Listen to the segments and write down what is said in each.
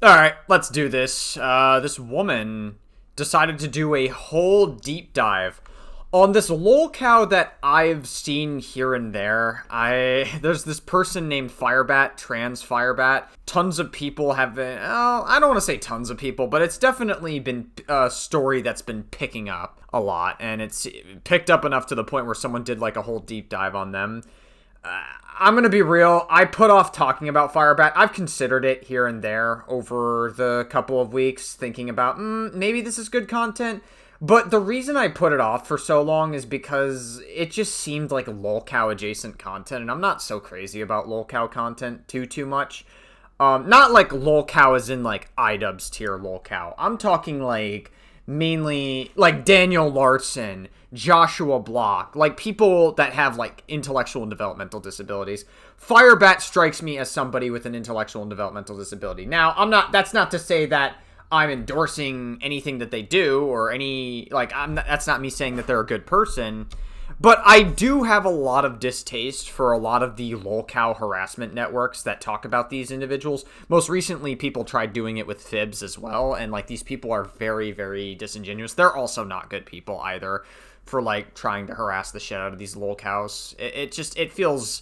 Alright, let's do this. This woman decided to do a whole deep dive on this lolcow that I've seen here and there. There's this person named Firebat, trans Firebat. Tons of people have been, oh, I don't want to say tons of people, but it's definitely been a story that's been picking up a lot, and it's picked up enough to the point where someone did like a whole deep dive on them. I'm gonna be real, I put off talking about Firebat. I've considered it here and there over the couple of weeks, thinking about, maybe this is good content. But the reason I put it off for so long is because it just seemed like lolcow adjacent content, and I'm not so crazy about lolcow content too much. Not like lolcow as in like iDubbbz tier lolcow. I'm talking like mainly like Daniel Larson, Joshua Block, like people that have like intellectual and developmental disabilities. Firebat strikes me as somebody with an intellectual and developmental disability. Now, that's not to say that I'm endorsing anything that they do or any, like, that's not me saying that they're a good person, but I do have a lot of distaste for a lot of the lolcow harassment networks that talk about these individuals. Most recently, people tried doing it with Fibs as well, and, like, these people are very, very disingenuous. They're also not good people either for, like, trying to harass the shit out of these lolcows. It feels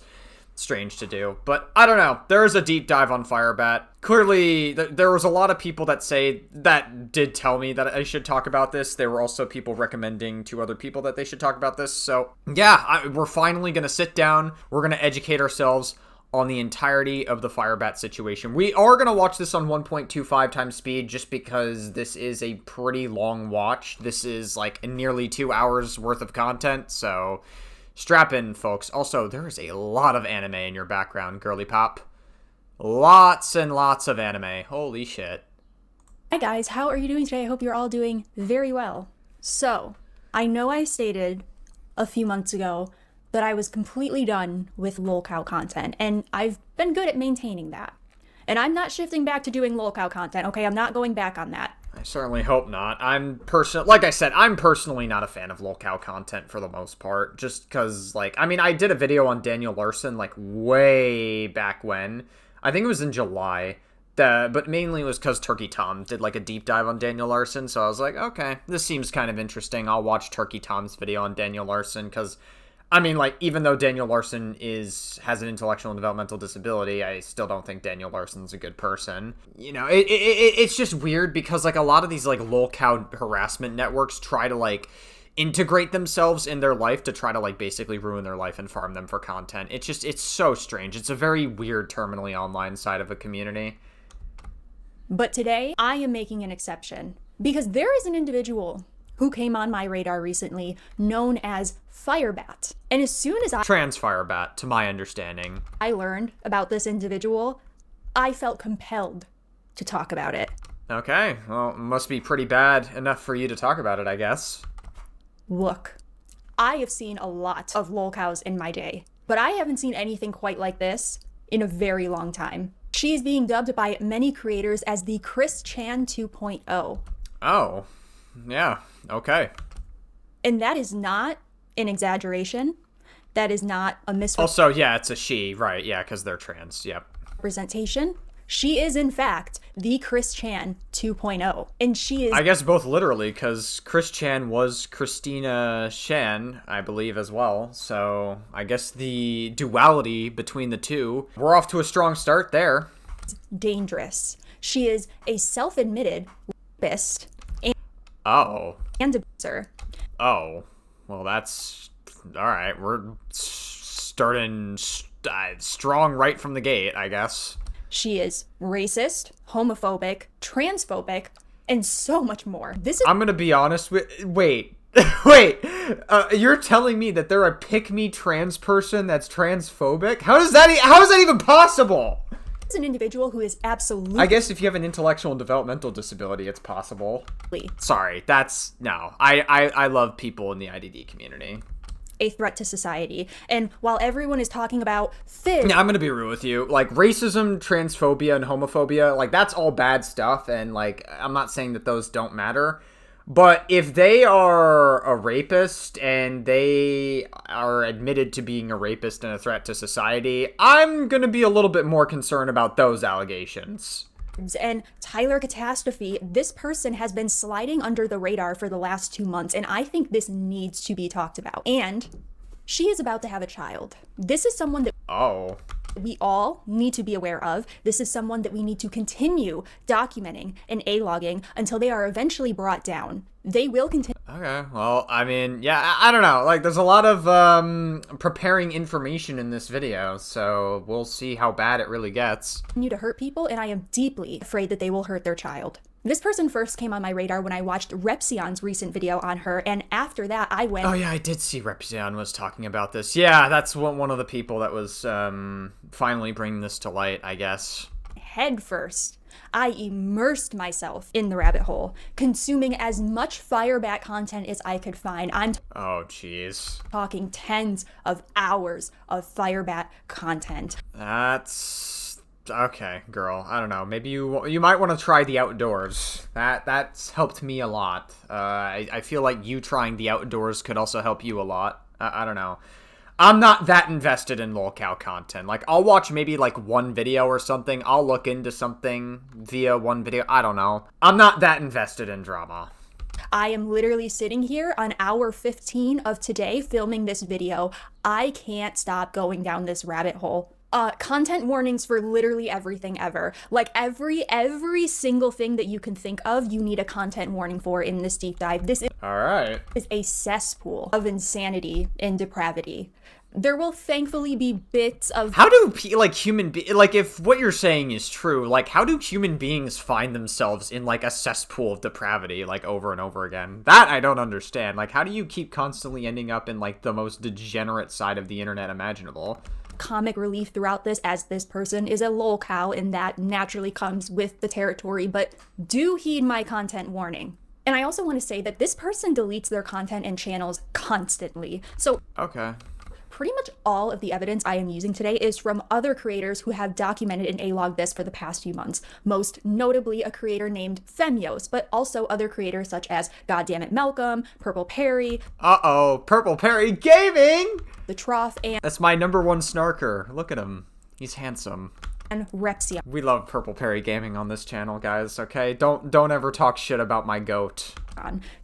strange to do, but I don't know. There is a deep dive on Firebat. Clearly, there was a lot of people that did tell me that I should talk about this. There were also people recommending to other people that they should talk about this. So yeah, we're finally gonna sit down. We're gonna educate ourselves on the entirety of the Firebat situation. We are gonna watch this on 1.25 times speed just because this is a pretty long watch. This is like nearly 2 hours worth of content, so strap in, folks. Also, there is a lot of anime in your background, girly pop. Lots and lots of anime. Holy shit. Hi guys, how are you doing today? I hope you're all doing very well. So, I know I stated a few months ago that I was completely done with lolcow content, and I've been good at maintaining that. And I'm not shifting back to doing lolcow content, okay? I'm not going back on that. I certainly hope not. Like I said, I'm personally not a fan of lolcow content for the most part, just because, like, I mean, I did a video on Daniel Larson, like, way back when. I think it was in July, but mainly it was because Turkey Tom did, like, a deep dive on Daniel Larson, so I was like, okay, this seems kind of interesting. I'll watch Turkey Tom's video on Daniel Larson, because, I mean, like, even though Daniel Larson has an intellectual and developmental disability, I still don't think Daniel Larson's a good person. You know, it's just weird because, like, a lot of these, like, lolcow harassment networks try to, like, integrate themselves in their life to try to, like, basically ruin their life and farm them for content. It's so strange. It's a very weird terminally online side of a community. But today, I am making an exception because there is an individual who came on my radar recently known as Firebat. And as soon as Trans Firebat, to my understanding, I learned about this individual, I felt compelled to talk about it. Okay, well, it must be pretty bad enough for you to talk about it, I guess. Look, I have seen a lot of lolcows in my day, but I haven't seen anything quite like this in a very long time. She is being dubbed by many creators as the Chris Chan 2.0. Oh, yeah, okay. And that is not an exaggeration. That is not a Also, yeah, it's a she, right, yeah, because they're trans, yep. Representation. She is, in fact, the Chris Chan 2.0. And she is... I guess both literally, because Chris Chan was Christina Shan, I believe, as well. So I guess the duality between the two, we're off to a strong start there. Dangerous. She is a self-admitted rapist and abuser. Oh. Well, that's... Alright, we're starting strong right from the gate, I guess. She is racist, homophobic, transphobic, and so much more. I'm gonna be honest with... Wait. Wait. You're telling me that they're a pick-me trans person that's transphobic? How is that even possible? This is an individual who is absolutely... I guess if you have an intellectual and developmental disability, it's possible. Sorry, that's... No. I love people in the IDD community. A threat to society. And while everyone is talking about yeah, I'm gonna be real with you. Like, racism, transphobia, and homophobia, like, that's all bad stuff, and, like, I'm not saying that those don't matter. But if they are a rapist and they are admitted to being a rapist and a threat to society, I'm gonna be a little bit more concerned about those allegations. and Tyler Catastrophe, this person has been sliding under the radar for the last 2 months, and I think this needs to be talked about. And she is about to have a child. This is someone that we all need to be aware of. This is someone that we need to continue documenting and A-logging until they are eventually brought down. They will continue. Okay, well, I mean, yeah, I don't know. Like, there's a lot of preparing information in this video, so we'll see how bad it really gets. Continue to hurt people, and I am deeply afraid that they will hurt their child. This person first came on my radar when I watched Repsion's recent video on her, and after that I went... Oh yeah, I did see Repsion was talking about this. Yeah, that's one of the people that was finally bringing this to light, I guess. Head first. I immersed myself in the rabbit hole, consuming as much Firebat content as I could find. I'm oh, jeez. talking tens of hours of Firebat content. That's... okay, girl. I don't know. Maybe you might want to try the outdoors. That's helped me a lot. I feel like you trying the outdoors could also help you a lot. I don't know. I'm not that invested in lolcow content. Like, I'll watch maybe, like, one video or something. I'll look into something via one video. I don't know. I'm not that invested in drama. I am literally sitting here on hour 15 of today filming this video. I can't stop going down this rabbit hole. Content warnings for literally everything ever. Like, every single thing that you can think of, you need a content warning for in this deep dive. This is, is a cesspool of insanity and depravity. There will thankfully be bits of... How do, like, if what you're saying is true, like, how do human beings find themselves in, like, a cesspool of depravity, like, over and over again? That I don't understand. Like, how do you keep constantly ending up in, like, the most degenerate side of the internet imaginable? Comic relief throughout this, as this person is a lolcow, and that naturally comes with the territory, but do heed my content warning. And I also want to say that this person deletes their content and channels constantly. So okay. Pretty much all of the evidence I am using today is from other creators who have documented and A-logged this for the past few months. Most notably a creator named Femios, but also other creators such as Goddammit Malcolm, Purple Perry. Uh-oh, Purple Perry Gaming! The Trough, and... That's my #1 snarker. Look at him. He's handsome. And Repsia. We love Purple Perry Gaming on this channel, guys, okay? Don't ever talk shit about my goat.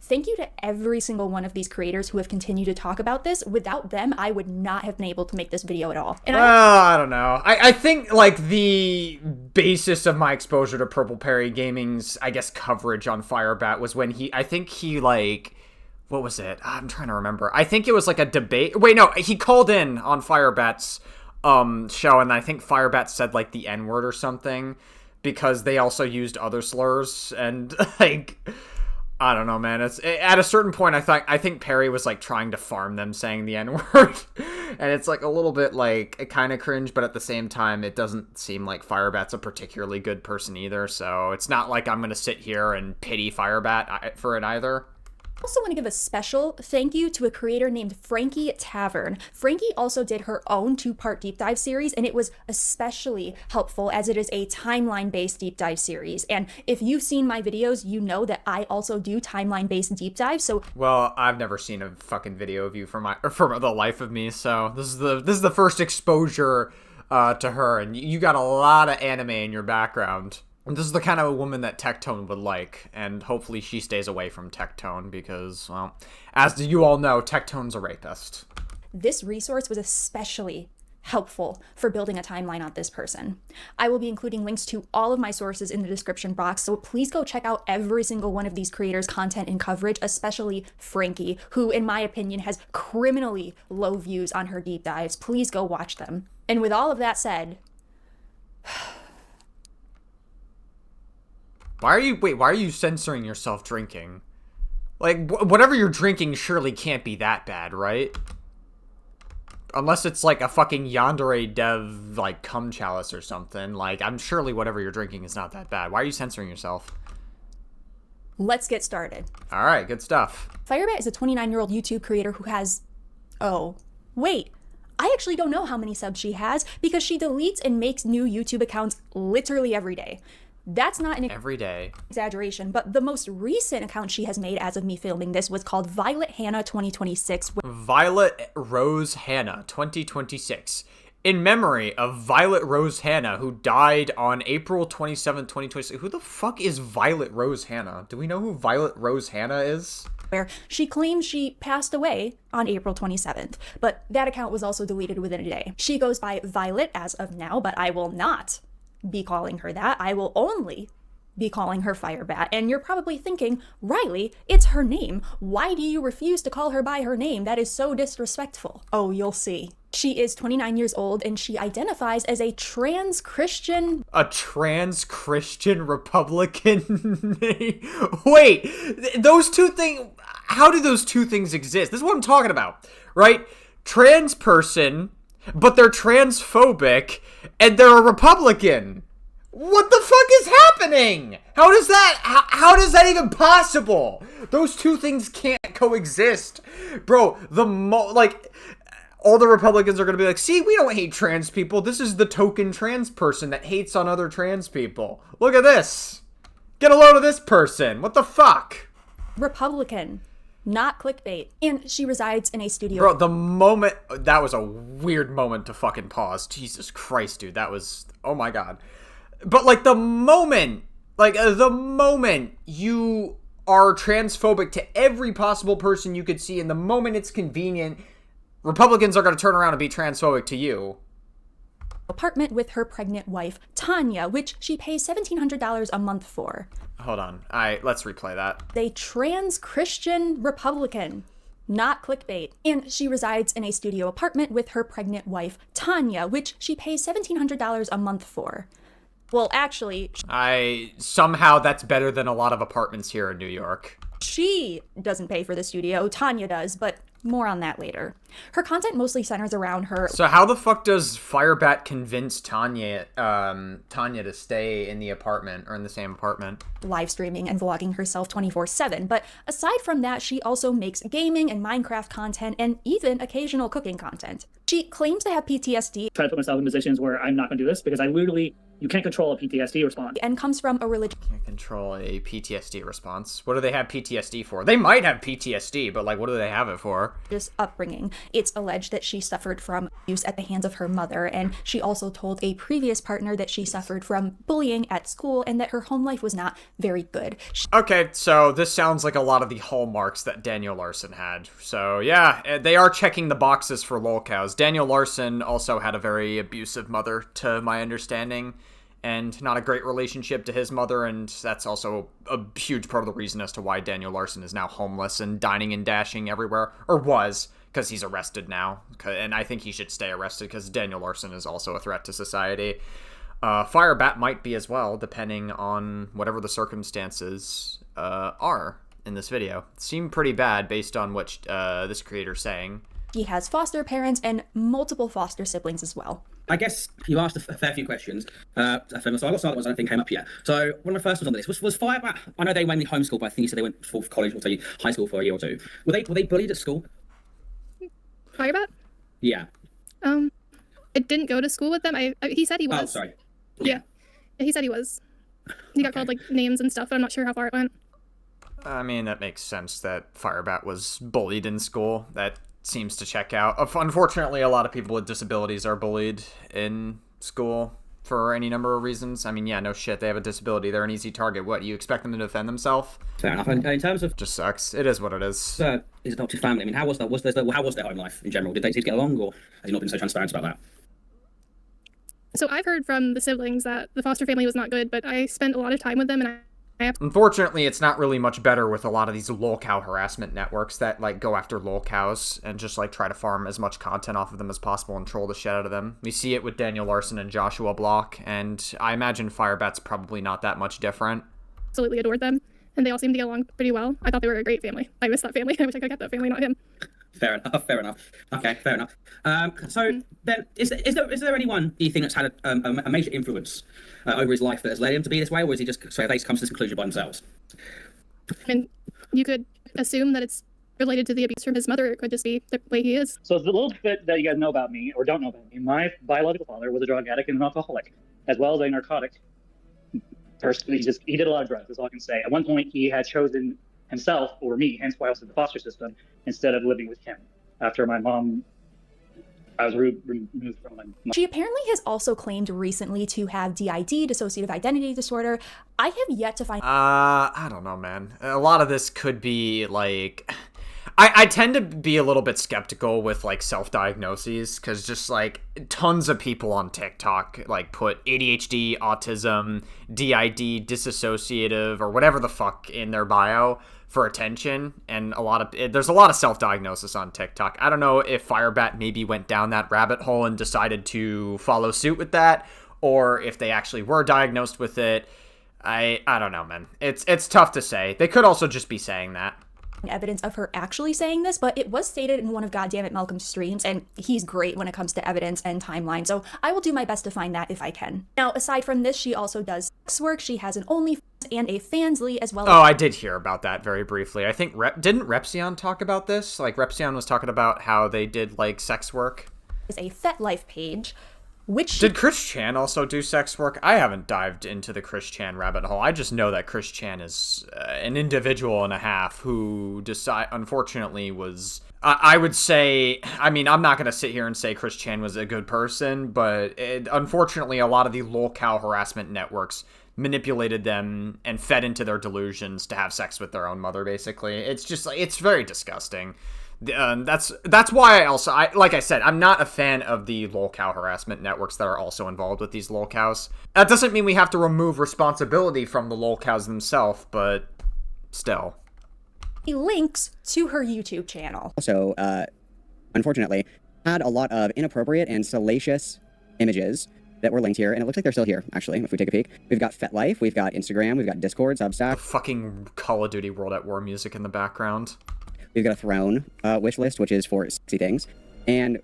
Thank you to every single one of these creators who have continued to talk about this. Without them, I would not have been able to make this video at all. And I don't know. I think, like, the basis of my exposure to Purple Perry Gaming's, I guess, coverage on Firebat was when I think he, like... what was it? I'm trying to remember. I think it was, like, a debate. Wait, no, he called in on Firebat's show, and I think Firebat said, like, the N-word or something, because they also used other slurs, and, like... I don't know, man. It's at a certain point. I think Perry was like trying to farm them saying the N-word, and it's like a little bit like kind of cringe, but at the same time, it doesn't seem like Firebat's a particularly good person either. So it's not like I'm gonna sit here and pity Firebat for it either. I also want to give a special thank you to a creator named Frankie Tavern. Frankie also did her own 2-part deep dive series, and it was especially helpful as it is a timeline-based deep dive series. And if you've seen my videos, you know that I also do timeline-based deep dives. So, well, I've never seen a fucking video of you for the life of me. So this is the first exposure to her, and you got a lot of anime in your background. And this is the kind of woman that Tectone would like, and hopefully she stays away from Tectone because, well, as you all know, Tectone's a rapist. This resource was especially helpful for building a timeline on this person. I will be including links to all of my sources in the description box, so please go check out every single one of these creators' content and coverage, especially Frankie, who, in my opinion, has criminally low views on her deep dives. Please go watch them. And with all of that said... Why are you censoring yourself drinking? Like, whatever you're drinking surely can't be that bad, right? Unless it's like a fucking Yandere Dev, like, cum chalice or something. Like, I'm surely whatever you're drinking is not that bad. Why are you censoring yourself? Let's get started. Alright, good stuff. Firebat is a 29-year-old YouTube creator who has... oh, wait. I actually don't know how many subs she has because she deletes and makes new YouTube accounts literally every day. That's not an every day exaggeration, but the most recent account she has made as of me filming this was called Violet Hannah 2026. Violet Rose Hannah 2026. in memory of Violet Rose Hanna, who died on April 27, 2026. Who the fuck is Violet Rose Hanna? Do we know who Violet Rose Hanna is? Where she claims she passed away on April 27th, but that account was also deleted within a day. She goes by Violet as of now, but I will not be calling her that. I will only be calling her Firebat. And you're probably thinking, Riley, it's her name. Why do you refuse to call her by her name? That is so disrespectful. Oh, you'll see. She is 29 years old and she identifies as a trans Christian. A trans Christian Republican? Wait, those two things, how do those two things exist? This is what I'm talking about, right? Trans person, but they're transphobic and they're a Republican. What the fuck is happening? How is that even possible? Those two things can't coexist. Bro, all the Republicans are going to be like, see, we don't hate trans people. This is the token trans person that hates on other trans people. Look at this. Get a load of this person. What the fuck? Republican, not clickbait. And she resides in a studio. Bro, that was a weird moment to fucking pause. Jesus Christ, dude. That was, oh my God. But the moment you are transphobic to every possible person you could see, and the moment it's convenient, Republicans are going to turn around and be transphobic to you. Apartment with her pregnant wife, Tanya, which she pays $1,700 a month for. Hold on. Let's replay that. A trans Christian Republican, not clickbait. And she resides in a studio apartment with her pregnant wife, Tanya, which she pays $1,700 a month for. Well, actually, somehow that's better than a lot of apartments here in New York. She doesn't pay for the studio, Tanya does, but more on that later. Her content mostly centers around her. So how the fuck does Firebat convince Tanya to stay in the apartment, or in the same apartment? Live streaming and vlogging herself 24/7. But aside from that, she also makes gaming and Minecraft content and even occasional cooking content. She claims to have PTSD. Try to put myself in positions where I'm not going to do this because you can't control a PTSD response. And comes from a religion. Can't control a PTSD response. What do they have PTSD for? They might have PTSD, but what do they have it for? This upbringing. It's alleged that she suffered from abuse at the hands of her mother, and she also told a previous partner that she suffered from bullying at school and that her home life was not very good. Okay, so this sounds like a lot of the hallmarks that Daniel Larson had. So yeah, they are checking the boxes for lolcows. Daniel Larson also had a very abusive mother, to my understanding, and not a great relationship to his mother, and that's also a huge part of the reason as to why Daniel Larson is now homeless and dining and dashing everywhere, or was, because he's arrested now, and I think he should stay arrested because Daniel Larson is also a threat to society. Firebat might be as well, depending on whatever the circumstances are in this video. Seem pretty bad based on what this creator's saying. He has foster parents and multiple foster siblings as well. I guess you asked a fair few questions. So I got some other ones I don't think came up yet. So one of my first ones on this was Firebat. I know they mainly homeschooled, but I think you said they went for college or high school for a year or two. Were they bullied at school? Firebat? Yeah. I didn't go to school with them. He said he was. Oh, sorry. Yeah. He said he was. He got called names and stuff, but I'm not sure how far it went. I mean, that makes sense that Firebat was bullied in school. That seems to check out. Unfortunately, a lot of people with disabilities are bullied in school for any number of reasons. I mean, yeah, no shit, they have a disability. They're an easy target. What, you expect them to defend themselves? Fair enough. And in terms of... Just sucks. It is what it is. His adopted family, I mean, how was their home life in general? Did they get along, or has he not been so transparent about that? So I've heard from the siblings that the foster family was not good, but I spent a lot of time with them, and Unfortunately, it's not really much better with a lot of these lolcow harassment networks that go after lolcows and just try to farm as much content off of them as possible and troll the shit out of them. We see it with Daniel Larson and Joshua Block, and I imagine Firebat's probably not that much different. Absolutely adored them, and they all seemed to get along pretty well. I thought they were a great family. I miss that family. I wish I could get that family, not him. Fair enough. Okay, fair enough. So then, is there anyone do you think that's had a major influence over his life that has led him to be this way, or is he just they come to this conclusion by themselves? I mean, you could assume that it's related to the abuse from his mother. It could just be the way he is. So the little bit that you guys know about me or don't know about me, my biological father was a drug addict and an alcoholic, as well as a narcotic person. He did a lot of drugs. That's all I can say. At one point, he had chosen himself over me, hence why I was in the foster system, instead of living with him after my mom I was removed from my. She apparently has also claimed recently to have DID, dissociative identity disorder. I have yet to find. I don't know, man. A lot of this could be like. I tend to be a little bit skeptical with like self-diagnoses because just like tons of people on TikTok like put ADHD, autism, DID, dissociative, or whatever the fuck in their bio for attention, and there's a lot of self-diagnosis on TikTok. I don't know if Firebat maybe went down that rabbit hole and decided to follow suit with that, or if they actually were diagnosed with it. I don't know, man. It's tough to say. They could also just be saying that. Evidence of her actually saying this, but it was stated in one of Goddammit Malcolm's streams, and he's great when it comes to evidence and timeline, so I will do my best to find that if I can. Now, aside from this, she also does sex work. She has an OnlyFans and a Fansly as well. Oh, I did hear about that very briefly. I think didn't Repsion talk about this? Like, Repsion was talking about how they did, like, sex work. Is a FetLife page. Which did Chris Chan also do sex work? I haven't dived into the Chris Chan rabbit hole. I just know that Chris Chan is an individual and a half who unfortunately was. I would say. I mean, I'm not gonna sit here and say Chris Chan was a good person, but unfortunately, a lot of the lolcow harassment networks manipulated them and fed into their delusions to have sex with their own mother. Basically, it's just like it's very disgusting. That's why like I said, I'm not a fan of the lolcow harassment networks that are also involved with these lolcows. That doesn't mean we have to remove responsibility from the lolcows themselves, but still. He links to her YouTube channel. Also, unfortunately, had a lot of inappropriate and salacious images that were linked here, and it looks like they're still here, actually, if we take a peek. We've got FetLife, we've got Instagram, we've got Discord, Substack. The fucking Call of Duty World at War music in the background. We've got a Throne wish list, which is for sexy things. And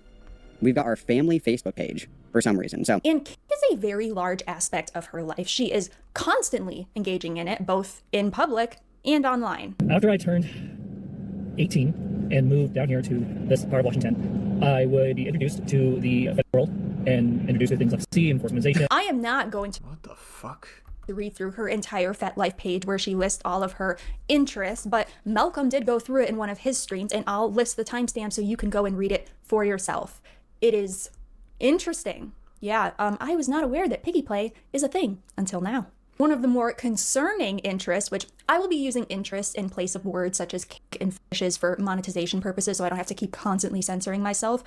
we've got our family Facebook page for some reason. So, and kink is a very large aspect of her life. She is constantly engaging in it, both in public and online. After I turned 18 and moved down here to this part of Washington, I would be introduced to the federal world and introduced to things like C, enforcementization. I am not going to... What the fuck? To read through her entire FetLife page where she lists all of her interests, but Malcolm did go through it in one of his streams, and I'll list the timestamp so you can go and read it for yourself. It is interesting. Yeah, I was not aware that piggy play is a thing until now. One of the more concerning interests, which I will be using interest in place of words such as kink and fetishes for monetization purposes, so I don't have to keep constantly censoring myself.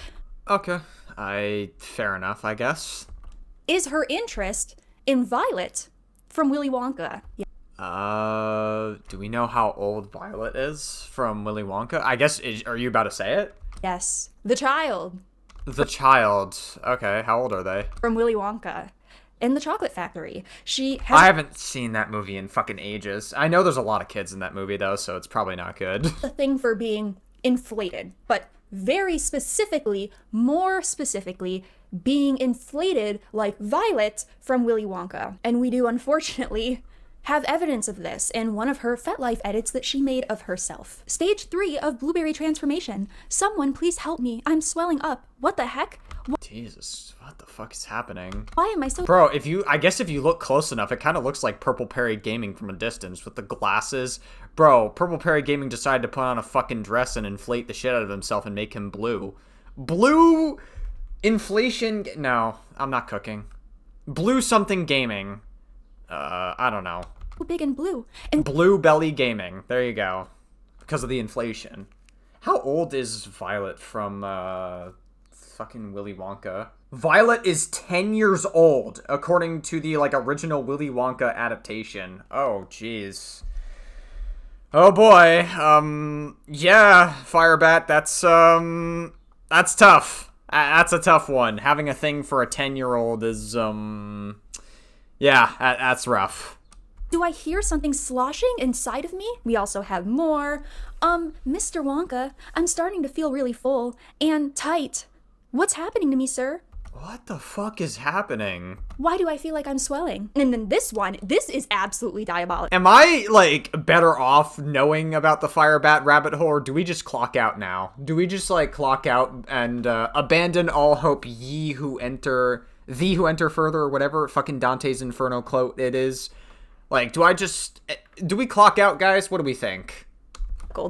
Okay, fair enough, I guess. Is her interest in Violet from Willy Wonka. Yeah. Do we know how old Violet is from Willy Wonka? I guess, are you about to say it? Yes. The child. The child. Okay, how old are they? From Willy Wonka. In the Chocolate Factory. I haven't seen that movie in fucking ages. I know there's a lot of kids in that movie, though, so it's probably not good. The thing for being inflated, but very specifically, more specifically, being inflated like Violet from Willy Wonka. And we do, unfortunately, have evidence of this in one of her FetLife edits that she made of herself. Stage 3 of Blueberry Transformation. Someone please help me. I'm swelling up. What the heck? Jesus, what the fuck is happening? Why am I so... Bro, I guess if you look close enough, it kind of looks like Purple Perry Gaming from a distance with the glasses. Bro, Purple Perry Gaming decided to put on a fucking dress and inflate the shit out of himself and make him blue. Blue... Inflation... No, I'm not cooking. Blue something gaming. I don't know. Big and blue. And Blue Belly Gaming. There you go. Because of the inflation. How old is Violet from, fucking Willy Wonka? Violet is 10 years old, according to the, original Willy Wonka adaptation. Oh, jeez. Oh, boy. Yeah, Firebat, that's tough. That's a tough one. Having a thing for a 10-year-old is, yeah, that's rough. Do I hear something sloshing inside of me? We also have more. Mr. Wonka, I'm starting to feel really full and tight. What's happening to me, sir? What the fuck is happening? Why do I feel like I'm swelling? And then this one, this is absolutely diabolical. Am I, better off knowing about the Firebat rabbit hole, or do we just clock out now? Do we just, clock out and abandon all hope thee who enter further, or whatever fucking Dante's Inferno quote it is? Do we clock out, guys? What do we think?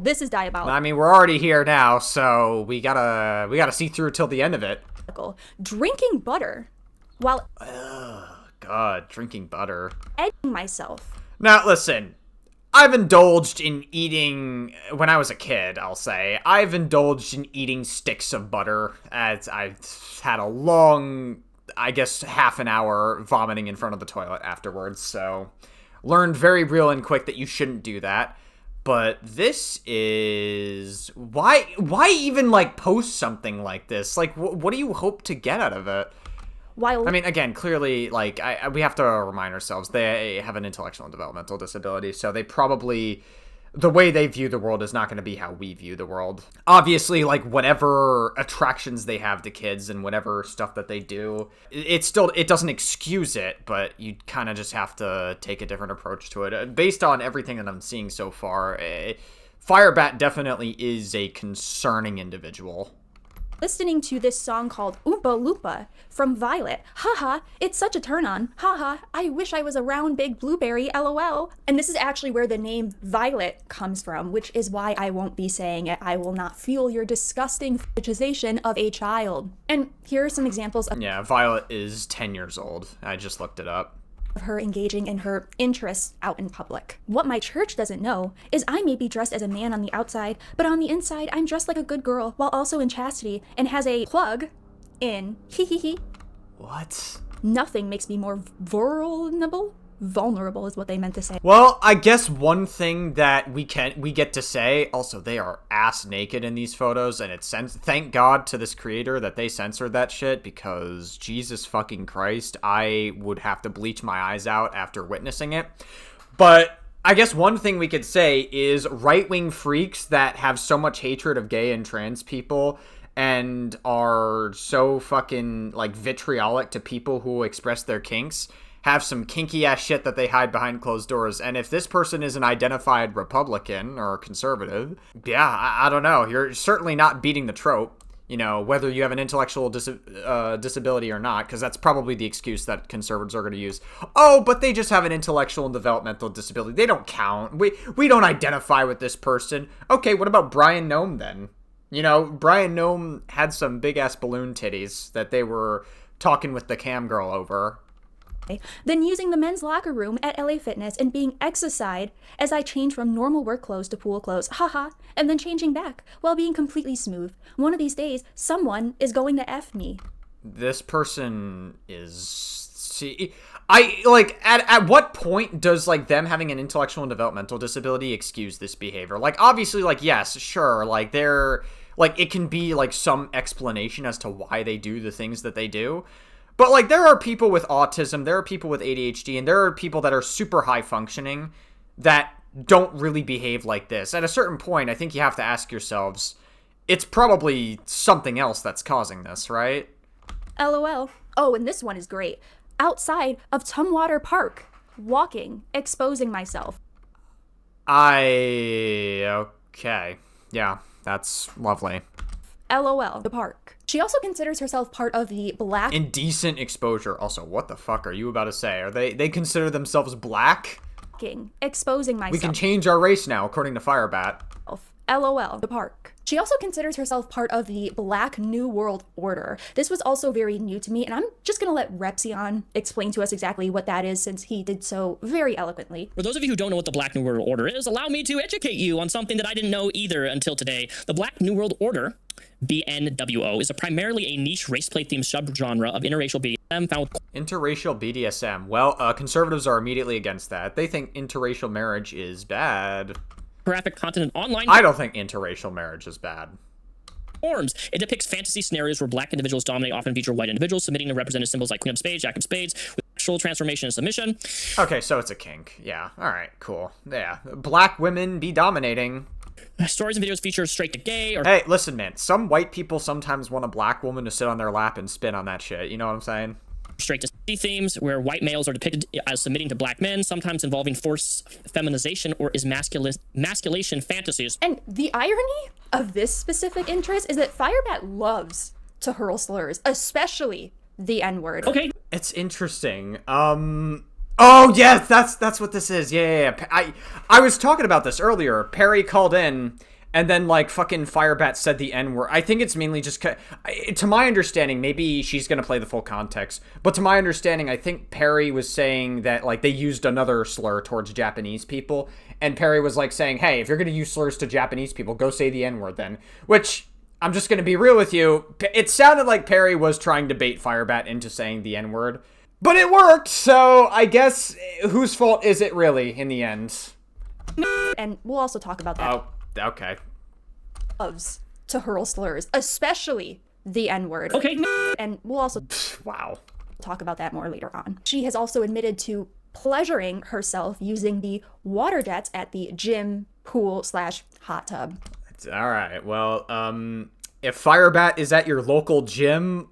This is diabolical. I mean, we're already here now, so we gotta see through till the end of it. drinking butter while God, drinking butter. egging myself. Now, listen. I've indulged in eating, when I was a kid, I'll say, I've indulged in eating sticks of butter as I've had a long, I guess, half an hour vomiting in front of the toilet afterwards, so learned very real and quick that you shouldn't do that. But this is... Why even, like, post something like this? Like, what do you hope to get out of it? While I mean, again, clearly, like, we have to remind ourselves, they have an intellectual and developmental disability, so they probably, the way they view the world is not going to be how we view the world. Obviously, like, whatever attractions they have to kids and whatever stuff that they do, it doesn't excuse it, but you kind of just have to take a different approach to it. Based on everything that I'm seeing so far, Firebat definitely is a concerning individual. listening to this song called Oompa Loompa from Violet. Haha, it's such a turn on. Haha, I wish I was a round big blueberry, lol. And this is actually where the name Violet comes from, which is why I won't be saying it. I will not fuel your disgusting fetishization of a child. And here are some examples of Yeah, Violet is 10 years old. I just looked it up. her engaging in her interests out in public. What my church doesn't know is I may be dressed as a man on the outside, but on the inside I'm dressed like a good girl while also in chastity and has a plug in. Hee hee hee. What? Nothing makes me more vulnerable. Vulnerable is what they meant to say. Well, I guess one thing that we get to say, also they are ass naked in these photos, and thank God to this creator that they censored that shit, because Jesus fucking Christ, I would have to bleach my eyes out after witnessing it. But I guess one thing we could say is right-wing freaks that have so much hatred of gay and trans people and are so fucking, like, vitriolic to people who express their kinks have some kinky ass shit that they hide behind closed doors. And if this person is an identified Republican or conservative, yeah, I don't know. You're certainly not beating the trope, you know, whether you have an intellectual disability or not, because that's probably the excuse that conservatives are going to use. Oh, but they just have an intellectual and developmental disability. They don't count. We don't identify with this person. Okay, what about Brian Nome then? You know, Brian Nome had some big ass balloon titties that they were talking with the cam girl over. Then using the men's locker room at LA Fitness and being exercised as I change from normal work clothes to pool clothes, haha, and then changing back while being completely smooth. One of these days, someone is going to F me. This person is... See, at what point does, like, them having an intellectual and developmental disability excuse this behavior? Like, obviously, like, yes, sure, like, they're... Like, it can be, like, some explanation as to why they do the things that they do. But, like, there are people with autism, there are people with ADHD, and there are people that are super high functioning that don't really behave like this. At a certain point, I think you have to ask yourselves, it's probably something else that's causing this, right? LOL. Oh, and this one is great. Outside of Tumwater Park, walking, exposing myself. Okay. Yeah, that's lovely. LOL. The park. She also considers herself part of the black... Indecent exposure. Also, what the fuck are you about to say? Are they consider themselves black? Exposing myself. We can change our race now, according to Firebat. LOL. The park. She also considers herself part of the Black New World Order. This was also very new to me, and I'm just gonna let Repsion explain to us exactly what that is, since he did so very eloquently. For those of you who don't know what the Black New World Order is, allow me to educate you on something that I didn't know either until today. The Black New World Order, BNWO, is primarily a niche race play-themed subgenre of interracial BDSM found with... Interracial BDSM. Well, conservatives are immediately against that. They think interracial marriage is bad. graphic content and online... I don't think interracial marriage is bad. Forms. It depicts fantasy scenarios where black individuals dominate, often feature white individuals, submitting to represented symbols like Queen of Spades, Jack of Spades, with sexual transformation and submission. Okay, so it's a kink. Yeah, alright, cool. Yeah, black women be dominating. Stories and videos feature straight to gay or... Hey, listen, man, some white people sometimes want a black woman to sit on their lap and spin on that shit, you know what I'm saying? Straight to C themes, where white males are depicted as submitting to black men, sometimes involving forced feminization or masculation fantasies. And the irony of this specific interest is that Firebat loves to hurl slurs, especially the N-word. Okay. It's interesting. Oh, yes, that's what this is. Yeah. I was talking about this earlier. Perry called in And then, like, fucking Firebat said the N-word. I think it's mainly just... To my understanding, maybe she's going to play the full context, but to my understanding, I think Perry was saying that, like, they used another slur towards Japanese people, and Perry was, like, saying, hey, if you're going to use slurs to Japanese people, go say the N-word then. Which, I'm just going to be real with you, it sounded like Perry was trying to bait Firebat into saying the N-word. But it worked, so I guess whose fault is it really in the end? And we'll also talk about that. Oh, okay. Loves to hurl slurs, especially the N-word. Okay. And we'll also Wow. talk about that more later on. She has also admitted to pleasuring herself using the water jets at the gym, pool / hot tub. All right. Well, if Firebat is at your local gym,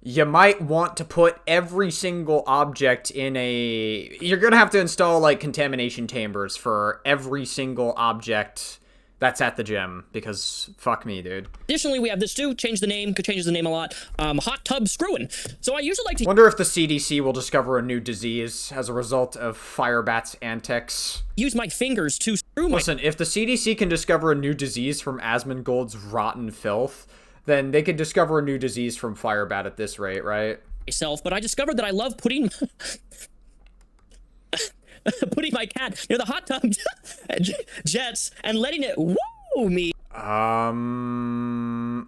you might want to put every single object in a... You're going to have to install, like, contamination chambers for every single object that's at the gym, because fuck me, dude. Additionally, we have this too. Changes the name a lot. Hot tub screwing. So I usually like to Wonder if the CDC will discover a new disease as a result of Firebat's antics. use my fingers to screw Listen, if the CDC can discover a new disease from Asmongold's rotten filth, then they could discover a new disease from Firebat at this rate, right? myself, but I discovered that I love putting putting my cat near the hot tub jets and letting it woo me.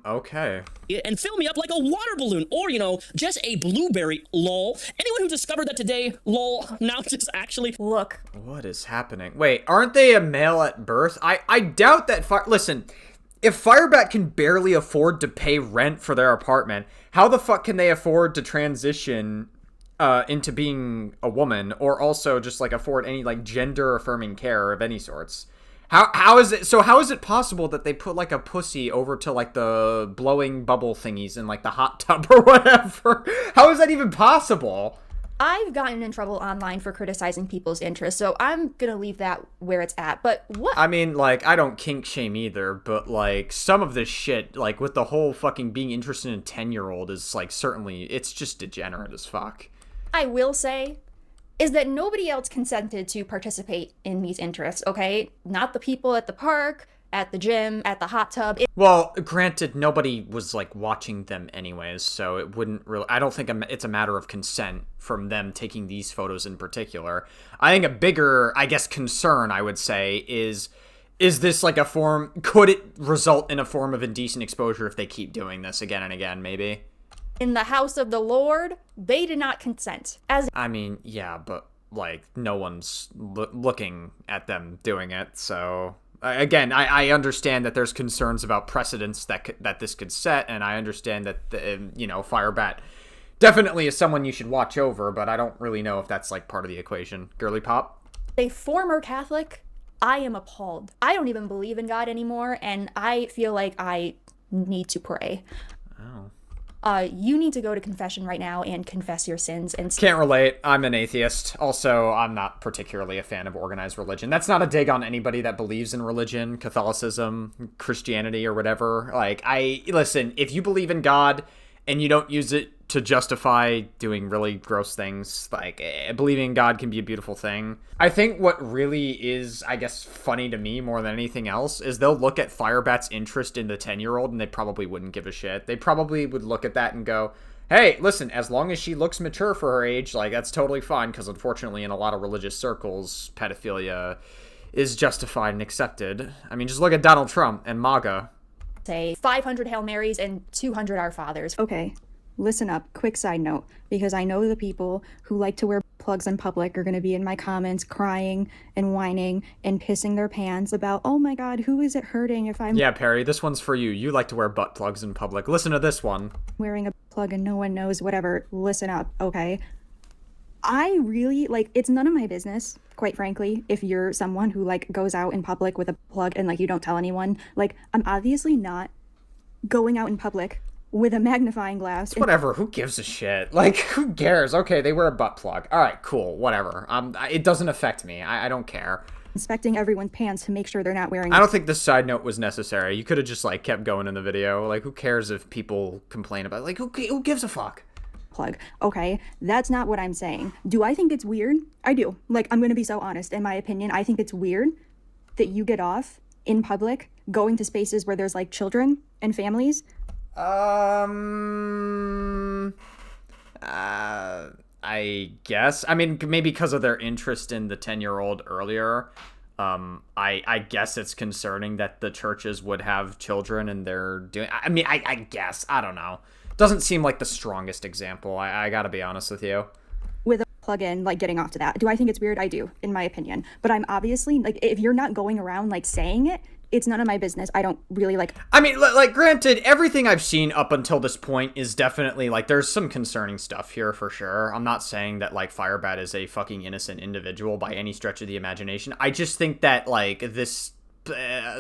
Okay. And fill me up like a water balloon, or, you know, just a blueberry, lol. Anyone who discovered that today, lol, now just actually... Look. What is happening? Wait, aren't they a male at birth? I doubt that Listen, if Firebat can barely afford to pay rent for their apartment, how the fuck can they afford to transition into being a woman, or also just, like, afford any, like, gender-affirming care of any sorts? How is it possible that they put, like, a pussy over to, like, the blowing bubble thingies in, like, the hot tub or whatever? How is that even possible? I've gotten in trouble online for criticizing people's interests, so I'm gonna leave that where it's at. But what? I mean, like, I don't kink shame either, but, like, some of this shit, like, with the whole fucking being interested in a 10-year-old is, like, certainly, it's just degenerate as fuck. I will say is that nobody else consented to participate in these interests, okay? Not the people at the park, at the gym, at the hot tub. Well, granted, nobody was, like, watching them anyways, so it wouldn't really... I don't think it's a matter of consent from them taking these photos in particular. I think a bigger, I guess, concern, I would say, is this, like, a form... Could it result in a form of indecent exposure if they keep doing this again and again, maybe? In the house of the Lord, they did not consent. I mean, yeah, but, like, no one's looking at them doing it, so... Again, I understand that there's concerns about precedents that this could set, and I understand that, you know, Firebat definitely is someone you should watch over, but I don't really know if that's, like, part of the equation. Girly Pop? A former Catholic, I am appalled. I don't even believe in God anymore, and I feel like I need to pray. Oh. You need to go to confession right now and confess your sins. And Can't relate. I'm an atheist. Also, I'm not particularly a fan of organized religion. That's not a dig on anybody that believes in religion, Catholicism, Christianity, or whatever. Like, listen, if you believe in God and you don't use it to justify doing really gross things, like, believing in God can be a beautiful thing. I think what really is, I guess, funny to me more than anything else is they'll look at Firebat's interest in the 10-year-old and they probably wouldn't give a shit. They probably would look at that and go, hey, listen, as long as she looks mature for her age, like, that's totally fine, because unfortunately in a lot of religious circles, pedophilia is justified and accepted. I mean, just look at Donald Trump and MAGA. say 500 Hail Marys and 200 Our Fathers. Okay, listen up. Quick side note, because I know the people who like to wear plugs in public are going to be in my comments crying and whining and pissing their pants about, oh my god, who is it hurting if I'm... Yeah, Perry, this one's for you. You like to wear butt plugs in public. Listen to this one. ...wearing a plug and no one knows, whatever. Listen up, okay? I really, like, it's none of my business, quite frankly, if you're someone who, like, goes out in public with a plug and, like, you don't tell anyone. Like, I'm obviously not going out in public with a magnifying glass. Whatever, who gives a shit? Like, who cares? Okay, they wear a butt plug. All right, cool, whatever. It doesn't affect me. I don't care. Inspecting everyone's pants to make sure they're not wearing... I don't think this side note was necessary. You could have just, like, kept going in the video. Like, who cares if people complain about it? Like, who gives a fuck? Plug. Okay, that's not what I'm saying. Do I think it's weird? I do. Like, I'm gonna be so honest. In my opinion, I think it's weird that you get off in public, going to spaces where there's like children and families? I guess. I mean, maybe because of their interest in the 10-year-old earlier. I guess it's concerning that the churches would have children and they're doing. I mean, I guess. I don't know. Doesn't seem like the strongest example. I gotta be honest with you. With a plug-in, like getting off to that. Do I think it's weird? I do, in my opinion. But I'm obviously, like, if you're not going around, like, saying it, it's none of my business. I don't really, like... I mean, like, granted, everything I've seen up until this point is definitely, like, there's some concerning stuff here for sure. I'm not saying that, like, Firebat is a fucking innocent individual by any stretch of the imagination. I just think that, like, this...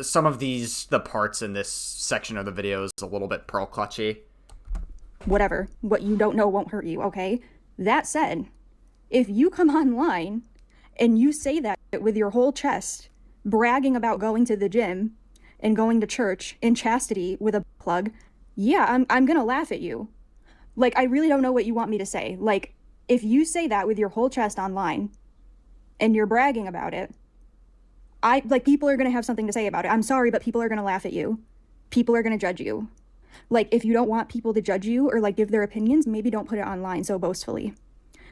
some of the parts in this section of the video is a little bit pearl clutchy. Whatever. What you don't know won't hurt you, okay? That said, if you come online and you say that with your whole chest, bragging about going to the gym and going to church in chastity with a plug, yeah, I'm gonna laugh at you. Like, I really don't know what you want me to say. Like, if you say that with your whole chest online and you're bragging about it, people are gonna have something to say about it. I'm sorry, but people are gonna laugh at you. People are gonna judge you. Like, if you don't want people to judge you or, like, give their opinions, maybe don't put it online so boastfully.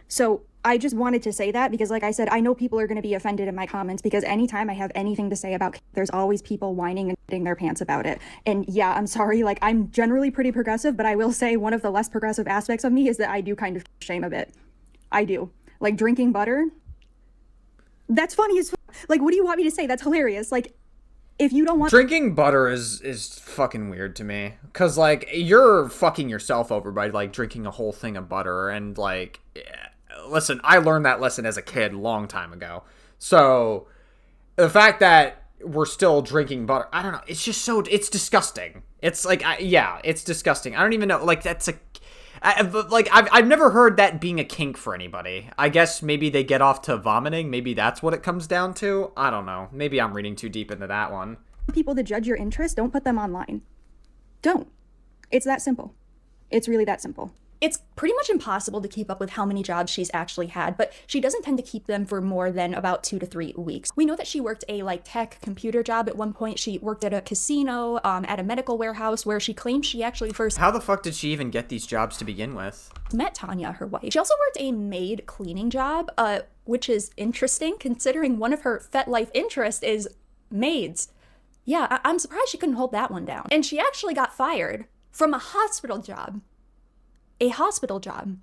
So I just wanted to say that because, like I said, I know people are going to be offended in my comments because anytime I have anything to say about, there's always people whining and getting their pants about it. And yeah, I'm sorry, like, I'm generally pretty progressive, but I will say one of the less progressive aspects of me is that I do kind of shame a bit. I do. Like, drinking butter, that's funny as fuck. Like, what do you want me to say? That's hilarious. Like, if you don't want... Drinking butter is fucking weird to me. Because, like, you're fucking yourself over by, like, drinking a whole thing of butter. And, like, listen, I learned that lesson as a kid a long time ago. So, the fact that we're still drinking butter, I don't know. It's just so... It's disgusting. It's, like, yeah, it's disgusting. I don't even know. Like, that's a... I've never heard that being a kink for anybody. I guess maybe they get off to vomiting. Maybe that's what it comes down to. I don't know. Maybe I'm reading too deep into that one. People to judge your interests, don't put them online. Don't. It's that simple. It's really that simple. It's pretty much impossible to keep up with how many jobs she's actually had, but she doesn't tend to keep them for more than about 2 to 3 weeks. We know that she worked a tech computer job at one point. She worked at a casino, at a medical warehouse, where she claims she actually first... How the fuck did she even get these jobs to begin with? Met Tanya, her wife. She also worked a maid cleaning job, which is interesting considering one of her FetLife interests is maids. Yeah, I'm surprised she couldn't hold that one down. And she actually got fired from a hospital job. A hospital job.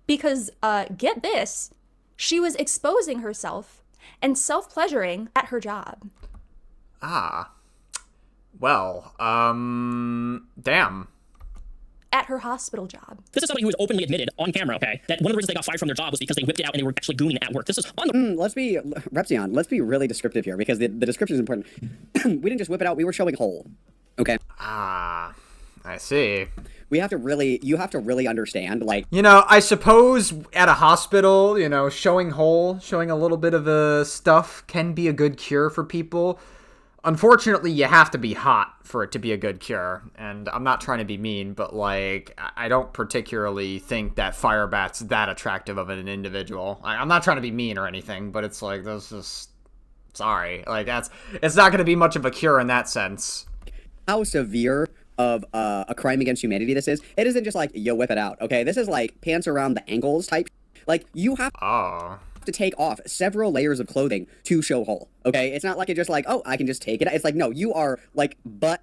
Because, get this, she was exposing herself and self-pleasuring at her job. Ah. Well, damn. At her hospital job. This is somebody who has openly admitted on camera, okay, that one of the reasons they got fired from their job was because they whipped it out and they were actually gooning it at work. This is on the... Repsion, let's be really descriptive here because the description is important. We didn't just whip it out, we were showing whole. Okay? Ah, I see. You have to really understand, like... You know, I suppose at a hospital, you know, showing whole, showing a little bit of the stuff can be a good cure for people. Unfortunately, you have to be hot for it to be a good cure. And I'm not trying to be mean, but, like, I don't particularly think that Firebat's that attractive of an individual. I'm not trying to be mean or anything, but it's like, this is... Sorry. Like, it's not going to be much of a cure in that sense. How severe of a crime against humanity this is? It isn't just like, yo, whip it out, okay? This is like pants around the ankles type. Like, you have... to take off several layers of clothing to show whole, okay? It's not like it's just like, oh, I can just take it. It's like, no, you are, like, butt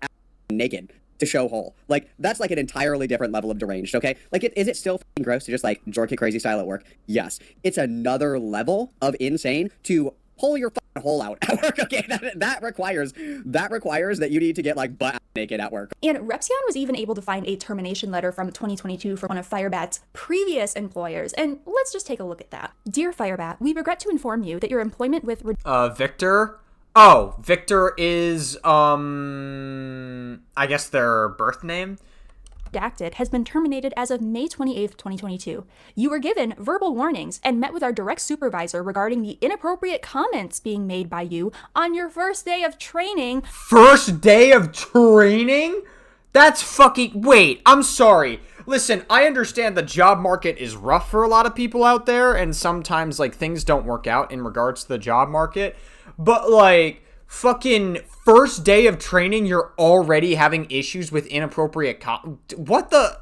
naked to show whole. Like, that's, like, an entirely different level of deranged, okay? Like, is it still f***ing gross to just, like, jerk it crazy style at work? Yes. It's another level of insane to pull your fucking hole out at work, okay? That requires that you need to get, like, butt naked at work. And Repsion was even able to find a termination letter from 2022 from one of Firebat's previous employers. And let's just take a look at that. Dear Firebat, we regret to inform you that your employment with... Victor? Oh, Victor is, I guess their birth name? Redacted has been terminated as of May 28th, 2022. You were given verbal warnings and met with our direct supervisor regarding the inappropriate comments being made by you on your first day of training. First day of training? That's fucking... Wait, I'm sorry. Listen, I understand the job market is rough for a lot of people out there, and sometimes, like, things don't work out in regards to the job market. But, like, fucking first day of training, you're already having issues with inappropriate what the?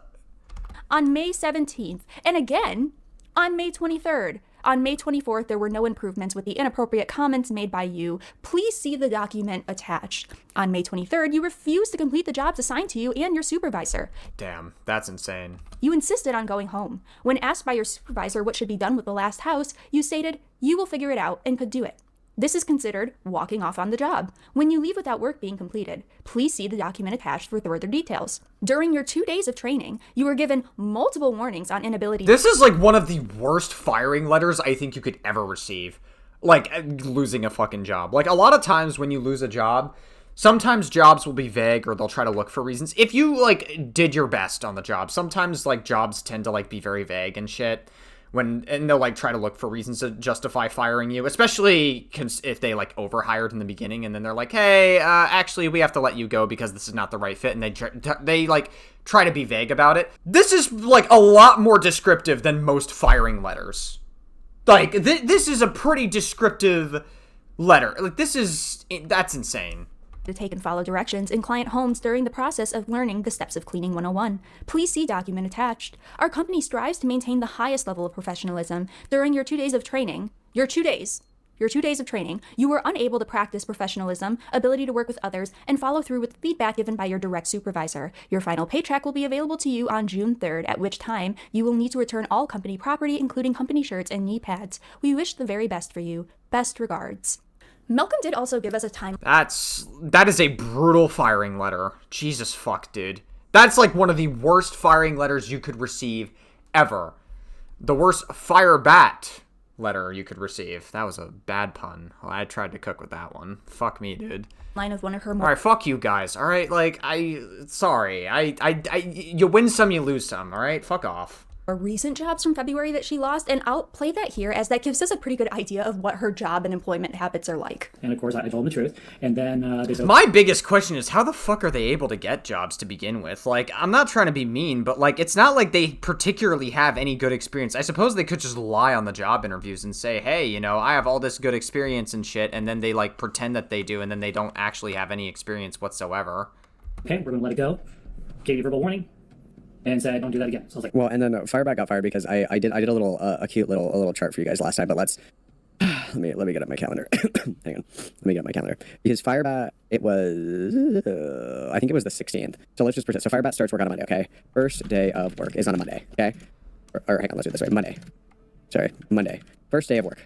On May 17th, and again on May 23rd. On May 24th, there were no improvements with the inappropriate comments made by you. Please see the document attached. On May 23rd, you refused to complete the jobs assigned to you and your supervisor. Damn, that's insane. You insisted on going home. When asked by your supervisor what should be done with the last house, you stated you will figure it out and could do it. This is considered walking off on the job. When you leave without work being completed, please see the document attached for further details. During your 2 days of training, you were given multiple warnings on inability. This is like one of the worst firing letters I think you could ever receive. Like, losing a fucking job. Like, a lot of times when you lose a job, sometimes jobs will be vague or they'll try to look for reasons. If you, like, did your best on the job, sometimes, like, jobs tend to, like, be very vague and shit. And they'll, like, try to look for reasons to justify firing you, especially if they, like, overhired in the beginning, and then they're like, hey, actually, we have to let you go because this is not the right fit, and they like, try to be vague about it. This is, like, a lot more descriptive than most firing letters. Like, this is a pretty descriptive letter. Like, that's insane. To take and follow directions in client homes during the process of learning the steps of Cleaning 101. Please see document attached. Our company strives to maintain the highest level of professionalism. During your 2 days of training, your 2 days of training, you were unable to practice professionalism, ability to work with others, and follow through with feedback given by your direct supervisor. Your final paycheck will be available to you on June 3rd, at which time you will need to return all company property, including company shirts and knee pads. We wish the very best for you. Best regards. Malcolm did also give us a time. That is a brutal firing letter. Jesus fuck, dude. That's like one of the worst firing letters you could receive ever. The worst Firebat letter you could receive. That was a bad pun. Well, I tried to cook with that one. Fuck me, dude. Line of one of her. All right, fuck you guys. All right, like sorry. You win some, you lose some. All right, fuck off. Recent jobs from February that she lost, and I'll play that here as that gives us a pretty good idea of what her job and employment habits are like. And of course, I told them the truth. And then my biggest question is, how the fuck are they able to get jobs to begin with? Like, I'm not trying to be mean, but like, it's not like they particularly have any good experience. I suppose they could just lie on the job interviews and say, hey, you know, I have all this good experience and shit, and then they like pretend that they do, and then they don't actually have any experience whatsoever. Okay, we're gonna let it go. Gave you verbal warning. And said, don't do that again. So I was like, well, and then Firebat got fired because I did a little a cute little chart for you guys last time, but let's let me get up my calendar. Hang on, let me get up my calendar because Firebat, it was I think it was the 16th. So let's just pretend. So Firebat starts work on a Monday. Okay, first day of work is on a Monday. Okay, or hang on, let's do it this way. Monday. First day of work.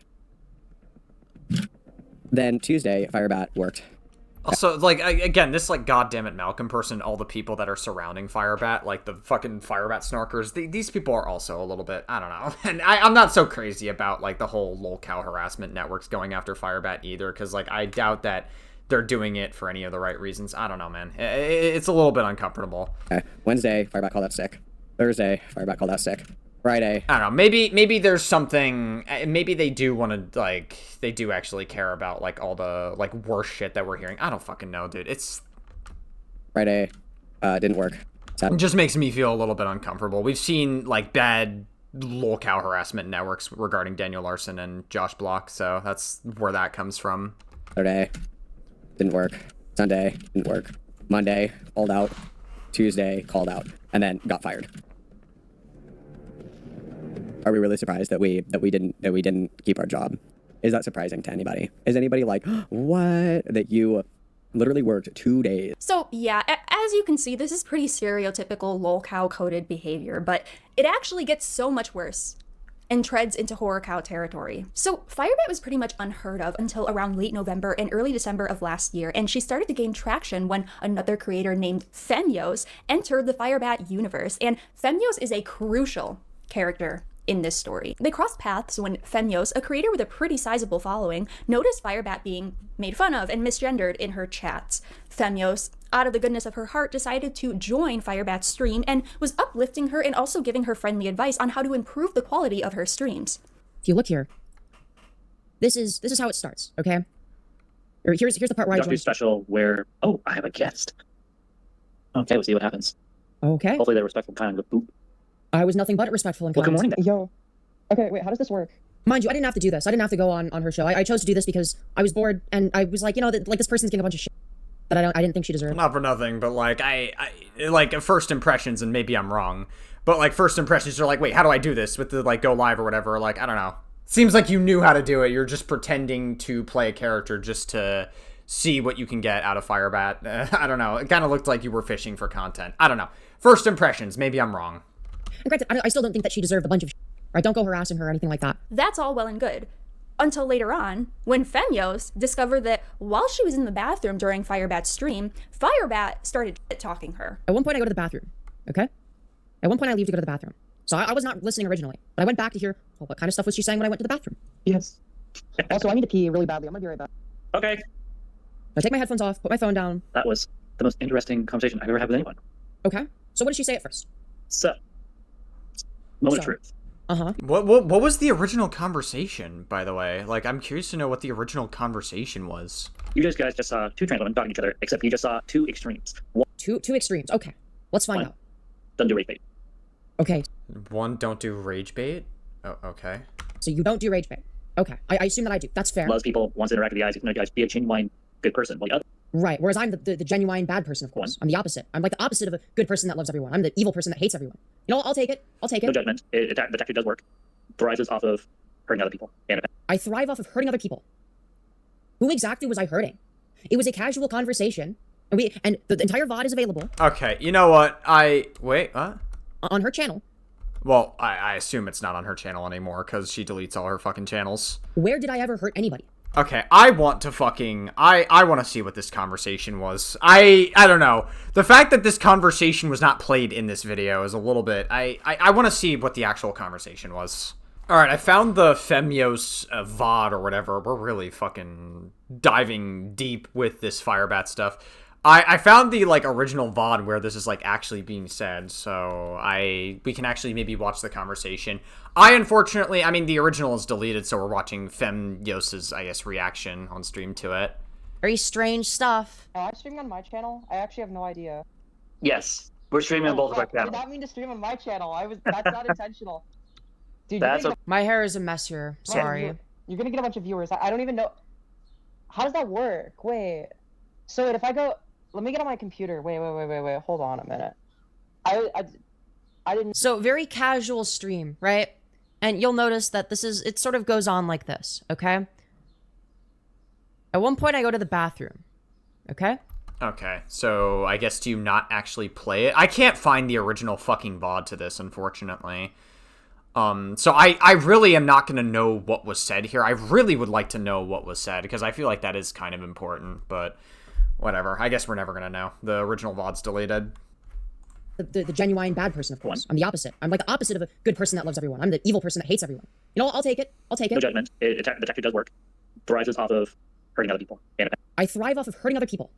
Then Tuesday, Firebat worked. Also, like, again, this, like, goddammit Malcolm person, all the people that are surrounding Firebat, like, the fucking Firebat snarkers, these people are also a little bit, I don't know. And I'm not so crazy about, like, the whole lolcow harassment networks going after Firebat either, because, like, I doubt that they're doing it for any of the right reasons. I don't know, man. It's a little bit uncomfortable. Okay. Wednesday, Firebat called out sick. Thursday, Firebat called out sick. Friday. I don't know. Maybe there's something. Maybe they do want to, like, they do actually care about, like, all the, like, worse shit that we're hearing. I don't fucking know, dude. It's Friday, didn't work. It just makes me feel a little bit uncomfortable. We've seen, like, bad lolcow harassment networks regarding Daniel Larson and Josh Block, so that's where that comes from. Saturday, didn't work. Sunday, didn't work. Monday, called out. Tuesday, called out, and then got fired. Are we really surprised that we didn't keep our job? Is that surprising to anybody? Is anybody like, what? That you literally worked 2 days? So yeah, as you can see, this is pretty stereotypical lolcow coded behavior, but it actually gets so much worse and treads into horror cow territory. So Firebat was pretty much unheard of until around late November and early December of last year, and she started to gain traction when another creator named Femios entered the Firebat universe, and Femios is a crucial character in this story. They crossed paths when Femios, a creator with a pretty sizable following, noticed Firebat being made fun of and misgendered in her chats. Femios, out of the goodness of her heart, decided to join Firebat's stream and was uplifting her and also giving her friendly advice on how to improve the quality of her streams. If you look here, this is how it starts, okay? Or here's the part where I do special where, oh, I have a guest. Okay, we'll see what happens. Okay. Hopefully they're respectful, kind of boop. I was nothing but respectful and well, kind. good morning. Yo. Okay, wait, how does this work? Mind you, I didn't have to do this. I didn't have to go on her show. I chose to do this because I was bored, and I was like, like, this person's getting a bunch of shit that I didn't think she deserved. Not for nothing, but like I like first impressions, and maybe I'm wrong, but like first impressions are like, wait, how do I do this with the like go live or whatever? Like, I don't know. Seems like you knew how to do it. You're just pretending to play a character just to see what you can get out of Firebat. I don't know. It kind of looked like you were fishing for content. I don't know. First impressions. Maybe I'm wrong. And granted, I still don't think that she deserved a bunch of shit, right? Don't go harassing her or anything like that. That's all well and good. Until later on, when Femios discovered that while she was in the bathroom during Firebat's stream, Firebat started talking her. At one point, I go to the bathroom, okay? At one point, I leave to go to the bathroom. So I was not listening originally, but I went back to hear, well, what kind of stuff was she saying when I went to the bathroom? Yes. Also, I need to pee really badly. I'm gonna be right back. Okay. I take my headphones off, put my phone down. That was the most interesting conversation I've ever had with anyone. Okay. So what did she say at first? So, moment of truth. Uh-huh. What was the original conversation, by the way? Like, I'm curious to know what the original conversation was. You guys just saw two trans women talking to each other, except you just saw two extremes. One, Two extremes. Okay. Let's find out. doesn't do rape bait. Okay. One, don't do rage bait? Oh, okay. So you don't do rage bait. Okay. I assume that I do. That's fair. Loves people, wants to interact with the guys, be a genuine good person. While the other Right. Whereas I'm the genuine bad person, of course. I'm the opposite. I'm like the opposite of a good person that loves everyone. I'm the evil person that hates everyone. You know, I'll take it. I'll take it. no judgment. The tactic does work. Thrives off of hurting other people. And I thrive off of hurting other people. Who exactly was I hurting? It was a casual conversation, and the entire VOD is available. Okay, you know what? Wait, what? On her channel. Well, I assume it's not on her channel anymore, because she deletes all her fucking channels. Where did I ever hurt anybody? Okay, I want to fucking... I want to see what this conversation was. I don't know. The fact that this conversation was not played in this video is a little bit... I want to see what the actual conversation was. Alright, I found the Femios VOD or whatever. We're really fucking diving deep with this Firebat stuff. I found the, like, original VOD where this is, like, actually being said, so we can actually maybe watch the conversation. Unfortunately, I mean, the original is deleted, so we're watching Femios's, I guess, reaction on stream to it. Very strange stuff. I'm streaming on my channel? I actually have no idea. yes, we're streaming on both of our I did channels. not mean to stream on my channel. That's not intentional. Dude, That's My hair is a mess here. Sorry. you're gonna get a bunch of viewers. I don't even know. How does that work? Wait. So wait, if I go, let me get on my computer. Wait. Hold on a minute. I didn't. So very casual stream, right? And you'll notice that it sort of goes on like this, okay? At one point I go to the bathroom, okay? Okay, so I guess do you not actually play it? I can't find the original fucking VOD to this, unfortunately. So I really am not going to know what was said here. I really would like to know what was said, because I feel like that is kind of important, but whatever. I guess we're never going to know. The original VOD's deleted. The genuine bad person, of course. I'm the opposite. I'm like the opposite of a good person that loves everyone. I'm the evil person that hates everyone. You know, I'll take it. I'll take it. no judgment. The tactic does work. Thrives off of hurting other people. And I thrive off of hurting other people.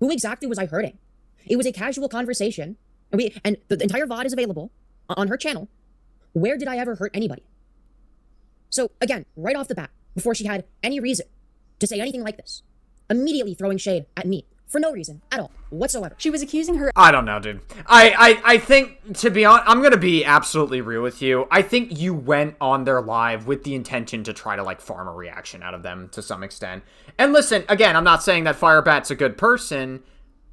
Who exactly was I hurting? It was a casual conversation, and the entire VOD is available on her channel. Where did I ever hurt anybody? So again, right off the bat, before she had any reason to say anything like this, immediately throwing shade at me for no reason at all whatsoever. She was accusing her. I don't know, dude. I think, to be honest, I'm gonna be absolutely real with you. I think you went on their live with the intention to try to, like, farm a reaction out of them to some extent. And listen, again, I'm not saying that Firebat's a good person,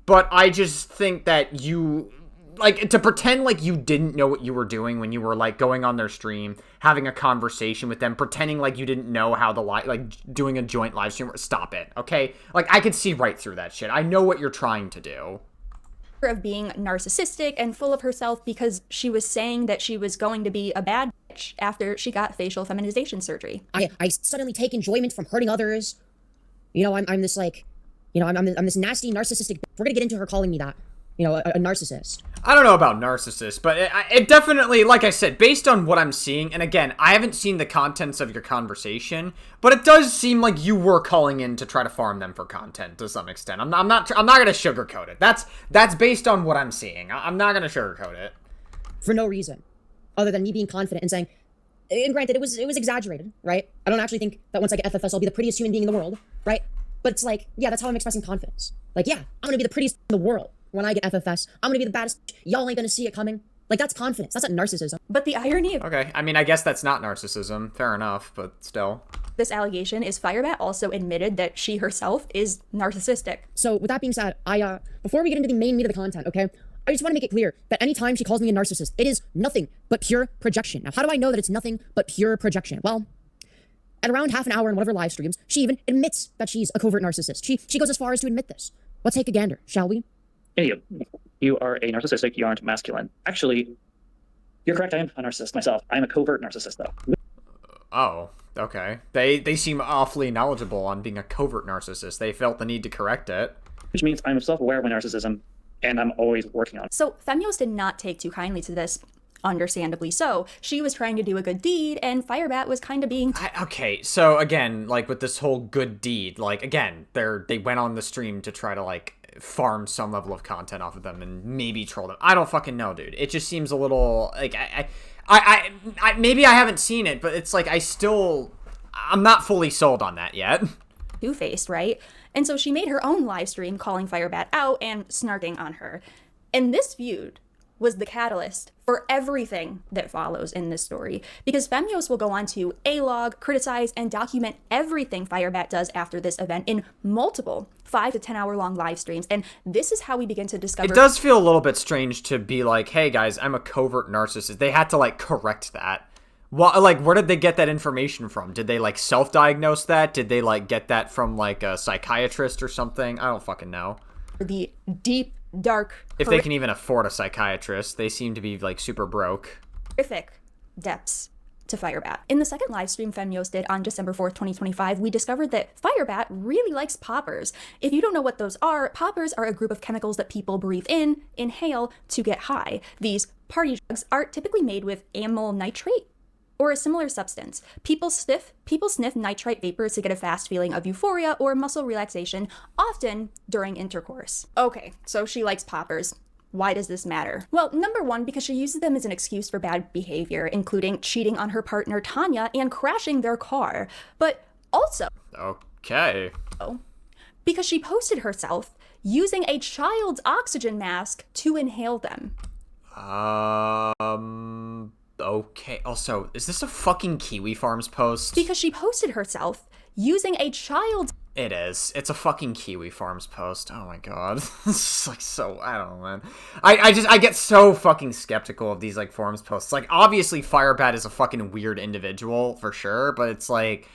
but I just think that you... like, to pretend like you didn't know what you were doing when you were, like, going on their stream, having a conversation with them, pretending like you didn't know how the doing a joint live stream. Stop it, okay? Like, I could see right through that shit. I know what you're trying to do. Of being narcissistic and full of herself because she was saying that she was going to be a bad bitch after she got facial feminization surgery. I suddenly take enjoyment from hurting others. You know, I'm this, like, you know, I'm this nasty narcissistic. We're gonna get into her calling me that. You know, a narcissist. I don't know about narcissist, but it definitely, like I said, based on what I'm seeing, and again, I haven't seen the contents of your conversation, but it does seem like you were calling in to try to farm them for content to some extent. I'm not gonna sugarcoat it. That's based on what I'm seeing. I'm not gonna sugarcoat it. For no reason, other than me being confident and saying, and granted, it was exaggerated, right? I don't actually think that once I get FFS, I'll be the prettiest human being in the world, right? But it's like, yeah, that's how I'm expressing confidence. Like, yeah, I'm gonna be the prettiest in the world. When I get FFS, I'm gonna be the baddest. Y'all ain't gonna see it coming. Like, that's confidence. That's not narcissism. But the irony of Okay, I mean, I guess that's not narcissism. Fair enough, but still. this allegation is Firebat also admitted that she herself is narcissistic. So with that being said, before we get into the main meat of the content, okay, I just want to make it clear that anytime she calls me a narcissist, it is nothing but pure projection. Now, how do I know that it's nothing but pure projection? Well, at around half an hour in one of her live streams, she even admits that she's a covert narcissist. She goes as far as to admit this. Let's take a gander, shall we? Hey, you are a narcissistic, you aren't masculine. Actually, you're correct, I am a narcissist myself. I'm a covert narcissist, though. Oh, okay. They seem awfully knowledgeable on being a covert narcissist. They felt the need to correct it. Which means I'm self-aware of my narcissism, and I'm always working on it. So Femios did not take too kindly to this, understandably so. She was trying to do a good deed, and Firebat was kind of being... Okay, so again, like with this whole good deed, like again, they went on the stream to try to like farm some level of content off of them and maybe troll them. I don't fucking know, dude. It just seems a little like I maybe I haven't seen it, but it's like I'm not fully sold on that yet. Two-faced, right? And so she made her own live stream calling Firebat out and snarking on her. And this feud was the catalyst for everything that follows in this story, because Femios will go on to A-log, criticize, and document everything Firebat does after this event in multiple 5 to 10 hour long live streams, and this is how we begin to discover... It does feel a little bit strange to be like, hey guys, I'm a covert narcissist. They had to like correct that. Well, like, where did they get that information from? Did they like self-diagnose that? Did they like get that from like a psychiatrist or something? I don't fucking know. The deep, dark... If they can even afford a psychiatrist, they seem to be like super broke. Horrific depths to Firebat. In the second live stream Femios did on December 4th, 2025, we discovered that Firebat really likes poppers. If you don't know what those are, poppers are a group of chemicals that people breathe in, inhale, to get high. These party drugs are typically made with amyl nitrate or a similar substance. People sniff nitrite vapors to get a fast feeling of euphoria or muscle relaxation, often during intercourse. Okay, so she likes poppers. Why does this matter? Well, number one, because she uses them as an excuse for bad behavior, including cheating on her partner Tanya and crashing their car. But also... Okay. Because she posted herself using a child's oxygen mask to inhale them. Okay. Also, is this a fucking Kiwi Farms post? Because she posted herself using a child's... It is. It's a fucking Kiwi Farms post. Oh my god. It's like so... I don't know, man. I get so fucking skeptical of these, like, forums posts. Like, obviously, Firebat is a fucking weird individual, for sure, but it's like...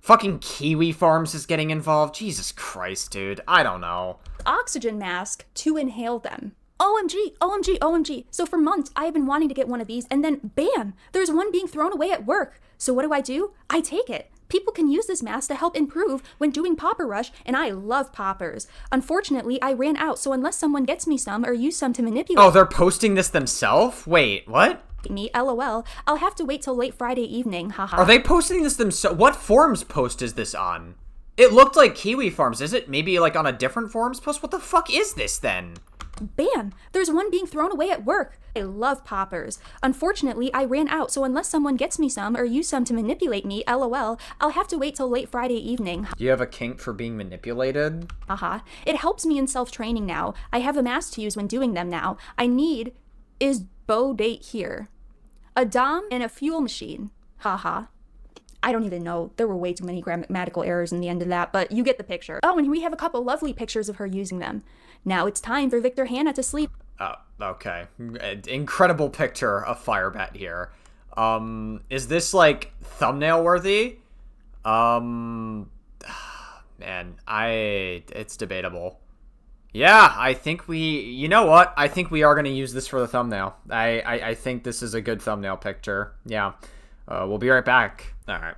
Fucking Kiwi Farms is getting involved? Jesus Christ, dude. I don't know. Oxygen mask to inhale them. OMG, OMG, OMG. So for months, I have been wanting to get one of these, and then bam, there's one being thrown away at work. So what do? I take it. People can use this mask to help improve when doing popper rush, and I love poppers. Unfortunately, I ran out, so unless someone gets me some or use some to manipulate... Oh, they're posting this themselves? Wait, what? Me, LOL. I'll have to wait till late Friday evening, haha. Are they posting this themselves? What forums post is this on? It looked like Kiwi Farms. Is it maybe like on a different forums post? What the fuck is this then? Bam! There's one being thrown away at work. I love poppers. Unfortunately, I ran out, so unless someone gets me some or use some to manipulate me, LOL, I'll have to wait till late Friday evening. Do you have a kink for being manipulated? Haha. It helps me in self-training now. I have a mask to use when doing them now. I need is bow date here. A dom and a fuel machine. Haha. I don't even know. There were way too many grammatical errors in the end of that, but you get the picture. Oh, and we have a couple lovely pictures of her using them. Now it's time for Victor Hannah to sleep. Oh, okay. Incredible picture of Firebat here. Is this, like, thumbnail worthy? Man, it's debatable. Yeah, I think you know what? I think we are going to use this for the thumbnail. I think this is a good thumbnail picture. Yeah. We'll be right back. All right.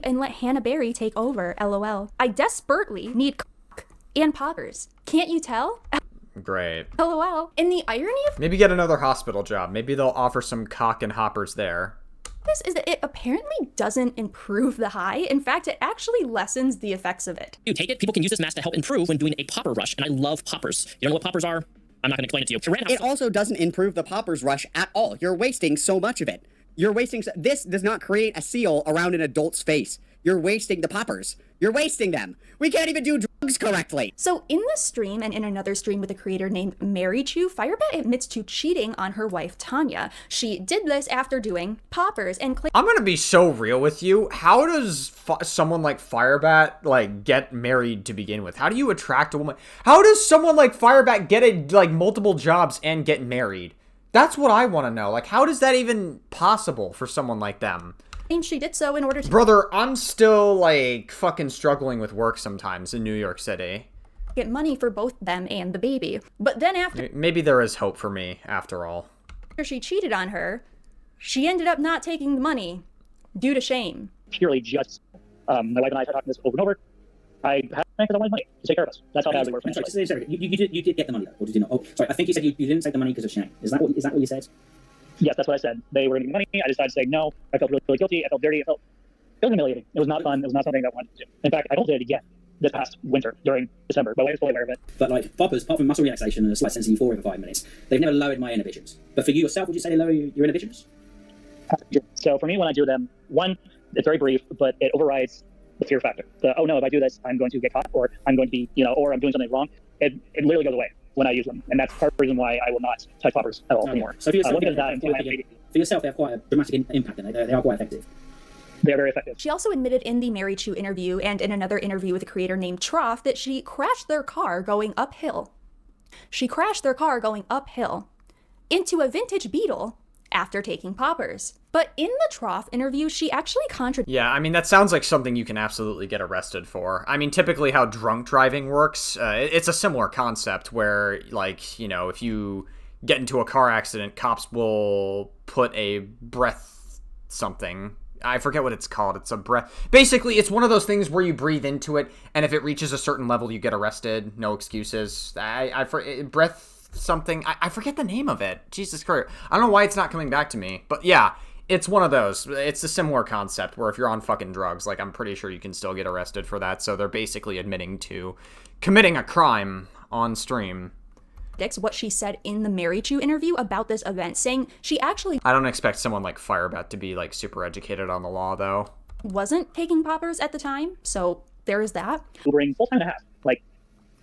And let Hannah Berry take over, LOL. I desperately need cock and poppers. Can't you tell? Great. LOL. And the irony of maybe get another hospital job. Maybe they'll offer some cock and hoppers there. this is that it apparently doesn't improve the high. In fact, it actually lessens the effects of it. You take it, people can use this mask to help improve when doing a popper rush, and I love poppers. You don't know what poppers are? I'm not going to explain it to you. It also doesn't improve the poppers rush at all. You're wasting so much of it. You're wasting... This does not create a seal around an adult's face. You're wasting the poppers. You're wasting them. We can't even do... correctly. So in this stream and in another stream with a creator named Mary Chu, Firebat admits to cheating on her wife Tanya. She did this after doing poppers and I'm gonna be so real with you. How does someone like Firebat like get married to begin with? How do you attract a woman? How does someone like Firebat get like multiple jobs and get married? That's what I want to know. Like, how is that even possible for someone like them? She did so in order to— Brother, I'm still, like, fucking struggling with work sometimes in New York City. Get money for both them and the baby. But then after— Maybe there is hope for me, after all. After she cheated on her, she ended up not taking the money due to shame. Purely just, my wife and I tried talking this over and over. I had because I wanted money to take care of us. That's how bad we were. Sorry, you did get the money, though, or did you not? Oh, sorry, I think you said you didn't take the money because of shame. Is that what you said? Yes, that's what I said. They were going to give me money. I decided to say no. I felt really, really guilty. I felt dirty. It was humiliating. It was not fun. It was not something that I wanted to do. In fact, I did it again this past winter during December. My wife was fully aware of it. But like poppers, apart from muscle relaxation and a slight sense of euphoria for 5 minutes, they've never lowered my inhibitions. But for you yourself, would you say they lower your inhibitions? So for me, when I do them, one, it's very brief, but it overrides the fear factor. Oh no, if I do this, I'm going to get caught, or I'm going to be, or I'm doing something wrong. It literally goes away when I use them, and that's part of the reason why I will not touch poppers at all anymore. So for yourself, they have quite a dramatic impact, and they are quite effective. They're very effective. She also admitted in the Mary Chu interview and in another interview with a creator named Trough that she crashed their car going uphill. She crashed their car going uphill into a vintage Beetle after taking poppers. But in the Trough interview, she actually contradicted— Yeah, I mean, that sounds like something you can absolutely get arrested for. I mean, typically how drunk driving works, it's a similar concept where, like, if you get into a car accident, cops will put a breath something. I forget what it's called. It's a breath. Basically, it's one of those things where you breathe into it, and if it reaches a certain level, you get arrested. No excuses. Breath something. I forget the name of it. Jesus Christ. I don't know why it's not coming back to me. But yeah, it's one of those. It's a similar concept where if you're on fucking drugs, like, I'm pretty sure you can still get arrested for that. So they're basically admitting to committing a crime on stream. What she said in the Mary Chu interview about this event, saying she actually— I don't expect someone like Firebat to be, like, super educated on the law, though. wasn't taking poppers at the time, so there is that. Ubering full time and a half, like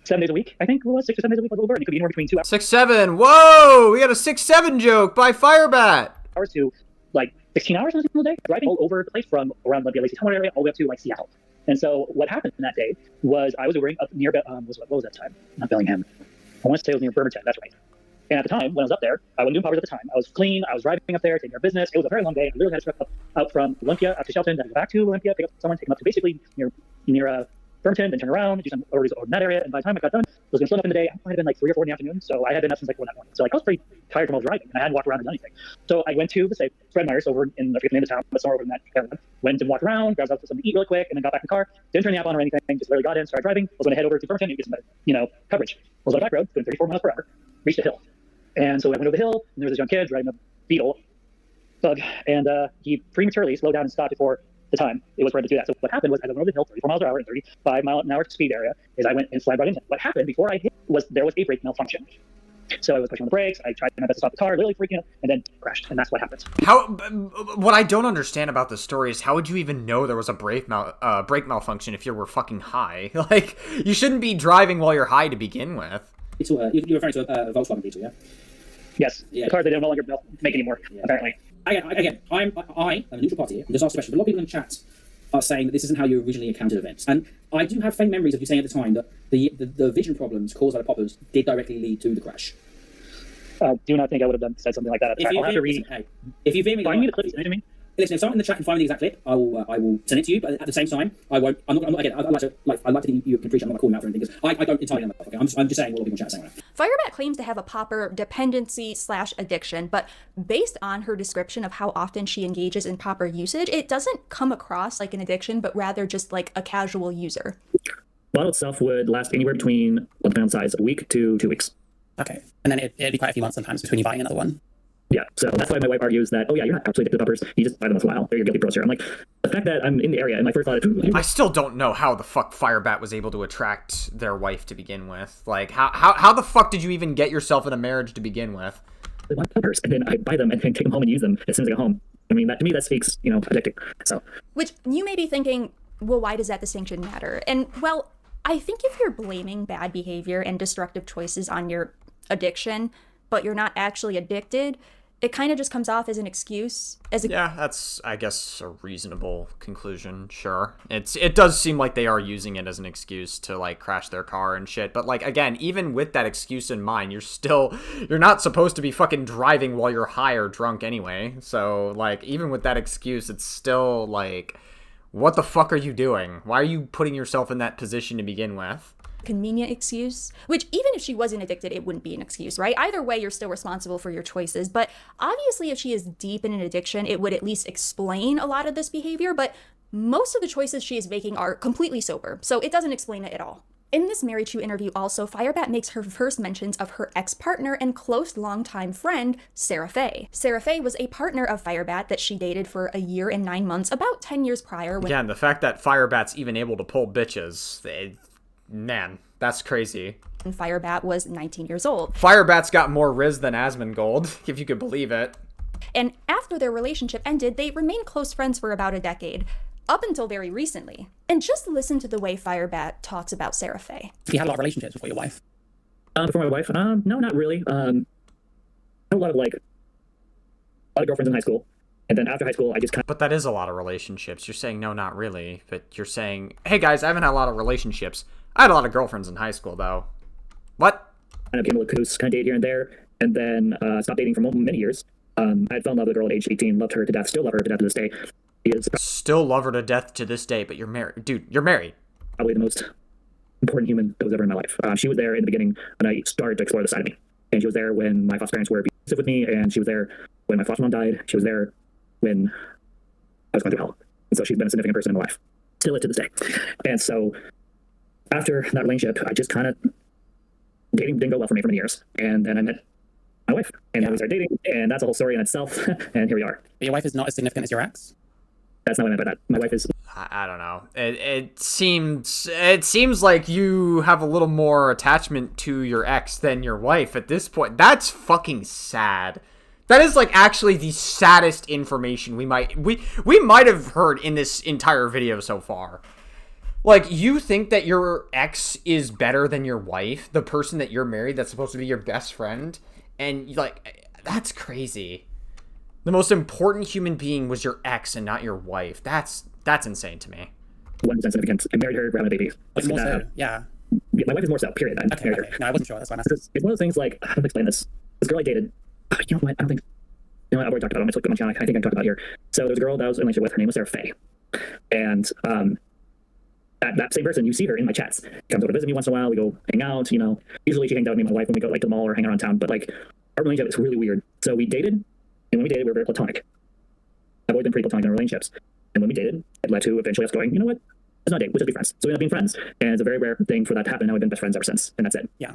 7 days a week, I think it was 6 or 7 days a week with Uber, and it could be anywhere between 2 hours. 6-7. Whoa, we got a 6-7 joke by Firebat. Hours to like 16 hours in a single day, driving all over the place from around the Lacey Town area all the way up to like Seattle. And so what happened that day was I was Ubering up near what was that time? Not Bellingham. I want to say it was near Bremerton. That's right. And at the time, when I was up there, I wasn't doing poppers at the time. I was clean. I was driving up there, taking care of business. It was a very long day. I literally had to truck out from Olympia up to Shelton, then go back to Olympia, pick up someone, take them up to basically near Bremerton, then turn around, do some orders over in that area. And by the time I got done, I was going to slow up in the day. It might have been like 3 or 4 in the afternoon. So I had been up since like 1 that morning. So like I was pretty tired from all driving, and I hadn't walked around or done anything. So I went to the safe Fred Meyer's over in, I forget the name of the town, but somewhere over in that area. Went and walked around, grabbed something to eat really quick, and then got back in the car. Didn't turn the app on or anything. Just literally got in, started driving. Was going to head over to Bremerton and get some better, coverage. Was on a back road, doing 34 miles per hour. Reached a hill. And so I went over the hill, and there was this young kid riding a Beetle bug, and he prematurely slowed down and stopped before the time it was for him to do that. So what happened was, as I went over the hill, 34 miles per hour and 35 mile an hour speed area, is I went and slammed right into him. What happened before I hit was there was a brake malfunction. So I was pushing on the brakes, I tried my best to stop the car, literally freaking out, and then crashed, and that's what happened. What I don't understand about this story is how would you even know there was a brake malfunction if you were fucking high? Like, you shouldn't be driving while you're high to begin with. You're referring to a Volkswagen Beetle, yeah? Yes, yeah. The cars they don't no longer make anymore, apparently. Again, I'm a neutral party here. I'm just asked a question. But a lot of people in the chat are saying that this isn't how you originally encountered events. And I do have faint memories of you saying at the time that the vision problems caused by the poppers did directly lead to the crash. Do not think I would have said something like that. I'll have to read. If you vehemently find me the clip, send it to me. Listen, if someone in the chat can find me the exact clip, I will send it to you. But at the same time, I won't. I'm not. Again, I'd like to think you can appreciate. I'm not calling out for anything because I don't entirely know. Okay, I'm just saying what people in the chat are saying. Firebat claims to have a popper dependency/addiction, but based on her description of how often she engages in popper usage, it doesn't come across like an addiction, but rather just like a casual user. The bottle itself would last anywhere between, depending on size, a week to 2 weeks. Okay, and then it'd be quite a few months sometimes between you buying another one. Yeah, so that's why my wife argues that, oh yeah, you're not actually addicted to poppers, you just buy them once in a while, they're your guilty grocer. I'm like, the fact that I'm in the area, and my first thought is... I still don't know how the fuck Firebat was able to attract their wife to begin with. Like, how the fuck did you even get yourself in a marriage to begin with? I want poppers, and then I buy them and take them home and use them as soon as I get home. I mean, to me, that speaks, addicting. So. Which, you may be thinking, well, why does that distinction matter? And, well, I think if you're blaming bad behavior and destructive choices on your addiction, but you're not actually addicted, it kind of just comes off as an excuse. Yeah, that's, I guess, a reasonable conclusion, sure. It does seem like they are using it as an excuse to, like, crash their car and shit. But, like, again, even with that excuse in mind, you're not supposed to be fucking driving while you're high or drunk anyway. So, like, even with that excuse, it's still, like, what the fuck are you doing? Why are you putting yourself in that position to begin with? Convenient excuse, which even if she wasn't addicted, it wouldn't be an excuse, right? Either way, you're still responsible for your choices. But obviously, if she is deep in an addiction, it would at least explain a lot of this behavior. But most of the choices she is making are completely sober, so it doesn't explain it at all. In this Mary Chu interview also, Firebat makes her first mentions of her ex-partner and close longtime friend, Sarah Faye. Sarah Faye was a partner of Firebat that she dated for a year and 9 months, about 10 years prior. Again, the fact that Firebat's even able to pull bitches, man, that's crazy. And Firebat was 19 years old. Firebat's got more Riz than Asmongold, if you could believe it. And after their relationship ended, they remained close friends for about a decade, up until very recently. And just listen to the way Firebat talks about Sarah Faye. You had a lot of relationships before your wife? Before my wife? No, not really. I had a lot of girlfriends in high school. And then after high school, I just kind of... But that is a lot of relationships. You're saying, no, not really. But you're saying, hey guys, I haven't had a lot of relationships. I had a lot of girlfriends in high school, though. What? Kind of became a little caboose, kind of date here and there. And then stopped dating for many years. I had fell in love with a girl at age 18, loved her to death, still love her to death to this day. Still love her to death to this day, but you're married. Dude, you're married. Probably the most important human that was ever in my life. She was there in the beginning when I started to explore the side of me. And she was there when my foster parents were abusive with me, and she was there when my foster mom died. She was there when I was going through hell. And so she's been a significant person in my life. Still is to this day. And so after that relationship, I just kind of... dating didn't go well for me for many years. And then I met my wife. And then we started dating, and that's a whole story in itself. And here we are. But your wife is not as significant as your ex? That's not what I meant by that. My wife is... I don't know. It seems like you have a little more attachment to your ex than your wife at this point. That's fucking sad. That is like actually the saddest information we might have heard in this entire video so far. Like, you think that your ex is better than your wife, the person that you're married that's supposed to be your best friend, and like, that's crazy. The most important human being was your ex and not your wife. That's insane to me. 100% significant. I married her, having a baby. More so, yeah. My wife is more so, period. I married her. No, I wasn't sure. That's why I asked. It's one of those things like, how do I explain this? This girl I dated, you know what, I don't think, you know what, I've already talked about it on my channel. I think I talked about it here. So there was a girl that I was in a relationship with. Her name was Sarah Faye. And that same person, you see her in my chats. She comes over to visit me once in a while. We go hang out, you know. Usually she hangs out with me and my wife when we go like to the mall or hang around town. But like, our relationship is really weird. So we dated, and when we dated, we were very platonic. I've always been pretty platonic in our relationships. And when we dated, it led to eventually us going, you know what? Let's not date. We'll just be friends. So we ended up being friends. And it's a very rare thing for that to happen. Now we've been best friends ever since. And that's it. Yeah.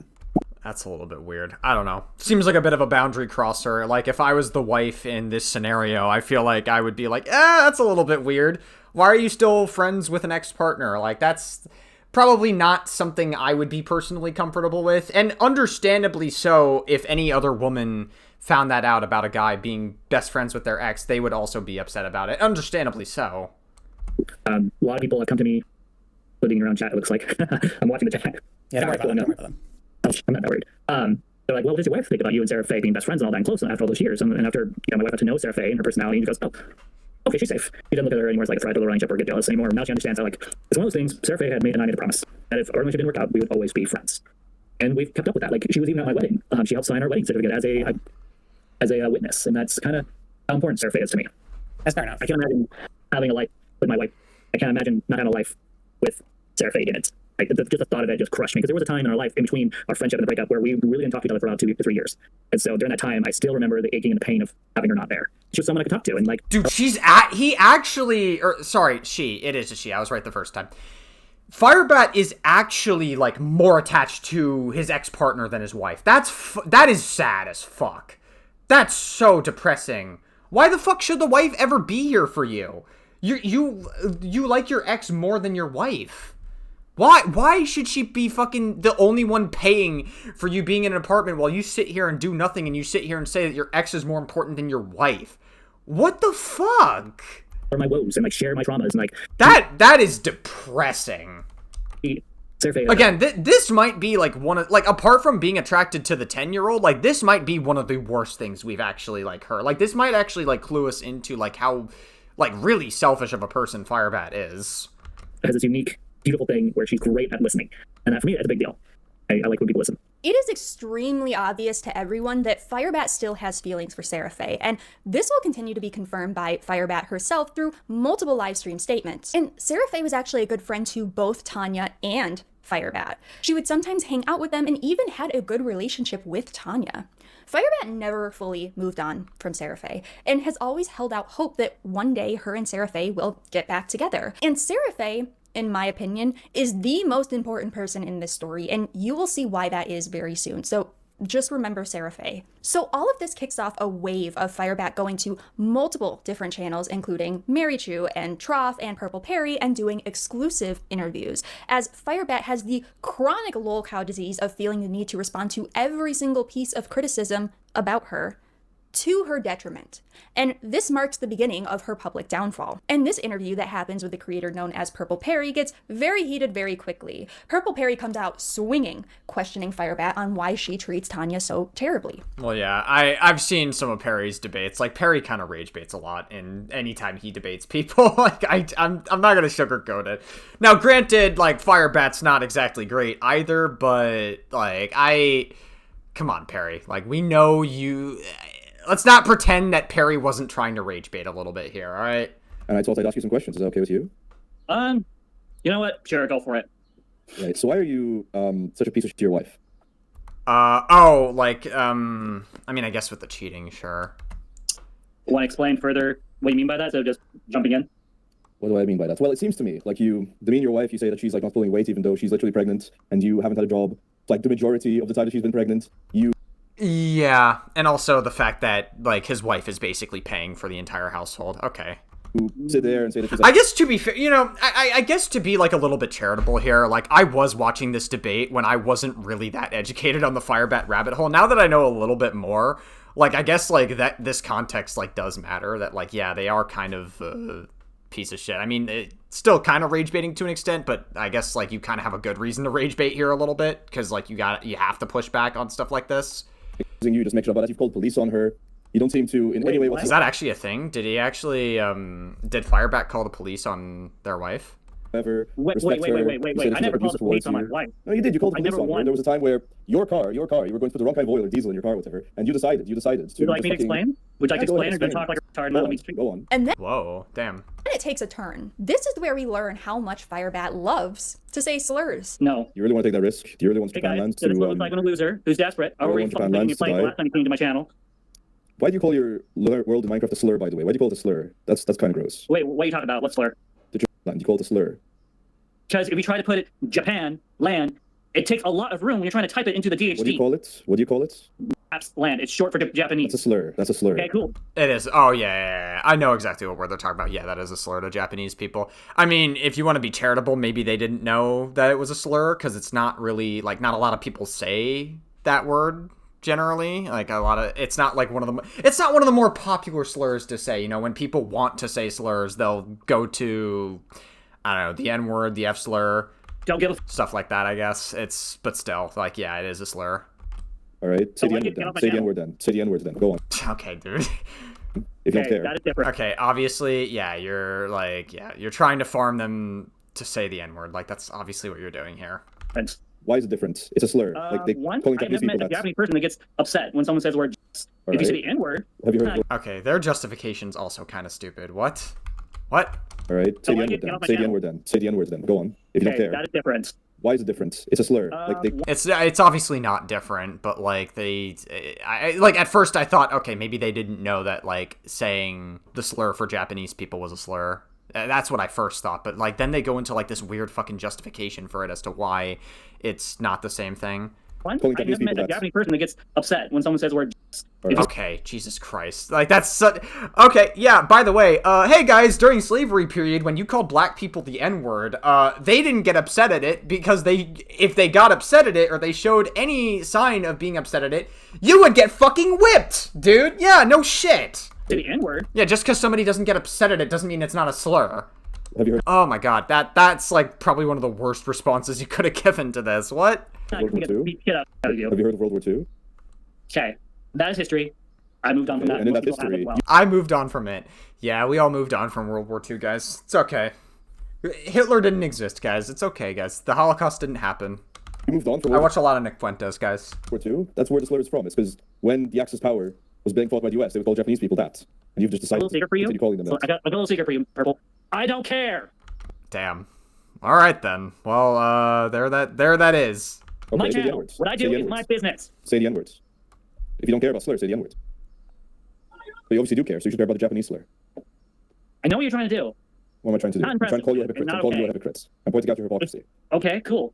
That's a little bit weird. I don't know. Seems like a bit of a boundary crosser. Like, if I was the wife in this scenario, I feel like I would be like, that's a little bit weird. Why are you still friends with an ex-partner? Like, that's probably not something I would be personally comfortable with. And understandably so, if any other woman found that out about a guy being best friends with their ex, they would also be upset about it. Understandably so. A lot of people have come to me, putting around chat, it looks like. I'm watching the chat. Yeah, don't worry about them. I'm not that worried. They're like, well, what does your wife think about you and Sarah Faye being best friends and all that and close after all those years? And after my wife got to know Sarah Faye and her personality, and she goes, oh, okay, she's safe. She doesn't look at her anymore as like a threat to the relationship or get jealous anymore. Now she understands how, like, it's one of those things. Sarah Faye had made, and I made a promise that if our relationship didn't work out, we would always be friends. And we've kept up with that. Like, she was even at my wedding. She helped sign our wedding certificate as a witness. And that's kind of how important Sarah Faye is to me. That's fair enough. I can't imagine having a life with my wife. I can't imagine not having a life with Sarah Faye in it. Like, just the thought of it just crushed me, because there was a time in our life in between our friendship and the breakup where we really didn't talk to each other for about 2 to 3 years. And so during that time, I still remember the aching and the pain of having her not there. She was someone I could talk to, and like, dude, it is a she. I was right the first time. Firebat is actually like more attached to his ex-partner than his wife. That is sad as fuck. That's so depressing. Why the fuck should the wife ever be here for you? You like your ex more than your wife. Why should she be fucking the only one paying for you being in an apartment while you sit here and do nothing, and you sit here and say that your ex is more important than your wife? What the fuck? Or my woes and like share my traumas and like that is depressing. She Seraph, again, this might be like one of, like, apart from being attracted to the 10-year-old, like, this might be one of the worst things we've actually, like, heard. Like, this might actually, like, clue us into, like, how, like, really selfish of a person Firebat is. has this unique, beautiful thing where she's great at listening. And that, for me, that's a big deal. I like when people listen. It is extremely obvious to everyone that Firebat still has feelings for Seraph, and this will continue to be confirmed by Firebat herself through multiple livestream statements. And Seraph was actually a good friend to both Tanya and Firebat. She would sometimes hang out with them and even had a good relationship with Tanya. Firebat never fully moved on from Seraph and has always held out hope that one day her and Seraph will get back together. And Seraph, in my opinion, is the most important person in this story, and you will see why that is very soon. So just remember Seraph. So all of this kicks off a wave of Firebat going to multiple different channels, including Mary Chu and Trough and Purple Perry, and doing exclusive interviews, as Firebat has the chronic lolcow disease of feeling the need to respond to every single piece of criticism about her, to her detriment. And this marks the beginning of her public downfall. And this interview that happens with the creator known as Purple Perry gets very heated very quickly. Purple Perry comes out swinging, questioning Firebat on why she treats Tanya so terribly. Well, yeah, I've seen some of Perry's debates. Like, Perry kind of rage baits a lot in anytime he debates people. Like, I'm not gonna sugarcoat it. Now, granted, like, Firebat's not exactly great either, but, like, come on, Perry. Like, we know you... Let's not pretend that Perry wasn't trying to rage bait a little bit here, all right? And I thought I'd ask you some questions. Is that okay with you? You know what? Sure, go for it. Right. So why are you such a piece of shit to your wife? I mean, I guess with the cheating, sure. Want to explain further what you mean by that? So just jumping in? What do I mean by that? Well, it seems to me like you demean your wife. You say that she's like not pulling weight even though she's literally pregnant, and you haven't had a job like the majority of the time that she's been pregnant. Yeah, and also the fact that, like, his wife is basically paying for the entire household. Okay. Sit there and say that she's like... I guess to be fair, you know, I guess to be, like, a little bit charitable here, like, I was watching this debate when I wasn't really that educated on the Firebat rabbit hole. Now that I know a little bit more, like, I guess, like, that this context, like, does matter. That, like, yeah, they are kind of a piece of shit. I mean, it's still kind of rage baiting to an extent, but I guess, like, you kind of have a good reason to rage bait here a little bit, because, like, you have to push back on stuff like this. You just make sure about that. You've called police on her. You don't seem to in any way. Is that actually a thing? Did he actually? Did Firebat call the police on their wife? Wait! I never called the police on my wife. No, you did. You called the police on her. There was a time where your car, you were going to put the wrong kind of oil or diesel in your car, or whatever, and you decided to. Would you like me to explain? Would you like to explain, or do you talk like a retarded? Go on. And then, whoa, damn. It takes a turn. This is where we learn how much Firebat loves to say slurs. No. You really want to take that risk? Do you really want to Japan lands to? This looks like a loser who's desperate. Are we playing the last time you came to my channel? Why do you call your world in Minecraft a slur, by the way? Why do you call it a slur? That's kind of gross. Wait, what are you talking about? What slur? You call it a slur. Because if you try to put it Japan land, it takes a lot of room when you're trying to type it into the DHT. What do you call it? Land. It's short for Japanese. That's a slur. Okay, cool. It is. Oh, yeah. I know exactly what word they're talking about. Yeah, that is a slur to Japanese people. I mean, if you want to be charitable, maybe they didn't know that it was a slur, because it's not really, like, not a lot of people say that word generally. Like, it's not one of the more popular slurs to say. You know, when people want to say slurs, they'll go to, I don't know, the N word, the F slur. Don't give a stuff like that, I guess. But still, like, yeah, it is a slur. All right, say the N word then. Say the N word then. Go on. Okay, dude. If you don't care. That is different. Okay, obviously, yeah, you're trying to farm them to say the N word. Like, that's obviously what you're doing here. Thanks. Why is it different? It's a slur. I've never met a Japanese person that gets upset when someone says the word. If you say the N word. Have you heard? Okay, their justification's also kind of stupid. What? All right, say the N word then. Say the N word then. Say the N word then. Go on. If you don't care. That is different. Why is it different? It's a slur. It's obviously not different, but like at first I thought, okay, maybe they didn't know that like saying the slur for Japanese people was a slur. That's what I first thought, but like then they go into like this weird fucking justification for it as to why it's not the same thing. I've never met a Japanese person that gets upset when someone says the word. Okay, Jesus Christ. Like, that's okay, yeah, by the way, hey guys, during slavery period, when you called black people the N-word, they didn't get upset at it, because if they got upset at it, or they showed any sign of being upset at it, you would get fucking whipped, dude. Yeah, no shit. The N-word? Yeah, just because somebody doesn't get upset at it doesn't mean it's not a slur. Have you heard Oh my god, that's like probably one of the worst responses you could have given to this. What? of World War II? Get out of you. Have you heard of World War II? Okay, that is history. I moved on from that. And in Most that people have history, as well. I moved on from it. Yeah, we all moved on from World War II, guys. It's okay. Hitler didn't exist, guys. It's okay, guys. The Holocaust didn't happen. You moved on from I watch a lot of Nick Fuentes, guys. World War II? That's where the slur is from. It's because when the Axis power was being fought by the US, they would call Japanese people that. And you've just A decided little to secret for you. continue calling them So that. I got a little secret for you, Purple. I don't care. Damn. All right then. Well, there that is. My Okay, say the channel. N-words. What I Say do the is N-words. my business. Say the N-words. If you don't care about slurs, say the N-words. But you obviously do care, so you should care about the Japanese slur. I know what you're trying to do. What am I trying to do? Not I'm trying to call you a impressive. hypocrite. Not I'm calling you a okay. hypocrite. I'm pointing out your hypocrisy. Okay, cool.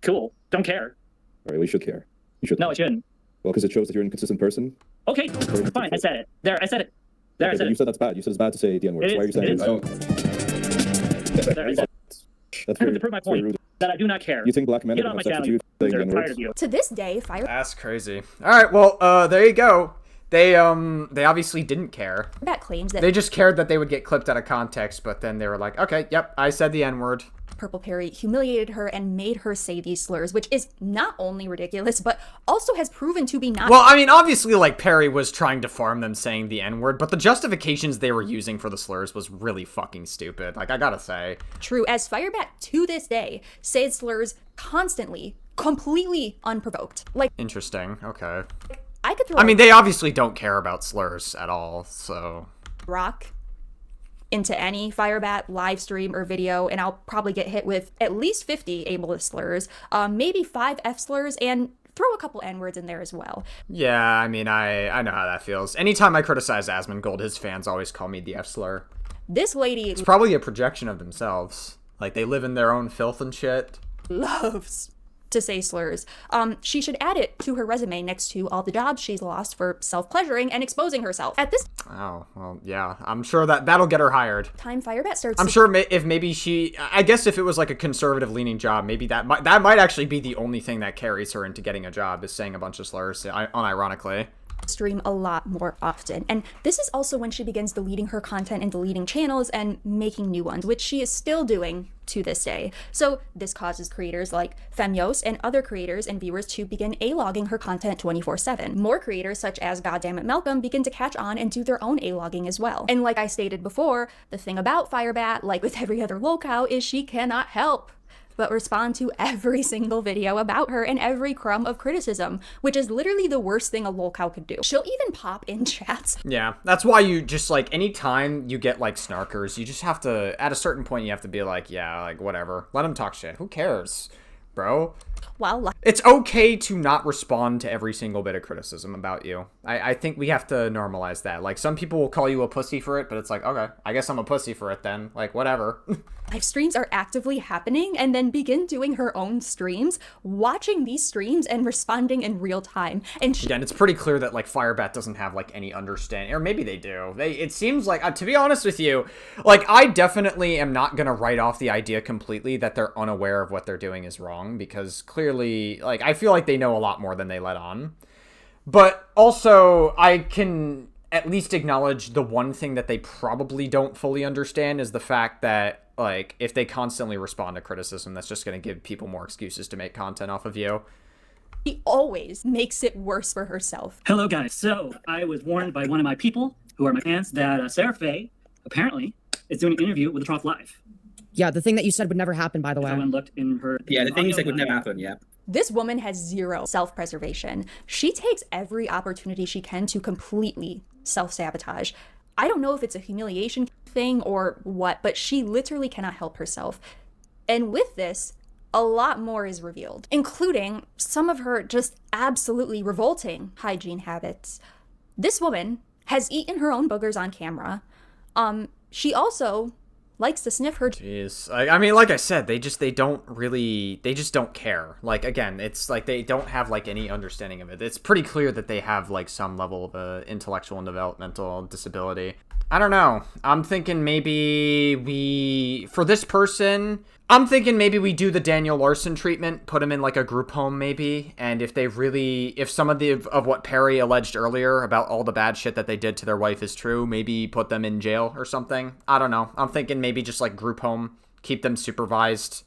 Cool. Don't care. All right, well, you should care. You should. No, I shouldn't. Well, because it shows that you're an inconsistent person. Okay, fine. I said it. There, I said it. There, I Okay, said but you it. said that's bad. You said it's bad to say the N-words. It Why are you is- saying it is. There, I said it. That's I have very, to prove my that's very point rude. that I do not care. You think black men Get are on going my to have sex channel, with you saying I'm the tired N-words? of you. To this day, Firebat That's crazy. All right, well, there you go. They obviously didn't care. claims that They just cared that they would get clipped out of context, but then they were like, okay, yep, I said the N-word. Purple Perry humiliated her and made her say these slurs, which is not only ridiculous, but also has proven to be not Well, I mean, obviously, like, Perry was trying to farm them saying the N-word, but the justifications they were using for the slurs was really fucking stupid. Like, I gotta say. true, as Firebat to this day says slurs constantly, completely unprovoked. Like, Interesting, okay. I could throw I mean, they obviously don't care about slurs at all, so... rock into any Firebat live stream or video, and I'll probably get hit with at least 50 ableist slurs, maybe 5 F slurs, and throw a couple N-words in there as well. Yeah, I mean, I know how that feels. Anytime I criticize Asmongold, his fans always call me the F-slur. This lady It's probably a projection of themselves. Like, they live in their own filth and shit. loves to say slurs. She should add it to her resume next to all the jobs she's lost for self-pleasuring and exposing herself. At this Oh, well, yeah. I'm sure that'll get her hired. time, Firebat starts I'm sure if maybe I guess if it was like a conservative-leaning job, maybe that might actually be the only thing that carries her into getting a job, is saying a bunch of slurs, unironically. stream a lot more often. And this is also when she begins deleting her content and deleting channels and making new ones, which she is still doing to this day. So this causes creators like Femios and other creators and viewers to begin A-logging her content 24/7. More creators such as Goddammit Malcolm begin to catch on and do their own A-logging as well. And like I stated before, the thing about Firebat, like with every other lolcow, is she cannot help but respond to every single video about her and every crumb of criticism, which is literally the worst thing a lolcow could do. She'll even pop in chats. Yeah, that's why you just, like, anytime you get, like, snarkers, you just have to, at a certain point, you have to be like, yeah, like, whatever. Let them talk shit. Who cares, bro? While It's okay to not respond to every single bit of criticism about you. I think we have to normalize that. Like, some people will call you a pussy for it, but it's like, okay, I guess I'm a pussy for it then. Like, whatever. live streams are actively happening and then begin doing her own streams, watching these streams and responding in real time. And Again, it's pretty clear that, like, Firebat doesn't have, like, any understanding. Or maybe they do. It seems like, to be honest with you, like, I definitely am not gonna write off the idea completely that they're unaware of what they're doing is wrong, because clearly, like, I feel like they know a lot more than they let on. But also, I can at least acknowledge the one thing that they probably don't fully understand is the fact that, like, if they constantly respond to criticism, that's just going to give people more excuses to make content off of you. she always makes it worse for herself. Hello, guys. So I was warned by one of my people, who are my fans, that Sarah Faye apparently is doing an interview with the Trough Live. Yeah, the thing that you said would never happen, by the way. I went and looked in her. Yeah, the thing you audio said would never line. happen, yeah. This woman has zero self-preservation. She takes every opportunity she can to completely self-sabotage. I don't know if it's a humiliation thing or what, but she literally cannot help herself. And with this, a lot more is revealed, including some of her just absolutely revolting hygiene habits. This woman has eaten her own boogers on camera. She also likes to sniff her. Jeez. I mean, like I said, they just don't care. Like, again, it's like they don't have, like, any understanding of it. It's pretty clear that they have, like, some level of intellectual and developmental disability. I don't know. I'm thinking maybe for this person, I'm thinking maybe we do the Daniel Larson treatment, put him in like a group home maybe, and if some of what Perry alleged earlier about all the bad shit that they did to their wife is true, maybe put them in jail or something. I don't know. I'm thinking maybe just like group home, keep them supervised.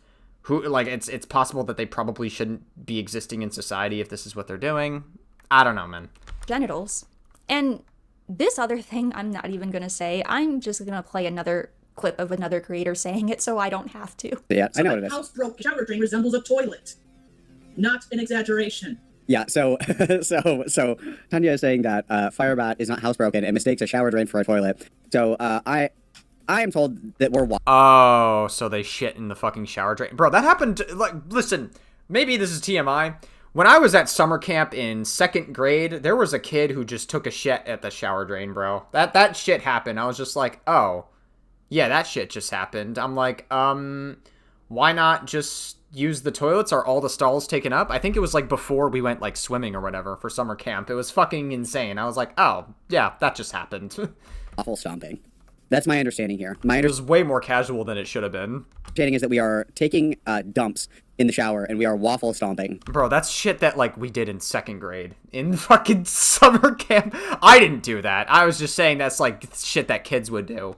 It's possible that they probably shouldn't be existing in society if this is what they're doing. I don't know, man. Genitals. And this other thing I'm not even going to say. I'm just going to play another clip of another creator saying it so I don't have to. Yeah, I know what it is. House broke shower drain resembles a toilet. Not an exaggeration. Yeah, so Tanya is saying that Firebat is not housebroken and mistakes a shower drain for a toilet. So I am told that we're... Oh, so they shit in the fucking shower drain. Bro, that happened... listen, maybe this is TMI. When I was at summer camp in 2nd grade, there was a kid who just took a shit at the shower drain, bro. That shit happened. I was just like, oh... yeah, that shit just happened. I'm like, why not just use the toilets? Are all the stalls taken up? I think it was like before we went like swimming or whatever for summer camp. It was fucking insane. I was like, oh, yeah, that just happened. Awful stomping. That's my understanding here. It was way more casual than it should have been. Understanding is that we are taking dumps in the shower and we are waffle stomping. Bro, that's shit that like we did in 2nd grade in fucking summer camp. I didn't do that. I was just saying that's like shit that kids would do.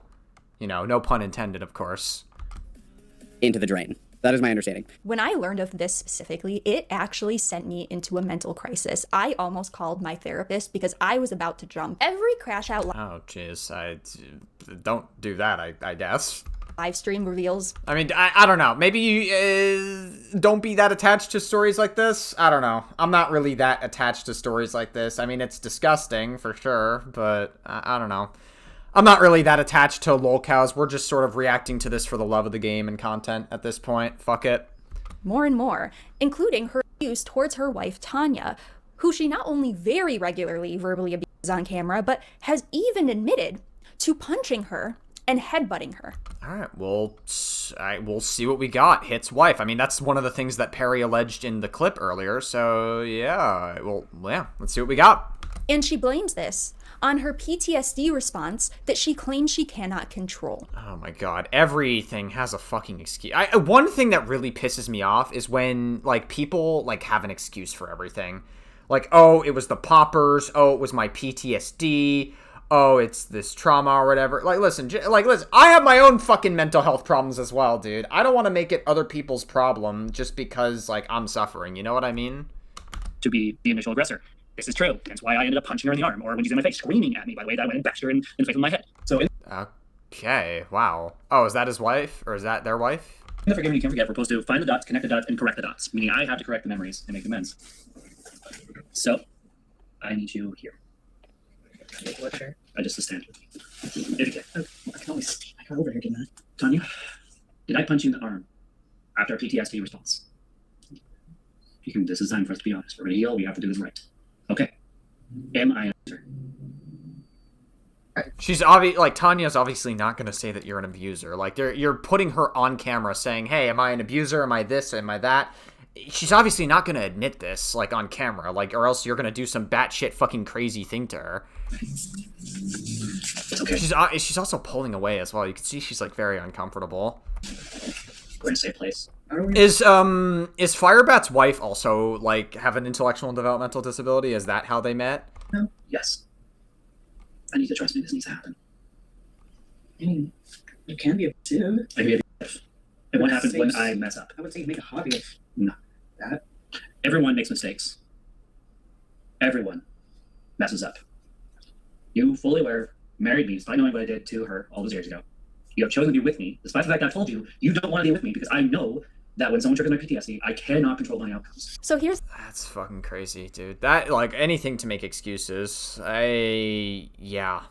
You know, no pun intended, of course. Into the drain. That is my understanding. When I learned of this specifically, it actually sent me into a mental crisis. I almost called my therapist because I was about to jump. Every crash out Oh, jeez. Don't do that, I guess. Live stream reveals. I mean, I don't know. Maybe you don't be that attached to stories like this. I don't know. I'm not really that attached to stories like this. I mean, it's disgusting for sure, but I don't know. I'm not really that attached to lolcows. We're just sort of reacting to this for the love of the game and content at this point. Fuck it. More and more, including her abuse towards her wife, Tanya, who she not only very regularly verbally abuses on camera, but has even admitted to punching her and headbutting her. All right, we'll see what we got. Hit's wife. I mean, that's one of the things that Perry alleged in the clip earlier. So, yeah, let's see what we got. And she blames this on her PTSD response that she claims she cannot control. Oh my god, everything has a fucking excuse. One thing that really pisses me off is when, like, people, like, have an excuse for everything. Like, oh, it was the poppers, oh, it was my PTSD, oh, it's this trauma or whatever. Like, listen, I have my own fucking mental health problems as well, dude. I don't want to make it other people's problem just because, like, I'm suffering, you know what I mean? To be the initial aggressor. This is true. That's why I ended up punching her in the arm, or when she's in my face, screaming at me, by the way, that I went and bashed her in the face with my head. So, okay, wow. Oh, is that his wife? Or is that their wife? in the Forgive and You Can Forget, we're supposed to find the dots, connect the dots, and correct the dots, meaning I have to correct the memories and make amends. So, I need you here. What chair? Just to stand. If you can. I can always stand. I got over here, didn't I? Tanya, did I punch you in the arm after a PTSD response? You can. This is time for us to be honest. We're going to heal. We have to do this right. Okay. Am I an abuser? She's Tanya's obviously not going to say that you're an abuser. Like, you're putting her on camera saying, hey, am I an abuser? Am I this? Am I that? She's obviously not going to admit this, like, on camera, like, or else you're going to do some batshit fucking crazy thing to her. It's okay. She's also pulling away as well. You can see she's, like, very uncomfortable. We're in a safe place. Is Firebat's wife also, like, have an intellectual and developmental disability? Is that how they met? No. Yes. I need to trust me. This needs to happen. I mean, you can be abusive. I can be abusive. And what happens when I mess up? I would say make a hobby of No. that. Everyone makes mistakes. Everyone messes up. You, fully aware, married me despite knowing what I did to her all those years ago. You have chosen to be with me, despite the fact that I told you you don't want to be with me, because I know that when someone triggers my PTSD, I cannot control my outcomes. So here's... That's fucking crazy, dude. That, like, anything to make excuses. Yeah.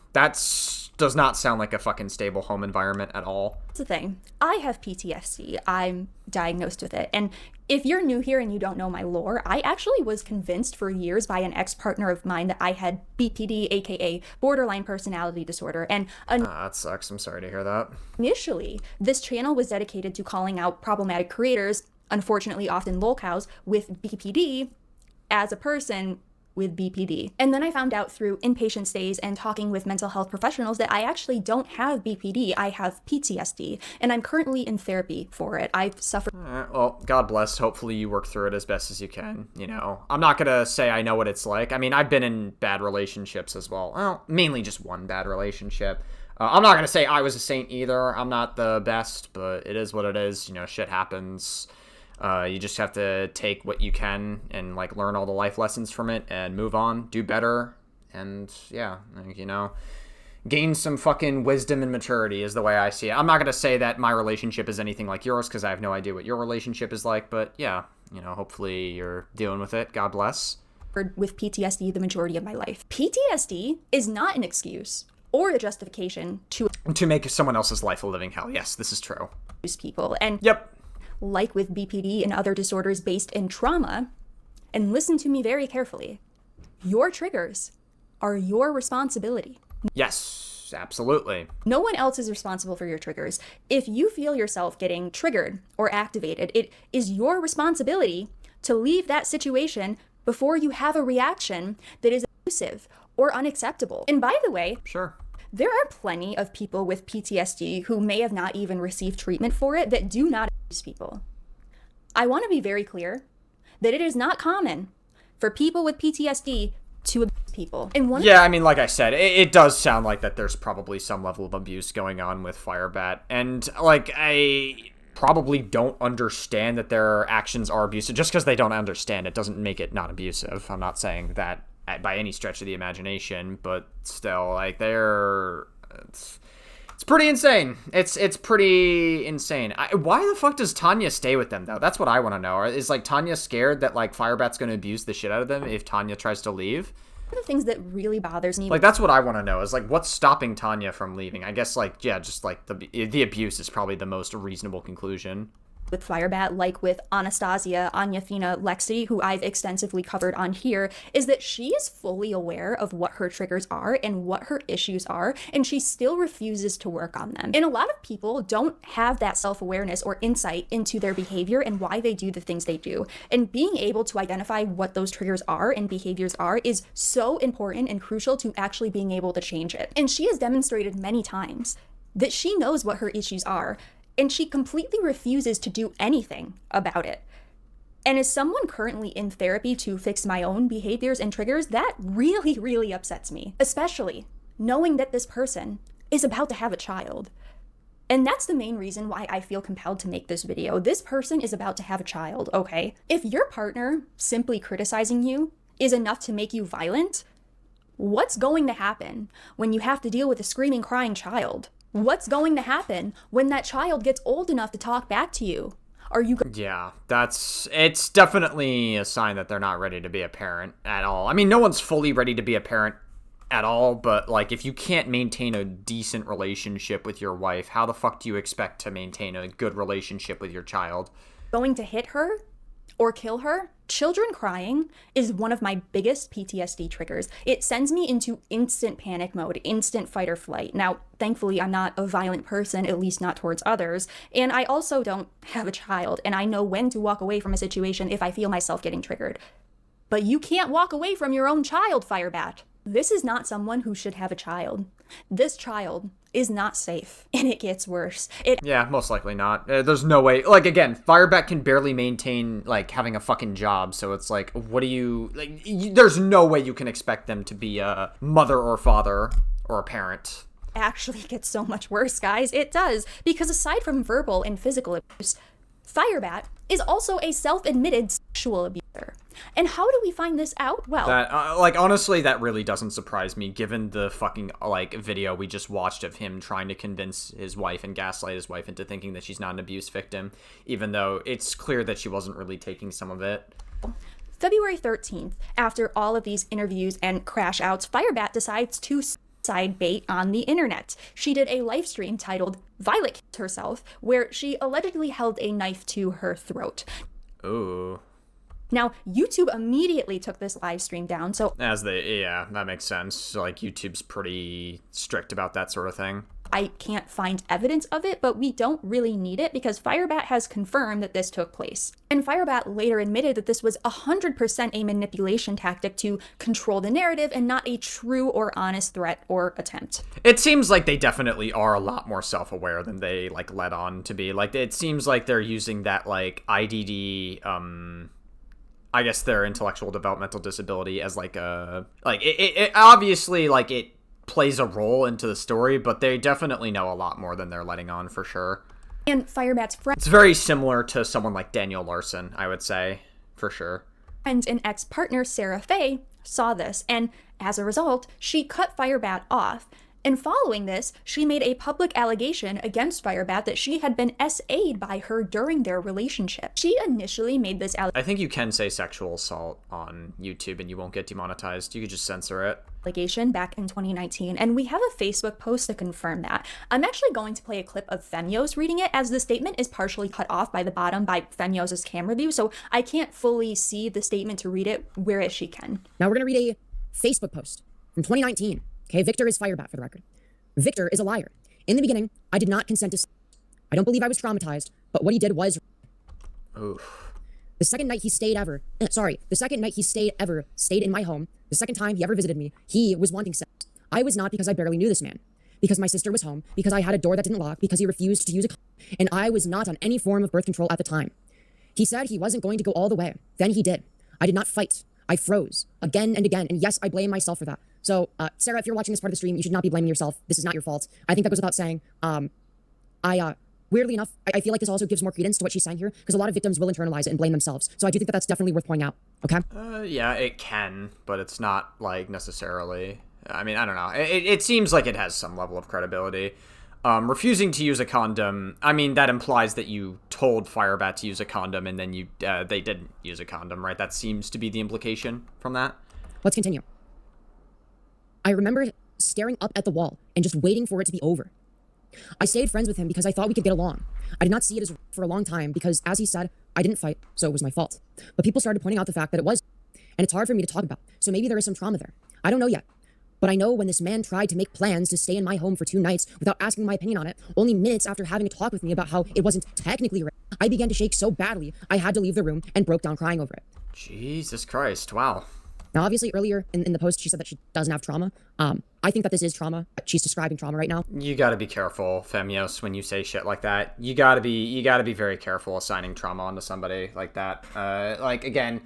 Does not sound like a fucking stable home environment at all. That's the thing. I have PTSD. I'm diagnosed with it. And if you're new here and you don't know my lore, I actually was convinced for years by an ex-partner of mine that I had BPD, aka borderline personality disorder. And that sucks. I'm sorry to hear that. Initially, this channel was dedicated to calling out problematic creators, unfortunately often lolcows, with BPD as a person with BPD. And then I found out through inpatient stays and talking with mental health professionals that I actually don't have BPD, I have PTSD, and I'm currently in therapy for it. I've suffered... Well, God bless. Hopefully you work through it as best as you can, you know. I'm not gonna say I know what it's like. I mean, I've been in bad relationships as well. Well, mainly just one bad relationship. I'm not gonna say I was a saint either. I'm not the best, but it is what it is. You know, shit happens. You just have to take what you can and, like, learn all the life lessons from it and move on, do better, and, yeah, like, you know, gain some fucking wisdom and maturity is the way I see it. I'm not going to say that my relationship is anything like yours because I have no idea what your relationship is like, but, yeah, you know, hopefully you're dealing with it. God bless. With PTSD the majority of my life. PTSD is not an excuse or a justification to make someone else's life a living hell. Yes, this is true. Abuse people. And yep. Like with BPD and other disorders based in trauma, and listen to me very carefully, your triggers are your responsibility. Yes, absolutely. No one else is responsible for your triggers. If you feel yourself getting triggered or activated, it is your responsibility to leave that situation before you have a reaction that is abusive or unacceptable. And by the way, sure, there are plenty of people with PTSD who may have not even received treatment for it that do not abuse people. I want to be very clear that it is not common for people with PTSD to abuse people. And I mean, like I said, it does sound like that there's probably some level of abuse going on with Firebat. And, like, I probably don't understand that their actions are abusive. Just because they don't understand it doesn't make it not abusive. I'm not saying that by any stretch of the imagination, but still, like, it's pretty insane. It's pretty insane. Why the fuck does Tanya stay with them, though? That's what I want to know. Is, like, Tanya scared that, like, Firebat's going to abuse the shit out of them if Tanya tries to leave? One of the things that really bothers me, like, that's what I want to know, is, like, what's stopping Tanya from leaving? I guess, like, yeah, just, like, the abuse is probably the most reasonable conclusion. With Firebat, like with Anastasia, Anya, Fina, Lexi, who I've extensively covered on here, is that she is fully aware of what her triggers are and what her issues are, and she still refuses to work on them. And a lot of people don't have that self-awareness or insight into their behavior and why they do the things they do. And being able to identify what those triggers are and behaviors are is so important and crucial to actually being able to change it. And she has demonstrated many times that she knows what her issues are, and she completely refuses to do anything about it. And as someone currently in therapy to fix my own behaviors and triggers, that really, really upsets me, especially knowing that this person is about to have a child. And that's the main reason why I feel compelled to make this video. This person is about to have a child, okay? If your partner simply criticizing you is enough to make you violent, what's going to happen when you have to deal with a screaming, crying child? What's going to happen when that child gets old enough to talk back to you? Are you... Yeah, it's definitely a sign that they're not ready to be a parent at all. I mean, no one's fully ready to be a parent at all, but, like, if you can't maintain a decent relationship with your wife, how the fuck do you expect to maintain a good relationship with your child? Going to hit her or kill her? Children crying is one of my biggest PTSD triggers. It sends me into instant panic mode, instant fight or flight. Now, thankfully, I'm not a violent person, at least not towards others. And I also don't have a child, and I know when to walk away from a situation if I feel myself getting triggered. But you can't walk away from your own child, Firebat. This is not someone who should have a child. This child is not safe, and it gets worse. Yeah, most likely not. There's no way. Like, again, Firebat can barely maintain, like, having a fucking job, so it's like, what do you... Like, there's no way you can expect them to be a mother or father or a parent. Actually gets so much worse, guys. It does, because aside from verbal and physical abuse, Firebat is also a self-admitted sexual abuser. And how do we find this out? Well, like, honestly, that really doesn't surprise me, given the fucking, like, video we just watched of him trying to convince his wife and gaslight his wife into thinking that she's not an abuse victim, even though it's clear that she wasn't really taking some of it. February 13th, after all of these interviews and crash outs, Firebat decides to side bait on the internet. She did a live stream titled Violet Killed Herself, where she allegedly held a knife to her throat. Ooh. Now, YouTube immediately took this live stream down, so... Yeah, that makes sense. Like, YouTube's pretty strict about that sort of thing. I can't find evidence of it, but we don't really need it because Firebat has confirmed that this took place. And Firebat later admitted that this was 100% a manipulation tactic to control the narrative and not a true or honest threat or attempt. It seems like they definitely are a lot more self-aware than they like let on to be. Like, it seems like they're using that like IDD, I guess their intellectual developmental disability as like a, like it obviously like it plays a role into the story, but they definitely know a lot more than they're letting on for sure. And Firebat's friend, it's very similar to someone like Daniel Larson, I would say, for sure. And an ex-partner, Sarah Faye, saw this, and as a result, she cut Firebat off. And following this, she made a public allegation against Firebat that she had been SA'd by her during their relationship. She initially made this I think you can say sexual assault on YouTube and you won't get demonetized. You could just censor it. Allegation back in 2019, and we have a Facebook post to confirm that. I'm actually going to play a clip of Femios reading it, as the statement is partially cut off by the bottom by Femios' camera view, so I can't fully see the statement to read it, whereas she can. Now we're going to read a Facebook post from 2019. Okay, Victor is Firebat for the record. Victor is a liar. In the beginning, I did not consent to. I don't believe I was traumatized, but what he did was. Oof. The second night he stayed stayed in my home. The second time he ever visited me, he was wanting sex. I was not, because I barely knew this man. Because my sister was home, because I had a door that didn't lock, because he refused to use a condom, and I was not on any form of birth control at the time. He said he wasn't going to go all the way. Then he did. I did not fight. I froze again and again, and yes, I blame myself for that. So, Sarah, if you're watching this part of the stream, you should not be blaming yourself. This is not your fault. I think that goes without saying. Weirdly enough, I feel like this also gives more credence to what she's saying here, because a lot of victims will internalize it and blame themselves. So I do think that that's definitely worth pointing out. Okay? Yeah, it can, but it's not like necessarily. I mean, I don't know. It seems like it has some level of credibility. Refusing to use a condom, I mean, that implies that you told Firebat to use a condom and then they didn't use a condom, right? That seems to be the implication from that. Let's continue. I remember staring up at the wall and just waiting for it to be over. I stayed friends with him because I thought we could get along. I did not see it as for a long time because, as he said, I didn't fight, so it was my fault. But people started pointing out the fact that it was, and it's hard for me to talk about, so maybe there is some trauma there. I don't know yet. But I know when this man tried to make plans to stay in my home for 2 nights without asking my opinion on it, only minutes after having a talk with me about how it wasn't technically rape, I began to shake so badly I had to leave the room and broke down crying over it. Jesus Christ, wow. Now, obviously, earlier in the post, she said that she doesn't have trauma. I think that this is trauma. She's describing trauma right now. You gotta be careful, Femios, when you say shit like that. You gotta be very careful assigning trauma onto somebody like that. Like, again,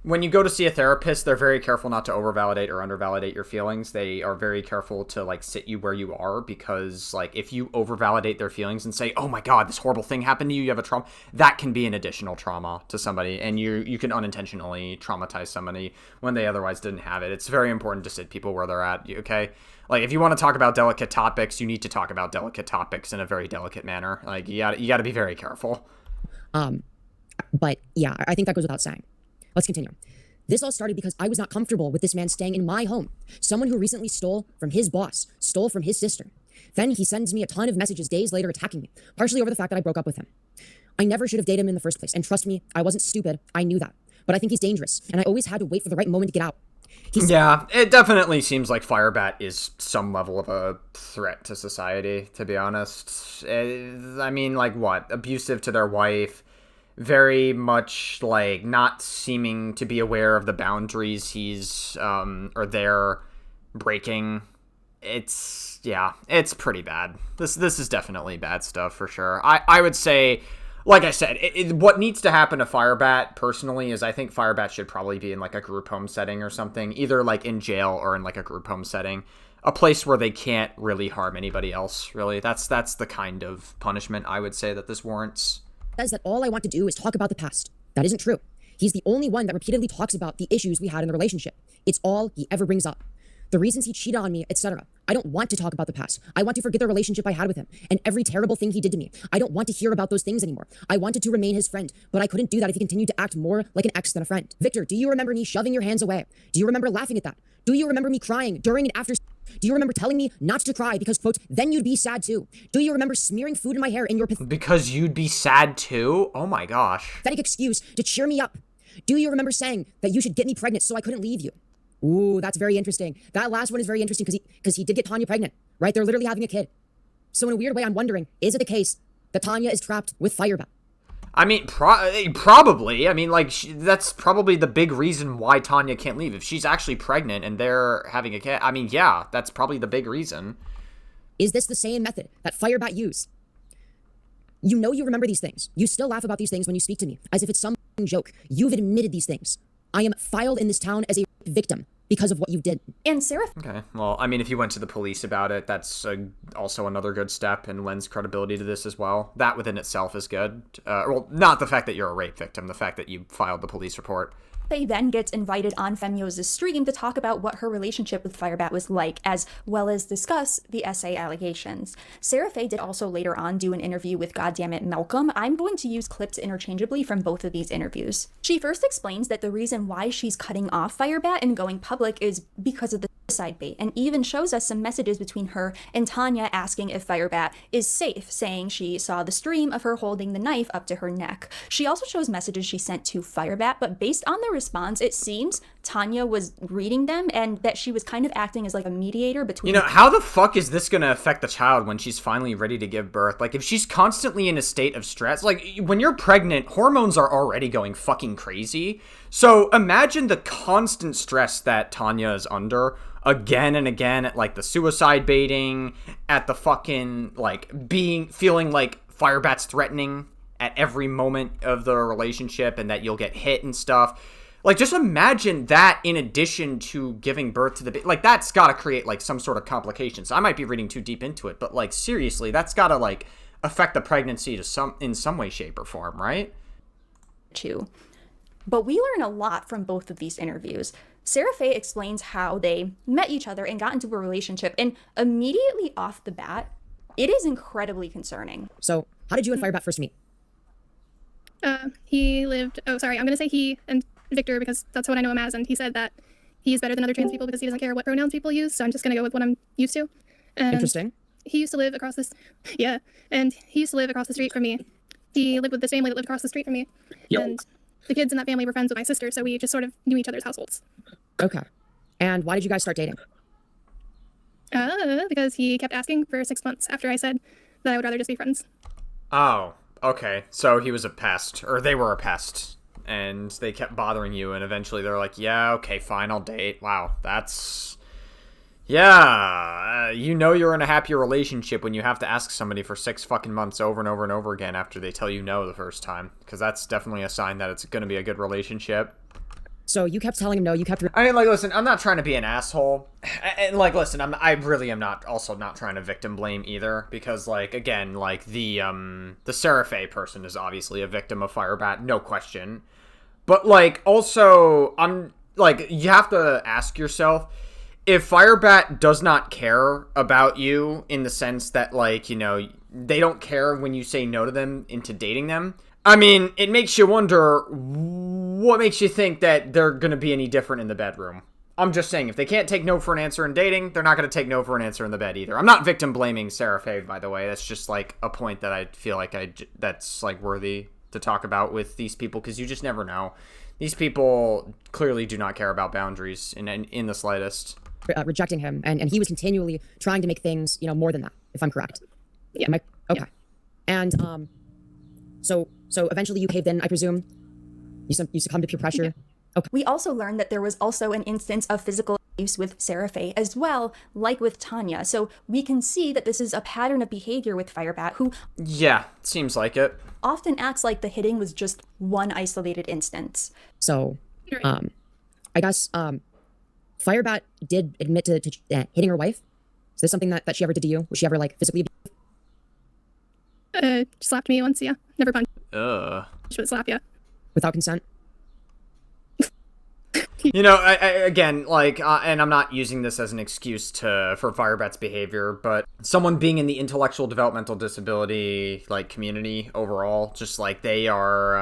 when you go to see a therapist, they're very careful not to overvalidate or undervalidate your feelings. They are very careful to, like, sit you where you are, because, like, if you overvalidate their feelings and say, oh my god, this horrible thing happened to you, you have a trauma, that can be an additional trauma to somebody, and you can unintentionally traumatize somebody when they otherwise didn't have it. It's very important to sit people where they're at, okay? Like, if you want to talk about delicate topics, you need to talk about delicate topics in a very delicate manner. Like, you gotta be very careful. But, yeah, I think that goes without saying. Let's continue. This all started because I was not comfortable with this man staying in my home. Someone who recently stole from his boss, stole from his sister. Then he sends me a ton of messages days later attacking me, partially over the fact that I broke up with him. I never should have dated him in the first place, and trust me, I wasn't stupid. I knew that. But I think he's dangerous, and I always had to wait for the right moment to get out. Yeah, it definitely seems like Firebat is some level of a threat to society, to be honest. I mean, like, what? Abusive to their wife. Very much, like, not seeming to be aware of the boundaries he's, or they're breaking. It's pretty bad. This is definitely bad stuff, for sure. I would say, like I said, what needs to happen to Firebat, personally, is I think Firebat should probably be in, like, a group home setting or something. Either, like, in jail or in, like, a group home setting. A place where they can't really harm anybody else, really. That's the kind of punishment I would say that this warrants. Says that all I want to do is talk about the past. That isn't true. He's the only one that repeatedly talks about the issues we had in the relationship. It's all he ever brings up. The reasons he cheated on me, etc. I don't want to talk about the past. I want to forget the relationship I had with him and every terrible thing he did to me. I don't want to hear about those things anymore. I wanted to remain his friend, but I couldn't do that if he continued to act more like an ex than a friend. Victor, do you remember me shoving your hands away? Do you remember laughing at that? Do you remember me crying during and after? Do you remember telling me not to cry because, quote, then you'd be sad too? Do you remember smearing food in my hair in your because you'd be sad too? Oh my gosh. Pathetic excuse to cheer me up? Do you remember saying that you should get me pregnant so I couldn't leave you? Ooh, that's very interesting. That last one is very interesting because he did get Tanya pregnant, right? They're literally having a kid. So in a weird way, I'm wondering, is it the case that Tanya is trapped with Firebat? I mean, probably. I mean, like, that's probably the big reason why Tanya can't leave. If she's actually pregnant and they're having a kid, I mean, yeah, that's probably the big reason. Is this the same method that Firebat used? You know you remember these things. You still laugh about these things when you speak to me, as if it's some joke. You've admitted these things. I am filed in this town as a victim because of what you did. And Sarah... Okay, well, I mean, if you went to the police about it, that's also another good step and lends credibility to this as well. That within itself is good. Well, not the fact that you're a rape victim, the fact that you filed the police report. Faye then gets invited on Femio's stream to talk about what her relationship with Firebat was like, as well as discuss the SA allegations. Sarah Faye did also later on do an interview with Goddammit Malcolm. I'm going to use clips interchangeably from both of these interviews. She first explains that the reason why she's cutting off Firebat and going public is because of the suicide bait, and even shows us some messages between her and Tanya asking if Firebat is safe, saying she saw the stream of her holding the knife up to her neck. She also shows messages she sent to Firebat, but based on the response, it seems Tanya was reading them and that she was kind of acting as like a mediator between... You know, how the fuck is this gonna affect the child when she's finally ready to give birth? Like, if she's constantly in a state of stress, like, when you're pregnant, hormones are already going fucking crazy. So imagine the constant stress that Tanya is under again and again at, like, the suicide baiting, at the fucking, like, feeling like Firebat's threatening at every moment of the relationship and that you'll get hit and stuff. Like, just imagine that in addition to giving birth to the baby. Like, that's gotta create, like, some sort of complications. I might be reading too deep into it, but, like, seriously, that's gotta, like, affect the pregnancy in some way, shape, or form, right? But we learn a lot from both of these interviews. Sarah Faye explains how they met each other and got into a relationship, and immediately off the bat, it is incredibly concerning. So, how did you and Firebat first meet? He lived... Oh, sorry, I'm gonna say he and Victor because that's what I know him as, and he said that he's better than other trans people because he doesn't care what pronouns people use, so I'm just gonna go with what I'm used to. And interesting. He used to live across this... Yeah, and he used to live across the street from me. He lived with this family that lived across the street from me. Yo. And the kids in that family were friends with my sister, so we just sort of knew each other's households. Okay. And why did you guys start dating? Because he kept asking for 6 months after I said that I would rather just be friends. Oh, okay. So he was a pest, or they were a pest, and they kept bothering you, and eventually they're like, yeah, okay, fine, I'll date. Wow, that's... Yeah, you know you're in a happy relationship when you have to ask somebody for 6 fucking months over and over and over again after they tell you no the first time, because that's definitely a sign that it's going to be a good relationship. So you kept telling him no, you kept... I mean, like, listen, I'm not trying to be an asshole. And, like, listen, I really am not trying to victim blame either. Because, like, again, like, the Sarah Faye person is obviously a victim of Firebat, no question. But, like, also, you have to ask yourself, if Firebat does not care about you in the sense that, like, you know, they don't care when you say no to them into dating them, I mean, it makes you wonder what makes you think that they're going to be any different in the bedroom. I'm just saying, if they can't take no for an answer in dating, they're not going to take no for an answer in the bed either. I'm not victim blaming Sarah Faye, by the way. That's just, like, a point that I feel like that's, like, worthy to talk about with these people, because you just never know. These people clearly do not care about boundaries in the slightest. Rejecting him, and he was continually trying to make things, you know, more than that, if I'm correct. Yeah. Okay. Yeah. And, so eventually you caved in, I presume? You succumbed to peer pressure? Yeah. Okay. We also learned that there was also an instance of physical abuse with Sarah Faye as well, like with Tanya. So we can see that this is a pattern of behavior with Firebat, who... Yeah, seems like it. Often acts like the hitting was just one isolated instance. So, I guess, Firebat did admit to hitting her wife. Is this something that she ever did to you? Was she ever, like, physically abused? Slapped me once, yeah. Never punched. She would slap you. Without consent? You know, I again, like, and I'm not using this as an excuse for Firebat's behavior, but someone being in the intellectual developmental disability, like, community overall, just, like, they are,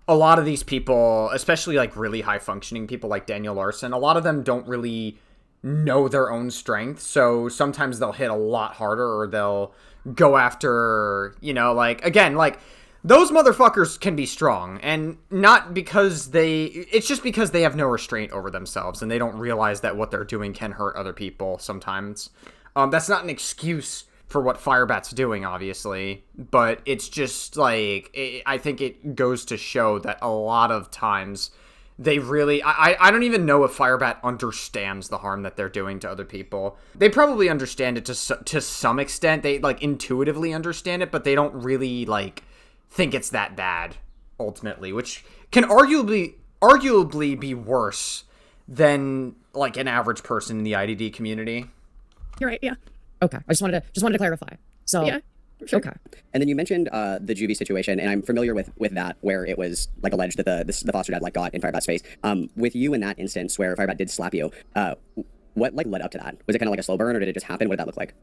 a lot of these people, especially, like, really high-functioning people like Daniel Larson, a lot of them don't really know their own strength, so sometimes they'll hit a lot harder, or they'll go after, you know, like, again, like, those motherfuckers can be strong, and not because it's just because they have no restraint over themselves, and they don't realize that what they're doing can hurt other people sometimes. That's not an excuse for what Firebat's doing, obviously, but it's just like, I think it goes to show that a lot of times they really, I don't even know if Firebat understands the harm that they're doing to other people. They probably understand it to some extent. They like intuitively understand it, but they don't really like think it's that bad ultimately, which can arguably be worse than like an average person in the IDD community. You're right, yeah. Okay, I just wanted to clarify. So yeah, sure. Okay. And then you mentioned the juvie situation, and I'm familiar with that, where it was like alleged that the foster dad like got in Firebat's face. With you in that instance where Firebat did slap you, what like led up to that? Was it kind of like a slow burn, or did it just happen? What did that look like?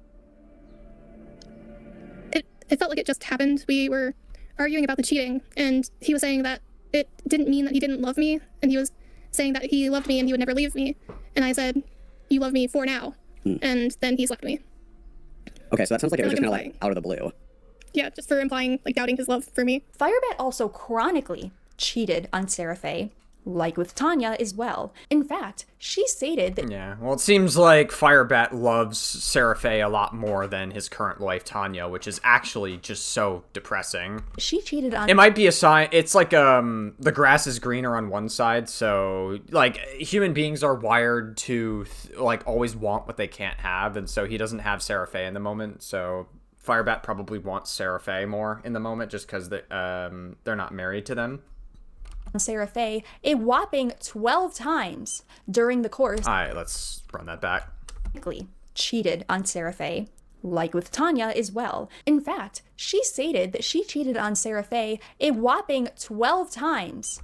It felt like it just happened. We were arguing about the cheating, and he was saying that it didn't mean that he didn't love me, and he was saying that he loved me and he would never leave me. And I said, "You love me for now," and then he slapped me. Okay, so that sounds like it was just kind of like out of the blue. Yeah, just for implying like doubting his love for me. Firebat also chronically cheated on Sarah Faye, like with Tanya as well. In fact, she stated that... Yeah, well, it seems like Firebat loves Sarah Faye a lot more than his current wife, Tanya, which is actually just so depressing. She cheated on... It might be a sign... It's like, the grass is greener on one side, so, like, human beings are wired to, like, always want what they can't have, and so he doesn't have Sarah Faye in the moment, so Firebat probably wants Sarah Faye more in the moment, just because they're not married to them. Sarah Faye a whopping 12 times during the course. All right, let's run that back. Cheated on Sarah Faye, like with Tanya as well. In fact, she stated that she cheated on Sarah Faye a whopping 12 times.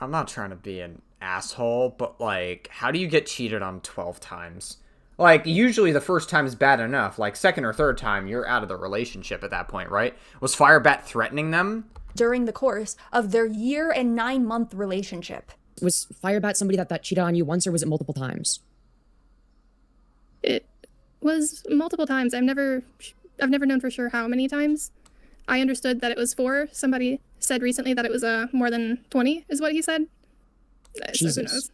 I'm not trying to be an asshole, but like, how do you get cheated on 12 times? Like, usually the first time is bad enough. Like, second or third time, you're out of the relationship at that point, right? Was Firebat threatening them? During the course of their 1 and 9 month relationship. Was Firebat somebody that cheated on you once, or was it multiple times? It was multiple times. I've never known for sure how many times. I understood that it was 4. Somebody said recently that it was more than 20, is what he said. Jesus. So who knows?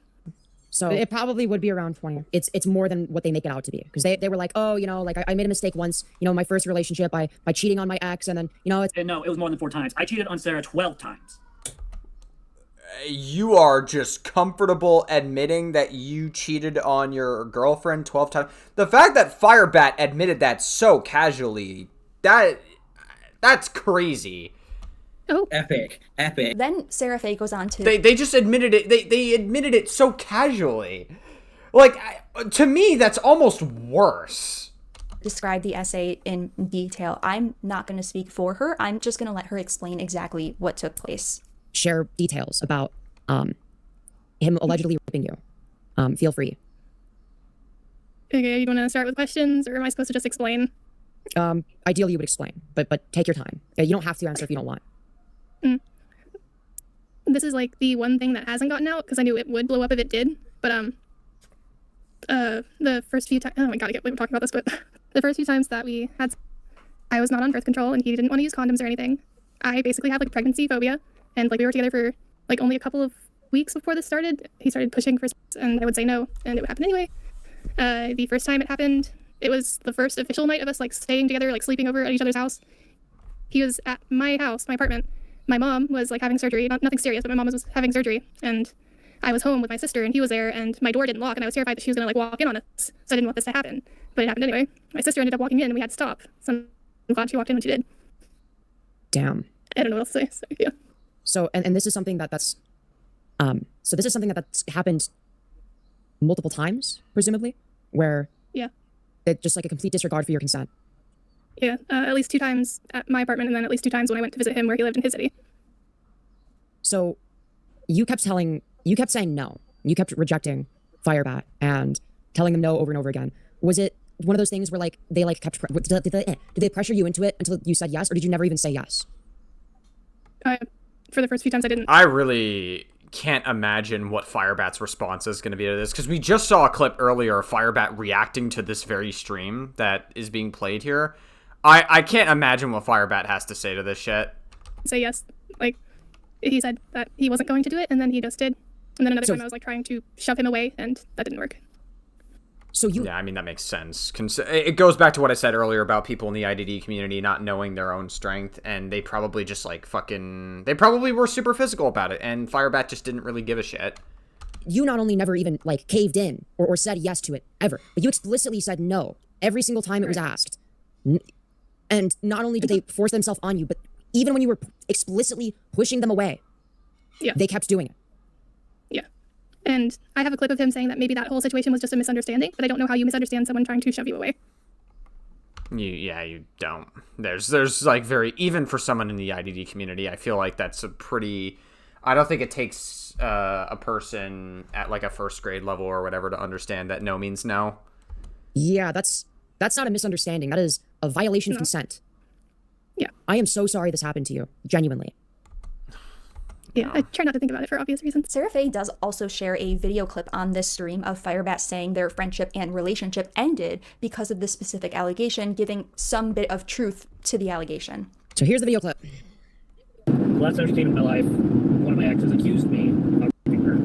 So it probably would be around 20. It's more than what they make it out to be, because they were like, oh, you know, like I made a mistake once, you know, my first relationship by cheating on my ex, and then, you know, No, it was more than 4 times. I cheated on Sarah 12 times. You are just comfortable admitting that you cheated on your girlfriend 12 times. The fact that Firebat admitted that so casually, that's crazy. Oh, epic. Then Sarah Faye goes on to... They just admitted it. They admitted it so casually. Like, to me, that's almost worse. Describe the essay in detail. I'm not going to speak for her. I'm just going to let her explain exactly what took place. Share details about him allegedly raping you. Feel free. Okay, you want to start with questions, or am I supposed to just explain? Ideally, you would explain, but take your time. You don't have to answer if you don't want. This is like the one thing that hasn't gotten out, because I knew it would blow up if it did. But the first few times, oh my god, I can't believe I'm talking about this, but the first few times that we had, I was not on birth control, and he didn't want to use condoms or anything. I basically have like pregnancy phobia, and like we were together for like only a couple of weeks before this started. He started pushing for sex, and I would say no, and it would happen anyway. The first time it happened, it was the first official night of us like staying together, like sleeping over at each other's house. He was at my house, my apartment. My mom was like having surgery, nothing serious, but my mom was having surgery, and I was home with my sister, and he was there, and my door didn't lock, and I was terrified that she was gonna like walk in on us, so I didn't want this to happen, but it happened anyway. My sister ended up walking in, and we had to stop, so I'm glad she walked in when she did. Damn. I don't know what else to say, so yeah. So, and this is something that's happened multiple times, presumably, where yeah, it's just like a complete disregard for your consent. Yeah, at least 2 times at my apartment, and then at least 2 times when I went to visit him where he lived in his city. So you kept saying no. You kept rejecting Firebat and telling them no over and over again. Was it one of those things where like they like kept did they pressure you into it until you said yes, or did you never even say yes? For the first few times I didn't. I really can't imagine what Firebat's response is going to be to this, because we just saw a clip earlier of Firebat reacting to this very stream that is being played here. I can't imagine what Firebat has to say to this shit. Say yes. Like, he said that he wasn't going to do it, and then he just did. And then another time I was like trying to shove him away, and that didn't work. So you... Yeah, I mean, that makes sense. It goes back to what I said earlier about people in the IDD community not knowing their own strength, and they probably just, like, fucking... They probably were super physical about it, and Firebat just didn't really give a shit. You not only never even, like, caved in or said yes to it, ever, but you explicitly said no every single time it was asked. And not only did they force themselves on you, but even when you were explicitly pushing them away, they kept doing it. Yeah. And I have a clip of him saying that maybe that whole situation was just a misunderstanding, but I don't know how you misunderstand someone trying to shove you away. You don't. There's like even for someone in the IDD community, I feel like that's a pretty... I don't think it takes a person at like a first grade level or whatever to understand that no means no. Yeah, that's not a misunderstanding. That is a violation of consent. Yeah. I am so sorry this happened to you. Genuinely. Yeah, I try not to think about it for obvious reasons. Sarah Faye does also share a video clip on this stream of Firebat saying their friendship and relationship ended because of this specific allegation, giving some bit of truth to the allegation. So here's the video clip. The last time she came into my life, one of my exes accused me of raping her.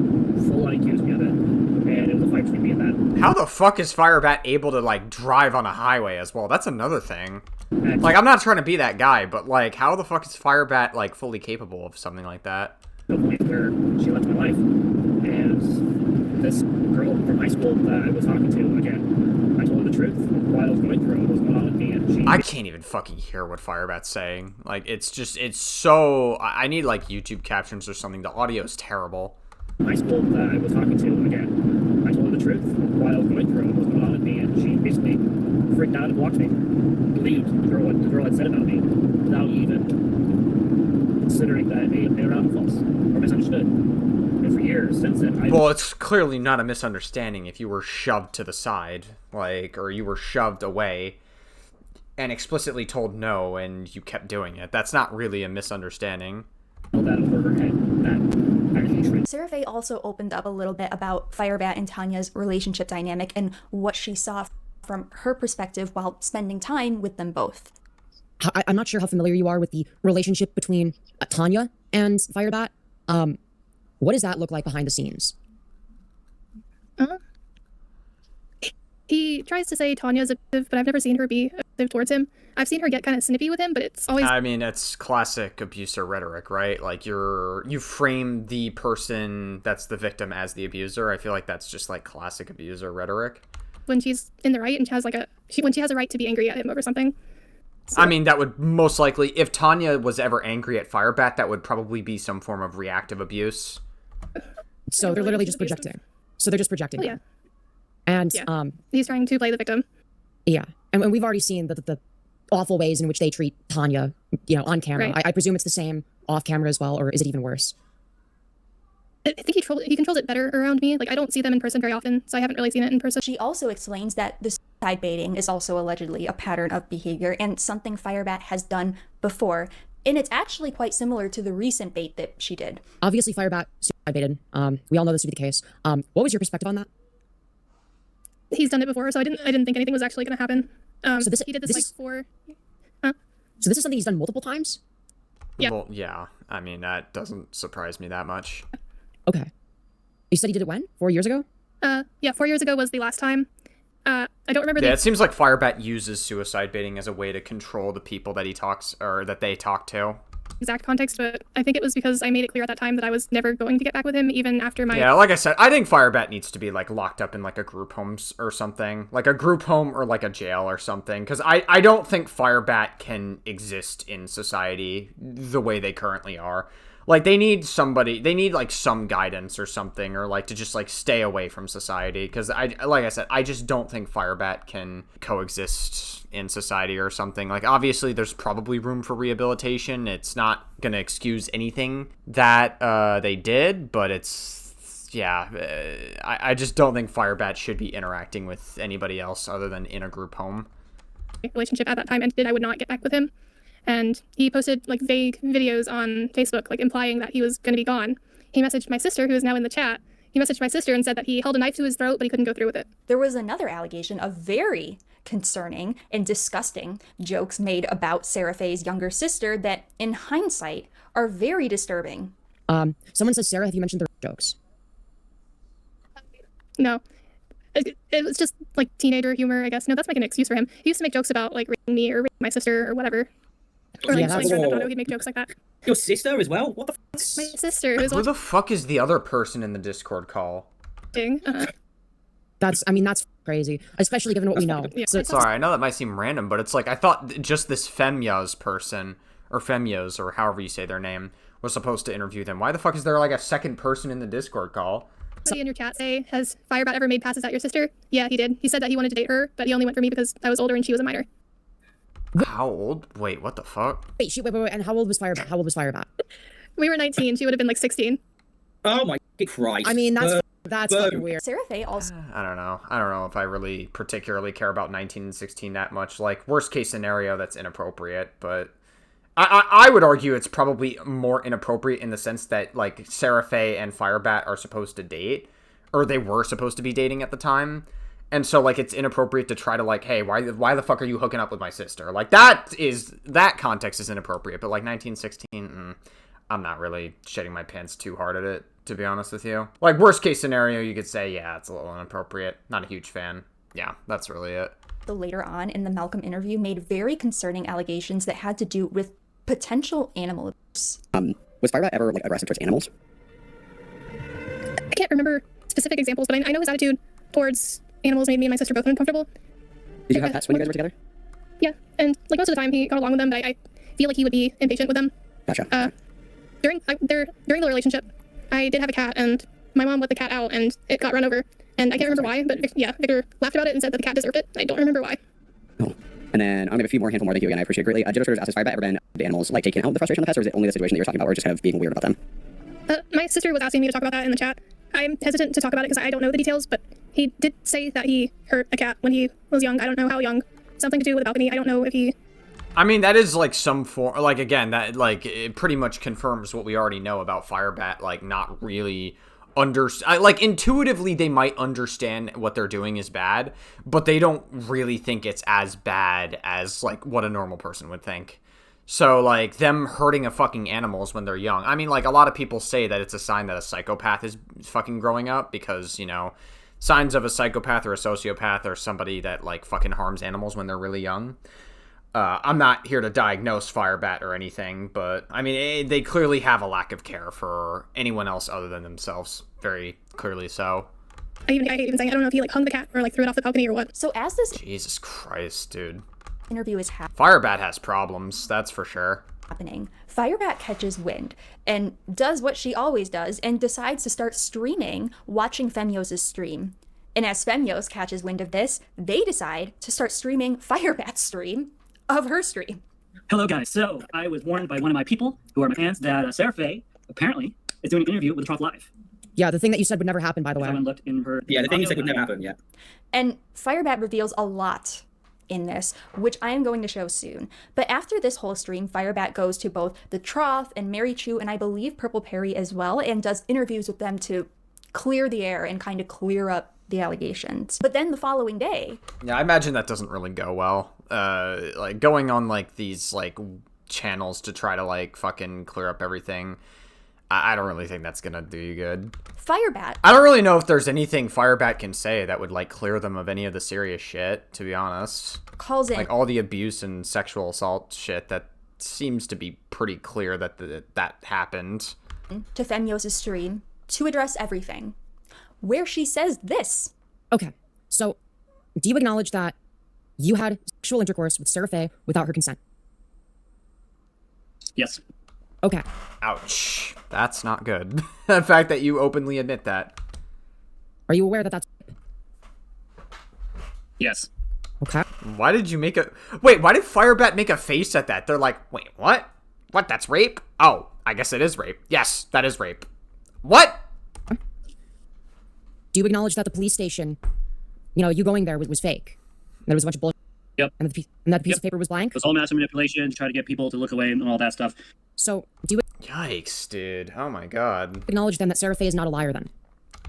Full-on accused me of it. And it was a fight between me and that. How the fuck is Firebat able to, like, drive on a highway as well? That's another thing. Like, I'm not trying to be that guy, but, like, how the fuck is Firebat, like, fully capable of something like that? The point where she left my life. And this girl from high school that I was talking to, again, I told her the truth while I was going through what was going on with me. And I can't even fucking hear what Firebat's saying. Like, it's so... I need, like, YouTube captions or something. The audio's terrible. High school that I was talking to, again, I told her the truth while I was going through what was going on with me, and she basically freaked out and blocked me. Believed what the girl had said about me without even considering that it may have been false or misunderstood. And for years since then, well, it's clearly not a misunderstanding if you were shoved to the side, like, or you were shoved away and explicitly told no and you kept doing it. That's not really a misunderstanding. That over her head. Sarah Faye also opened up a little bit about Firebat and Tanya's relationship dynamic and what she saw from her perspective while spending time with them both. I'm not sure how familiar you are with the relationship between Tanya and Firebat. What does that look like behind the scenes? He tries to say Tanya's abusive, but I've never seen her be abusive towards him. I've seen her get kind of snippy with him, but it's always... I mean, it's classic abuser rhetoric, right? Like, you frame the person that's the victim as the abuser. I feel like that's just, like, classic abuser rhetoric. When she's in the right and she has, like, when she has a right to be angry at him over something. So. I mean, that would most likely... If Tanya was ever angry at Firebat, that would probably be some form of reactive abuse. So they're literally just projecting. So they're just projecting. Oh, yeah. And yeah. He's trying to play the victim. Yeah, and we've already seen the awful ways in which they treat Tanya, on camera. Right. I presume it's the same off camera as well, or is it even worse? I think he controls it better around me. Like, I don't see them in person very often, so I haven't really seen it in person. She also explains that the suicide baiting is also allegedly a pattern of behavior and something Firebat has done before. And it's actually quite similar to the recent bait that she did. Obviously, Firebat suicide baited. We all know this to be the case. What was your perspective on that? He's done it before, so I didn't think anything was actually going to happen. So he did this for... So this is something he's done multiple times? Yeah. Well, yeah. I mean, that doesn't surprise me that much. Okay. You said he did it when? 4 years ago? Yeah, 4 years ago was the last time. I don't remember. Yeah, it seems like Firebat uses suicide baiting as a way to control the people that he talks or that they talk to. Exact context, but I think it was because I made it clear at that time that I was never going to get back with him, even after my... Yeah, like I said, I think Firebat needs to be, like, locked up in, like, a group home or something. Like, a group home or, like, a jail or something. Because I don't think Firebat can exist in society the way they currently are. Like, they need somebody, like, some guidance or something, or, like, to just, like, stay away from society. Because, like I said, I just don't think Firebat can coexist in society or something. Like, obviously, there's probably room for rehabilitation. It's not gonna excuse anything that they did, but it's, yeah, I just don't think Firebat should be interacting with anybody else other than in a group home. Relationship at that time ended, I would not get back with him. And he posted, like, vague videos on Facebook, like, implying that he was going to be gone. He messaged my sister, who is now in the chat. He messaged my sister and said that he held a knife to his throat, but he couldn't go through with it. There was another allegation of very concerning and disgusting jokes made about Sarah Faye's younger sister that, in hindsight, are very disturbing. Someone says, Sarah, have you mentioned the jokes? No. it was just like teenager humor, I guess. No, that's making an excuse for him. He used to make jokes about like raping me or raping my sister or whatever. Or like Yeah, like that's- Grand Theft Auto, he'd make jokes like that. Your sister as well? What the My sister who's Who the fuck is the other person in the Discord call? watching. That's crazy, especially given what we know. So, Sorry, I know that might seem random, but it's like I thought just this Femyas person, or Femyas, or however you say their name, was supposed to interview them. Why the fuck is there like a second person in the Discord call? Somebody in your chat say, has Firebat ever made passes at your sister? Yeah, he did. He said that he wanted to date her, but he only went for me because I was older and she was a minor. How old? Wait, what the fuck? wait, and how old was Firebat? How old was Firebat? We were 19. She would have been like 16. Oh my Christ. I mean, that's fucking weird. Sarah Faye also. I don't know. I don't know if I really particularly care about 19 and 16 that much. Like, worst case scenario, that's inappropriate, but I would argue it's probably more inappropriate in the sense that, like, Sarah Faye and Firebat are supposed to date, or they were supposed to be dating at the time. And so, like, it's inappropriate to try to, like, hey, why the fuck are you hooking up with my sister? Like, that context is inappropriate, but, like, 1916, I'm not really shitting my pants too hard at it, to be honest with you. Like, worst case scenario, you could say, yeah, it's a little inappropriate. Not a huge fan. Yeah, that's really it. Later on in the Malcolm interview made very concerning allegations that had to do with potential animal abuse. Was Firebat ever like aggressive towards animals? I can't remember specific examples, but I know his attitude towards animals made me and my sister both uncomfortable. Did you have pets when you guys were together? Yeah, and like most of the time he got along with them, but I feel like he would be impatient with them. Gotcha. During the relationship, I did have a cat, and my mom let the cat out, and it got run over. And I can't remember why, but yeah, Victor laughed about it and said that the cat deserved it. I don't remember why. Oh. And then I'm gonna have a few more handful more. Thank you again. I appreciate it greatly. Jitter asked, has Firebat ever been the animals like taking out the frustration on the pets, or is it only the situation that you're talking about, or just kind of being weird about them? My sister was asking me to talk about that in the chat. I'm hesitant to talk about it because I don't know the details, but he did say that he hurt a cat when he was young. I don't know how young. Something to do with a balcony. I don't know if he... I mean, that is like some form, like, again, that, like, it pretty much confirms what we already know about Firebat, like, not really like, intuitively they might understand what they're doing is bad, but they don't really think it's as bad as, like, what a normal person would think. So, like, them hurting a fucking animals when they're young, I mean, like, a lot of people say that it's a sign that a psychopath is fucking growing up, because, you know, signs of a psychopath or a sociopath or somebody that, like, fucking harms animals when they're really young. I'm not here to diagnose Firebat or anything, but, I mean, they clearly have a lack of care for anyone else other than themselves. Very clearly so. I hate even saying, I don't know if he, like, hung the cat or, like, threw it off the balcony or what. So as this Jesus Christ, dude. interview is Firebat has problems, that's for sure. happening, Firebat catches wind and does what she always does and decides to start streaming, watching Femyos' stream. And as Femyos catches wind of this, they decide to start streaming Firebat's stream of her stream. Hello, guys. So I was warned by one of my people who are my fans that Sarah Faye apparently is doing an interview with the Trough Live. Yeah, the thing that you said would never happen, by the way. Someone looked in her. Yeah, the thing you said would never happen. Yeah. And Firebat reveals a lot in this, which I am going to show soon. But after this whole stream, Firebat goes to both the Trough and Mary Chu and I believe Purple Perry as well, and does interviews with them to clear the air and kind of clear up the allegations. But then the following day... Yeah, I imagine that doesn't really go well. Like, going on, like, these, like, channels to try to, like, fucking clear up everything, I don't really think that's gonna do you good. Firebat... I don't really know if there's anything Firebat can say that would, like, clear them of any of the serious shit, to be honest. Calls in... Like, all the abuse and sexual assault shit, that seems to be pretty clear that that happened. ...to Femyos' stream to address everything, where she says this. Okay, so do you acknowledge that you had sexual intercourse with Sarah Faye without her consent? Yes. Okay. Ouch. That's not good. The fact that you openly admit that. Are you aware that that's... Yes. Okay. Why did you make a... Wait, why did Firebat make a face at that? They're like, wait, what? What, that's rape? Oh, I guess it is rape. Yes, that is rape. What? Do you acknowledge that the police station, you know, you going there was fake? And there was a bunch of bullshit? Yep. And that piece of paper was blank? It was all massive manipulation to try to get people to look away and all that stuff. So, do you... Yikes, dude. Oh my god. Acknowledge then that Sarah Faye is not a liar then?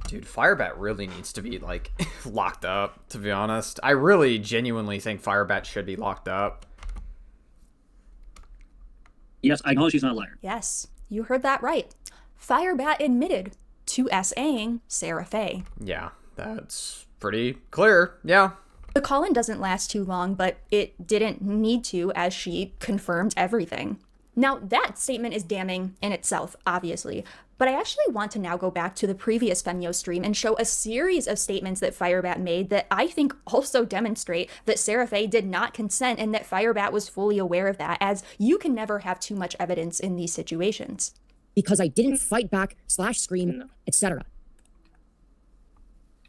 Dude, Firebat really needs to be, like, locked up, to be honest. I really genuinely think Firebat should be locked up. Yes, I acknowledge she's not a liar. Yes, you heard that right. Firebat admitted to S.A.ing Sarah Faye. Yeah, that's pretty clear, yeah. The call-in doesn't last too long, but it didn't need to, as she confirmed everything. Now, that statement is damning in itself, obviously, but I actually want to now go back to the previous Femio stream and show a series of statements that Firebat made that I think also demonstrate that Sarah Faye did not consent and that Firebat was fully aware of that, as you can never have too much evidence in these situations. Because I didn't fight back, scream, etc.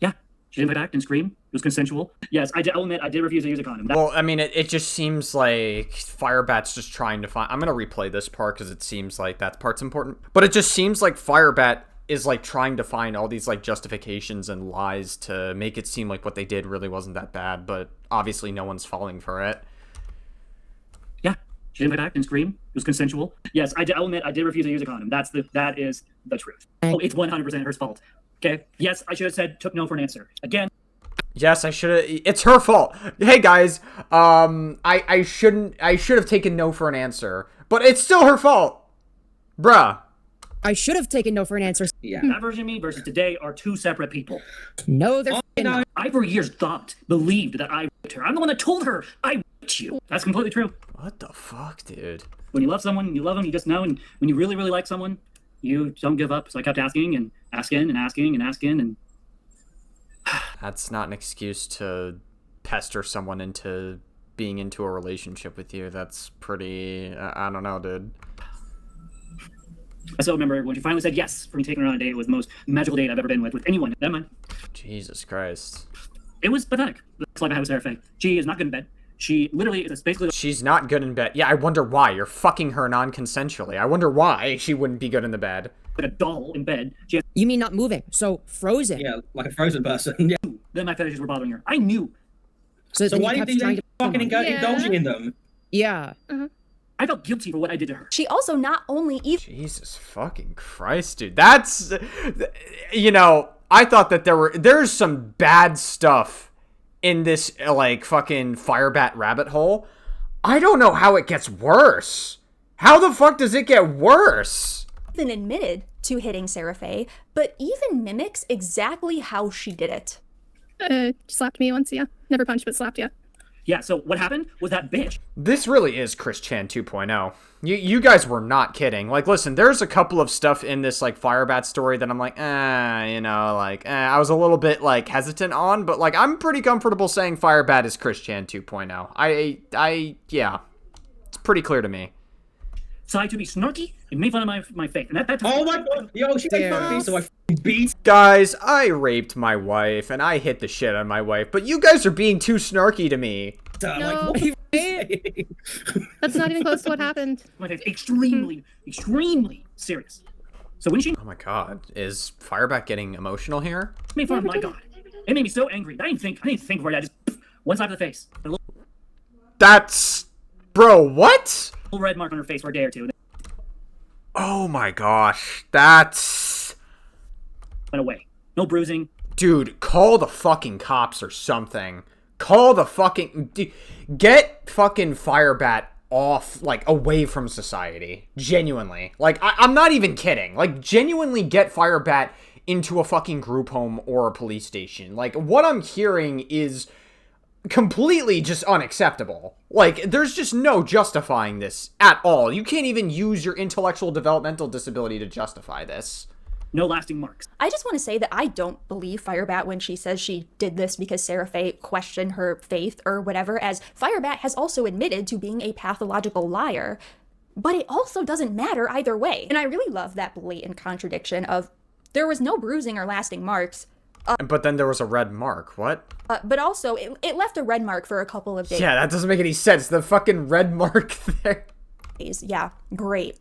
Yeah, she didn't fight back and scream. It was consensual. Yes, I'll admit I did refuse to use a condom. Well, I mean, it just seems like Firebat's just trying to find... I'm going to replay this part because it seems like that part's important. But it just seems like Firebat is, like, trying to find all these, like, justifications and lies to make it seem like what they did really wasn't that bad. But obviously no one's falling for it. Yeah, she didn't fight back and scream. It was consensual. Yes, I'll admit I did refuse to use a condom. That is the truth. Oh, it's 100% her fault. Okay? Yes, I should have said took no for an answer. Again... Yes, I should have. It's her fault. Hey guys, I should have taken no for an answer, but it's still her fault, bruh. I should have taken no for an answer. Yeah. That version of me versus today are two separate people. No, they're not. I for years believed that I raped her. I'm the one that told her I raped you. That's completely true. What the fuck, dude? When you love someone, you love them, you just know, and when you really, really like someone, you don't give up. So I kept asking and asking and asking and asking and... That's not an excuse to pester someone into being into a relationship with you. That's pretty... I don't know, dude. I still remember when she finally said yes for me taking her on a date. It was the most magical date I've ever been with anyone. Never mind. Jesus Christ. It was pathetic. That's like I had with Sarah Faye. She is not good in bed. She literally is basically... She's not good in bed. Yeah, I wonder why. You're fucking her non-consensually. I wonder why she wouldn't be good in the bed. Like a doll in bed. She has... You mean not moving, so frozen. Yeah, like a frozen person. Yeah. Then my fetishes were bothering her. I knew. So why did you fucking indulging in them? Yeah. I felt guilty for what I did to her. She also not only... Jesus fucking Christ, dude. That's... You know, I thought that there's some bad stuff in this, like, fucking Firebat rabbit hole. I don't know how it gets worse. How the fuck does it get worse? Even admitted to hitting Sarah Faye, but even mimics exactly how she did it. Slapped me once, yeah. Never punched, but slapped, yeah. Yeah, so what happened was that bitch. This really is Chris Chan 2.0. You guys were not kidding. Like, listen, there's a couple of stuff in this, like, Firebat story that I'm like, you know, like, I was a little bit, like, hesitant on, but, like, I'm pretty comfortable saying Firebat is Chris Chan 2.0. Yeah, it's pretty clear to me. Decided to be snarky and made fun of my faith. And at that time... Oh my god! Yo, she made fun of me, so I beat... Guys, I raped my wife, and I hit the shit out of my wife, but you guys are being too snarky to me. No. Like, what are you saying? That's not even close to what happened. My faith, extremely serious. So when she... Oh my god, is Firebat getting emotional here? Made fun of my god. It made me so angry. I didn't think for it. I just... One side of the face. That's... Bro, what? Little red mark on her face for a day or two. Oh my gosh, that's... Went away. No bruising. Dude, call the fucking cops or something. Call the fucking... Get fucking Firebat off, like, away from society. Genuinely. Like, I'm not even kidding. Like, genuinely get Firebat into a fucking group home or a police station. Like, what I'm hearing is completely just unacceptable. Like, there's just no justifying this at all. You can't even use your intellectual developmental disability to justify this. No lasting marks. I just want to say that I don't believe Firebat when she says she did this because Sarah Faye questioned her faith or whatever, as Firebat has also admitted to being a pathological liar. But it also doesn't matter either way. And I really love that blatant contradiction of there was no bruising or lasting marks. But then there was a red mark. What? But also, it left a red mark for a couple of days. Yeah, that doesn't make any sense. The fucking red mark there. Yeah, great.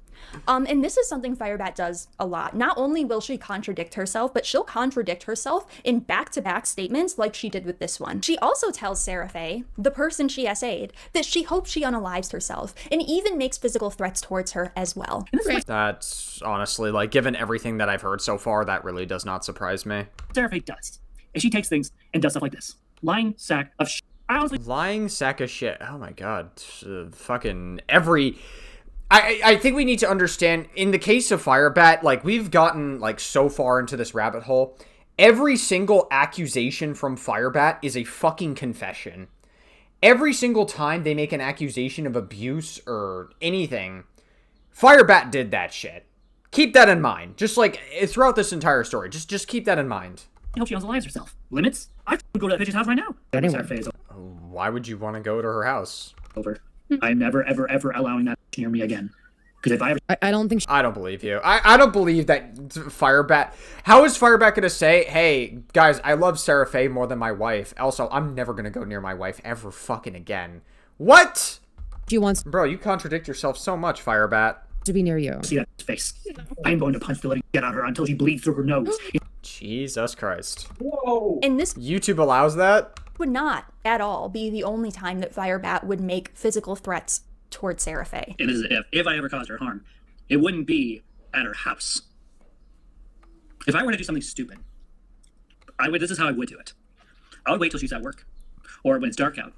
And this is something Firebat does a lot. Not only will she contradict herself, but she'll contradict herself in back-to-back statements like she did with this one. She also tells Sarah Faye, the person she SA'd, that she hopes she unalives herself, and even makes physical threats towards her as well. That's honestly, like, given everything that I've heard so far, that really does not surprise me. Sarah Faye does. And she takes things and does stuff like this. Lying sack of shit. Lying sack of shit. Oh my god. Fucking every... I think we need to understand, in the case of Firebat, like, we've gotten, like, so far into this rabbit hole, every single accusation from Firebat is a fucking confession. Every single time they make an accusation of abuse or anything, Firebat did that shit. Keep that in mind. Just like throughout this entire story, just keep that in mind. I hope she unalives herself. Limits? I would go to that bitch's house right now. Anyway. Why would you want to go to her house? Over. I'm never, ever, ever allowing that near me again. Because if I ever... I don't think... I don't believe you. I don't believe that Firebat... How is Firebat going to say, hey, guys, I love Sarah Faye more than my wife. Also, I'm never going to go near my wife ever fucking again. What? She wants... Bro, you contradict yourself so much, Firebat. To be near you. See that face. I'm going to punch the living shit out of her until she bleeds through her nose. Jesus Christ. Whoa. And this YouTube allows that? Would not at all be the only time that Firebat would make physical threats towards Sarah Faye. And this is if I ever caused her harm, it wouldn't be at her house. If I were to do something stupid, this is how I would do it. I would wait till she's at work, or when it's dark out,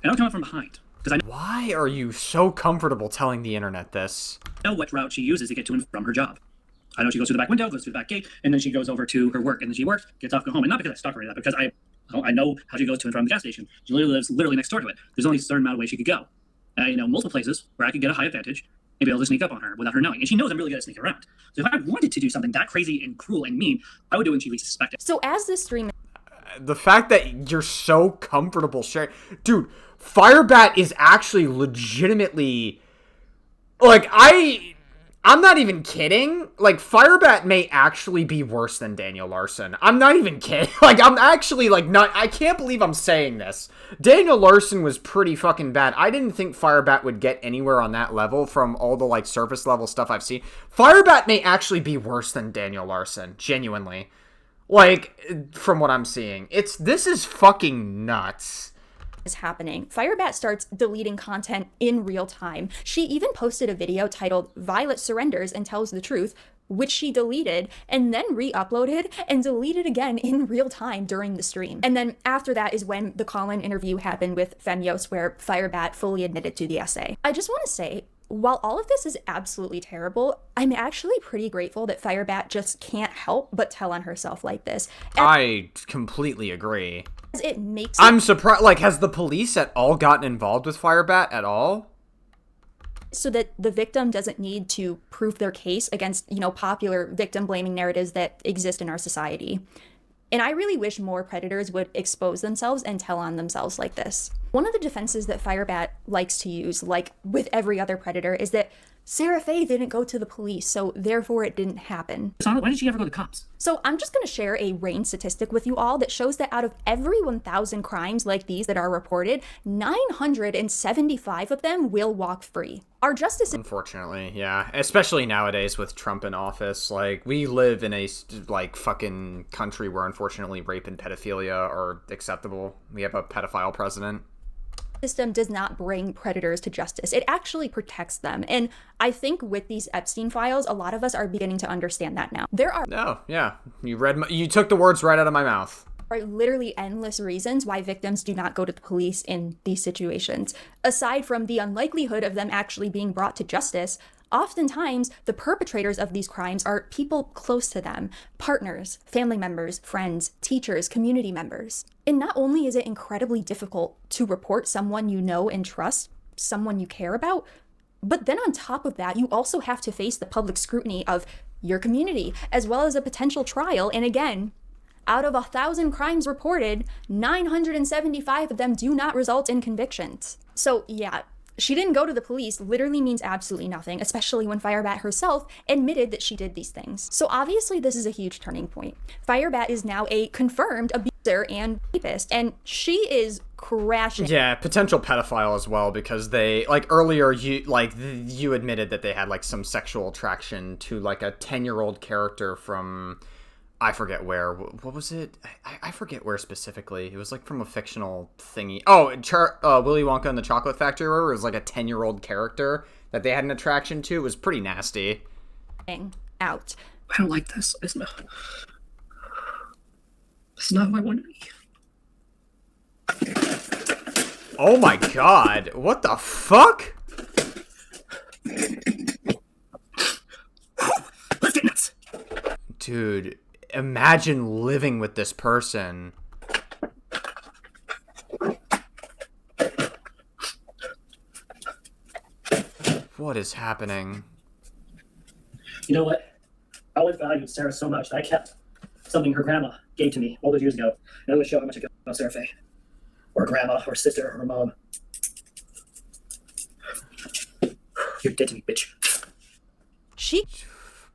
and I would come up from behind. Why are you so comfortable telling the internet this? I know what route she uses to get to and from her job. I know she goes through the back window, goes through the back gate, and then she goes over to her work, and then she works, gets off, go home. And not because I stalk her or that, because I know how she goes to and from the gas station. She literally lives next door to it. There's only a certain amount of ways she could go. I know multiple places where I could get a high advantage and be able to sneak up on her without her knowing. And she knows I'm really good at sneaking around. So if I wanted to do something that crazy and cruel and mean, I would do it when she least suspected. So as this stream... The fact that you're so comfortable sharing... Dude, Firebat is actually legitimately... Like, I'm not even kidding. Like, Firebat may actually be worse than Daniel Larson. I'm not even kidding. Like, I'm actually, like, not... I can't believe I'm saying this. Daniel Larson was pretty fucking bad. I didn't think Firebat would get anywhere on that level from all the, like, surface level stuff I've seen. Firebat may actually be worse than Daniel Larson. Genuinely. Like, from what I'm seeing. This is fucking nuts. Is happening. Firebat starts deleting content in real time. She even posted a video titled Violet Surrenders and Tells the Truth, which she deleted and then re-uploaded and deleted again in real time during the stream. And then after that is when the call-in interview happened with Femios, where Firebat fully admitted to the essay. I just want to say, while all of this is absolutely terrible, I'm actually pretty grateful that Firebat just can't help but tell on herself like this. I completely agree. It makes I'm surprised. Like, has the police at all gotten involved with Firebat at all? So that the victim doesn't need to prove their case against, popular victim blaming narratives that exist in our society. And I really wish more predators would expose themselves and tell on themselves like this. One of the defenses that Firebat likes to use, like with every other predator, is that Sarah Faye didn't go to the police, so therefore it didn't happen. Why did she ever go to cops? So I'm just going to share a RAIN statistic with you all that shows that out of every 1,000 crimes like these that are reported, 975 of them will walk free. Our justice... Unfortunately, yeah. Especially nowadays with Trump in office. Like, we live in a, fucking country where unfortunately rape and pedophilia are acceptable. We have a pedophile president. System does not bring predators to justice. It actually protects them. And I think with these Epstein files, a lot of us are beginning to understand that now. There are... No, yeah. You took the words right out of my mouth. Are literally endless reasons why victims do not go to the police in these situations. Aside from the unlikelihood of them actually being brought to justice, oftentimes the perpetrators of these crimes are people close to them, partners, family members, friends, teachers, community members. And not only is it incredibly difficult to report someone you know and trust, someone you care about, but then on top of that, you also have to face the public scrutiny of your community, as well as a potential trial. And again, out of 1,000 crimes reported, 975 of them do not result in convictions. So yeah, she didn't go to the police literally means absolutely nothing, especially when Firebat herself admitted that she did these things. So obviously this is a huge turning point. Firebat is now a confirmed abuser and rapist, and she is crashing. Yeah, potential pedophile as well, because they, earlier you admitted that they had, some sexual attraction to, a 10-year-old character from... I forget where. What was it? I forget where specifically. It was from a fictional thingy. Oh, Willy Wonka and the Chocolate Factory, where it was a 10-year-old character that they had an attraction to. It was pretty nasty. Out. I don't like this. It's not who I want to be. Oh my god. What the fuck? Let's get nuts. Dude. imagine living with this person. What is happening? You know what? I always valued Sarah so much that I kept something her grandma gave to me all those years ago. And it would show how much I feel about Sarah Faye. Or grandma, or sister, or mom. You're dead to me, bitch. She...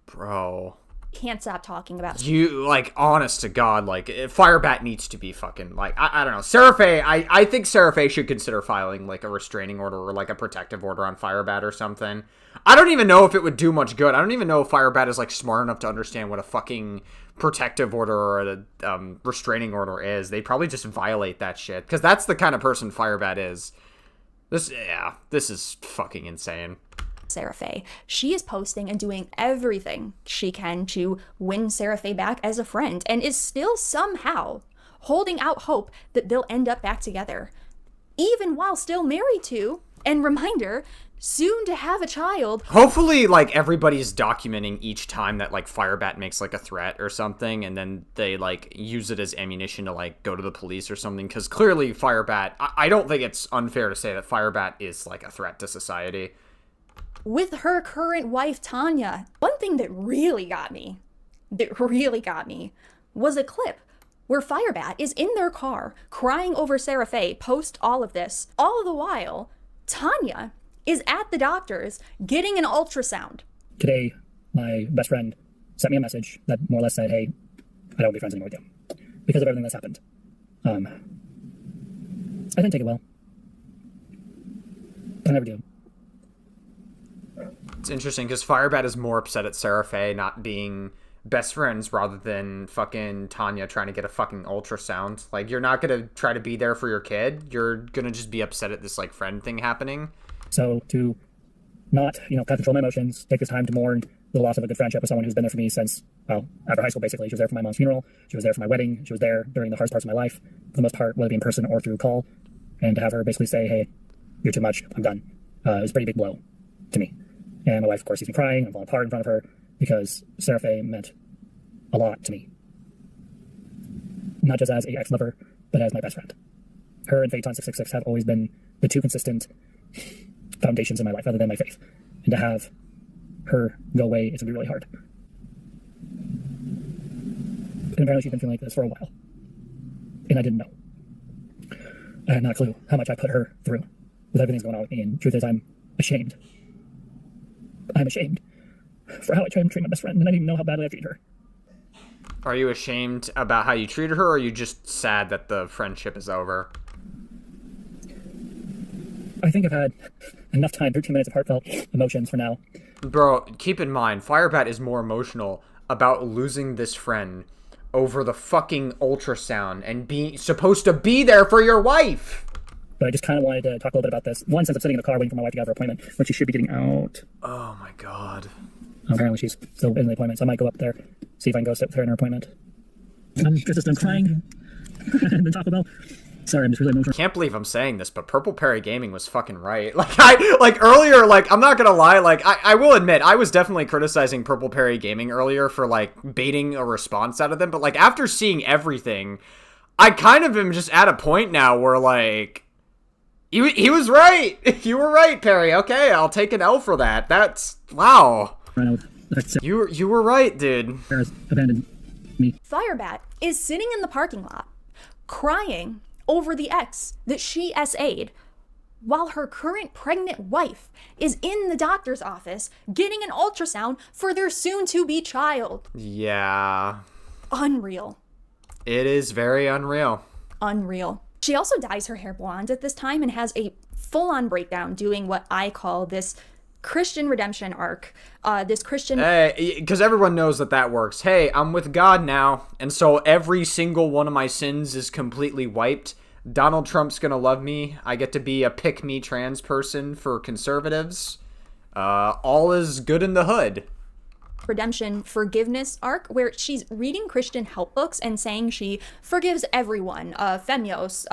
Bro. Can't stop talking about... You, like, honest to God, like, Firebat needs to be fucking, like, I don't know. Sarah Faye, I think Sarah Faye should consider filing, like, a restraining order or, like, a protective order on Firebat or something. I don't even know if it would do much good. I don't even know if Firebat is, like, smart enough to understand what a fucking protective order or a restraining order is. They'd probably just violate that shit, because that's the kind of person Firebat is. This is fucking insane. Sarah Faye. She is posting and doing everything she can to win Sarah Faye back as a friend, and is still somehow holding out hope that they'll end up back together, even while still married to, and reminder, soon to have a child. Hopefully, like, everybody's documenting each time that, like, Firebat makes, like, a threat or something, and then they, like, use it as ammunition to, like, go to the police or something, because clearly Firebat, I don't think it's unfair to say that Firebat is, like, a threat to society. With her current wife, Tanya. One thing that really got me, was a clip where Firebat is in their car crying over Sarah Faye post all of this. All the while, Tanya is at the doctor's getting an ultrasound. Today, my best friend sent me a message that more or less said, hey, I don't want to be friends anymore with you because of everything that's happened. I didn't take it well. I never do. It's interesting because Firebat is more upset at Sarah Faye not being best friends rather than fucking Tanya trying to get a fucking ultrasound. Like, you're not gonna try to be there for your kid. You're gonna just be upset at this, like, friend thing happening. So to not, kind of control my emotions, take this time to mourn the loss of a good friendship with someone who's been there for me since, well, after high school, basically. She was there for my mom's funeral. She was there for my wedding. She was there during the hardest parts of my life, for the most part, whether it be in person or through call. And to have her basically say, hey, you're too much, I'm done, it was a pretty big blow to me. And my wife, of course, sees me crying. I'm falling apart in front of her because Sarah Faye meant a lot to me. Not just as a ex-lover, but as my best friend. Her and Phaeton 666 have always been the two consistent foundations in my life, other than my faith. And to have her go away, it's going to be really hard. And apparently she's been feeling like this for a while. And I didn't know. I had not a clue how much I put her through with everything that's going on with me. And truth is, I'm ashamed. I'm ashamed for how I tried to treat my best friend, and I didn't even know how badly I treated her. Are you ashamed about how you treated her, or are you just sad that the friendship is over? I think I've had enough time, 13 minutes of heartfelt emotions for now. Bro, keep in mind, Firebat is more emotional about losing this friend over the fucking ultrasound and being supposed to be there for your wife. But I just kind of wanted to talk a little bit about this. One, since I'm sitting in the car waiting for my wife to get out of her appointment, when she should be getting out. Oh my god. Apparently she's still in the appointment, so I might go up there, see if I can go sit with her in her appointment. I'm just done crying. And then Taco Bell. Sorry, I'm just really emotional. Can't believe I'm saying this, but Purple Perry Gaming was fucking right. Like earlier, like, I'm not gonna lie, like, I will admit, I was definitely criticizing Purple Perry Gaming earlier for, like, baiting a response out of them, but, like, after seeing everything, I kind of am just at a point now where, like, he was right. You were right, Perry. Okay, I'll take an L for that. That's, wow. You were right, dude. Abandoned me. Firebat is sitting in the parking lot, crying over the ex that she SA'd, while her current pregnant wife is in the doctor's office getting an ultrasound for their soon-to-be child. Yeah. Unreal. It is very unreal. Unreal. She also dyes her hair blonde at this time and has a full-on breakdown doing what I call this Christian redemption arc. This Christian... Hey, because everyone knows that works. Hey, I'm with God now, and so every single one of my sins is completely wiped. Donald Trump's gonna love me. I get to be a pick-me trans person for conservatives. All is good in the hood. Redemption forgiveness arc where she's reading Christian help books and saying she forgives everyone, Femios,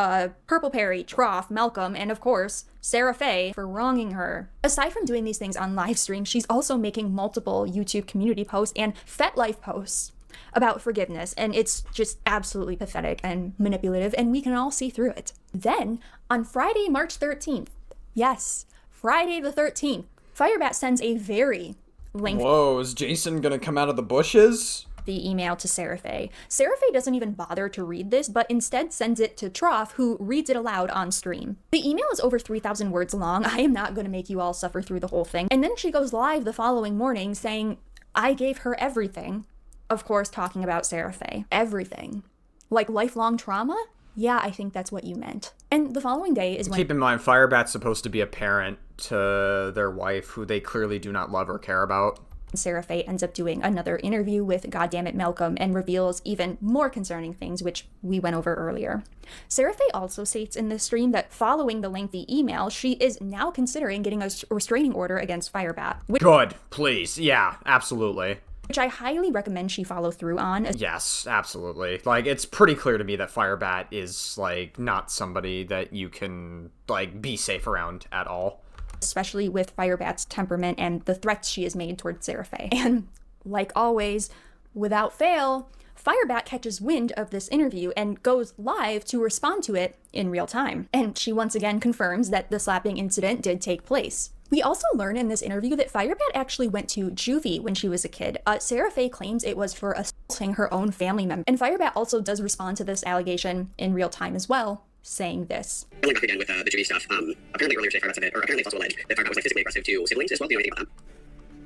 Purple Perry, Trough, Malcolm, and of course Sarah Faye for wronging her. Aside from doing these things on live stream, she's also making multiple YouTube community posts and FetLife posts about forgiveness, and it's just absolutely pathetic and manipulative, and we can all see through it. Then, on Friday, March 13th, yes, Friday the 13th, Firebat sends a very lengthy... Whoa, is Jason gonna come out of the bushes? The email to Seraphe. Seraphe doesn't even bother to read this, but instead sends it to Troff, who reads it aloud on stream. The email is over 3,000 words long. I am not going to make you all suffer through the whole thing. And then she goes live the following morning saying, I gave her everything. Of course, talking about Seraphe. Everything. Like lifelong trauma? Yeah, I think that's what you meant. And the following day is when... Keep in mind, Firebat's supposed to be a parent to their wife, who they clearly do not love or care about. Seraphe ends up doing another interview with Goddammit Malcolm and reveals even more concerning things, which we went over earlier. Seraphe also states in this stream that following the lengthy email, she is now considering getting a restraining order against Firebat. Good, please. Yeah, absolutely. Which I highly recommend she follow through on. Yes, absolutely. Like, it's pretty clear to me that Firebat is, like, not somebody that you can, like, be safe around at all. Especially with Firebat's temperament and the threats she has made towards Seraphe. And, like always, without fail, Firebat catches wind of this interview and goes live to respond to it in real time. And she once again confirms that the slapping incident did take place. We also learn in this interview that Firebat actually went to juvie when she was a kid. Seraphe claims it was for assaulting her own family member. And Firebat also does respond to this allegation in real time as well, saying this. Back again with the juvie stuff. Apparently earlier today, Firebat said, or apparently it's also alleged that Firebat was like physically aggressive to siblings as well. Do you know anything about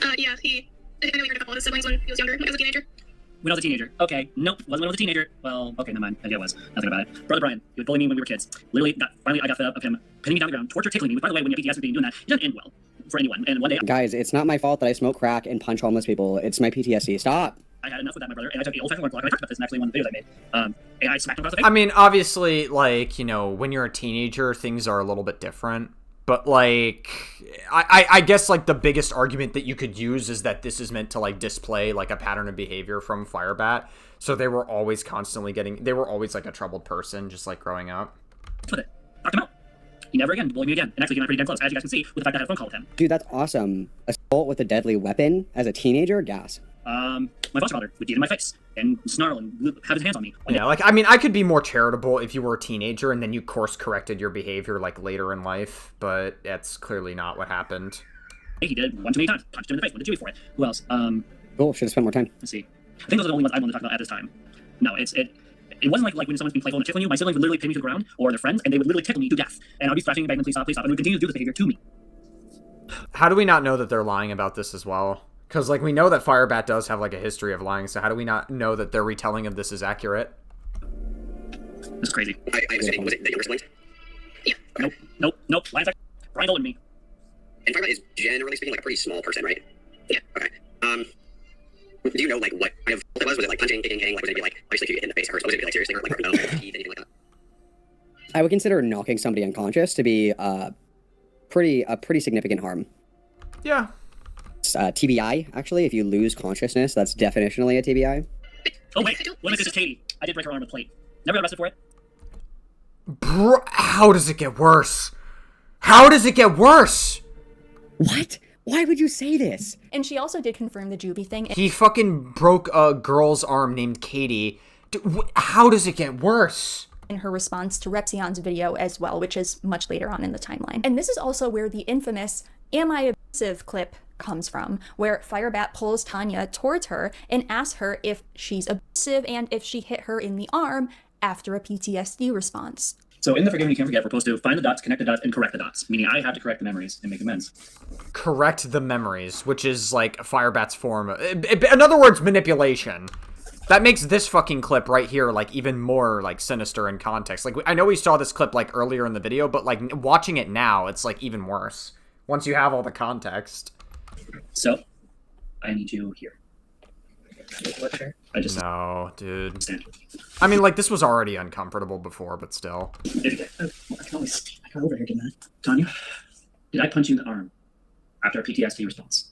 that? Yeah, I know he hurt a couple of his siblings when he was younger, like as a teenager. When I was a teenager. Okay, nope, wasn't when I was a teenager. Well, okay, never mind. Maybe I was. Nothing about it. Brother Brian, he would bully me when we were kids. Literally, finally I got fed up of him pinning me down the ground, torture tickling me. Which, by the way, when you have PTSD and doing that, it doesn't end well for anyone. And one day, guys, it's not my fault that I smoke crack and punch homeless people. It's my PTSD. Stop. I had enough with that, my brother, and I took the old-fashioned block, and I talked about this in actually one of the videos I made. And I smacked him across the face. I mean, obviously, like, you know, when you're a teenager, things are a little bit different. But, like, I guess, like, the biggest argument that you could use is that this is meant to, like, display, like, a pattern of behavior from Firebat. So they were always they were always, like, a troubled person, just, like, growing up. With it. Knocked him out. He never again bullied me again. And actually, he and I pretty damn close, as you guys can see, with the fact that I had a phone call with him. Dude, that's awesome. Assault with a deadly weapon as a teenager? Gas. My foster father would get in my face and snarl and have his hands on me. Yeah, like, I mean, I could be more charitable if you were a teenager and then you course-corrected your behavior, like, later in life, but that's clearly not what happened. He did it one too many times. Punched him in the face. Went to juvie for it. Who else? Cool, should've spent more time. Let's see. I think those are the only ones I wanted to talk about at this time. No, it wasn't like when someone's being playful and tickling you. My siblings would literally pin me to the ground, or their friends, and they would literally tickle me to death. And I'd be thrashing and begging them, please stop, and they would continue to do this behavior to me. How do we not know that they're lying about this as well? Because, like, we know that Firebat does have, like, a history of lying, so how do we not know that their retelling of this is accurate? This is crazy. I was it the younger siblings? Yeah. Nope. Line's Brian older than me. And Firebat is, generally speaking, like, a pretty small person, right? Yeah. Okay. Do you know, like, what kind of it was? Was it, like, punching, kicking, hitting? Like, was it, like, obviously, if you get hit in the face, it hurts. Was it, like, seriously hurt? Like, no, teeth, anything like that? I would consider knocking somebody unconscious to be, a pretty significant harm. Yeah. TBI, actually, if you lose consciousness, that's definitionally a TBI. Oh, wait. What if this is Katie? I did break her arm with a plate. Never got arrested for it. Bro, how does it get worse? How does it get worse? What? Why would you say this? And she also did confirm the juvie thing. He fucking broke a girl's arm named Katie. Dude, how does it get worse? In her response to Repsion's video as well, which is much later on in the timeline. And this is also where the infamous "Am I abusive?" clip comes from, where Firebat pulls Tanya towards her and asks her if she's abusive and if she hit her in the arm after a PTSD response. So in the Forgive and You Can't Forget, we're supposed to find the dots, connect the dots, and correct the dots, meaning I have to correct the memories and make amends. Correct the memories, which is, like, Firebat's form of... In other words, manipulation. That makes this fucking clip right here, like, even more, like, sinister in context. Like, I know we saw this clip, like, earlier in the video, but, like, watching it now, it's, like, even worse. Once you have all the context. So, I need you here. No, dude. I mean, like, this was already uncomfortable before, but still. I got over here, didn't I? Tanya, did I punch you in the arm after a PTSD response?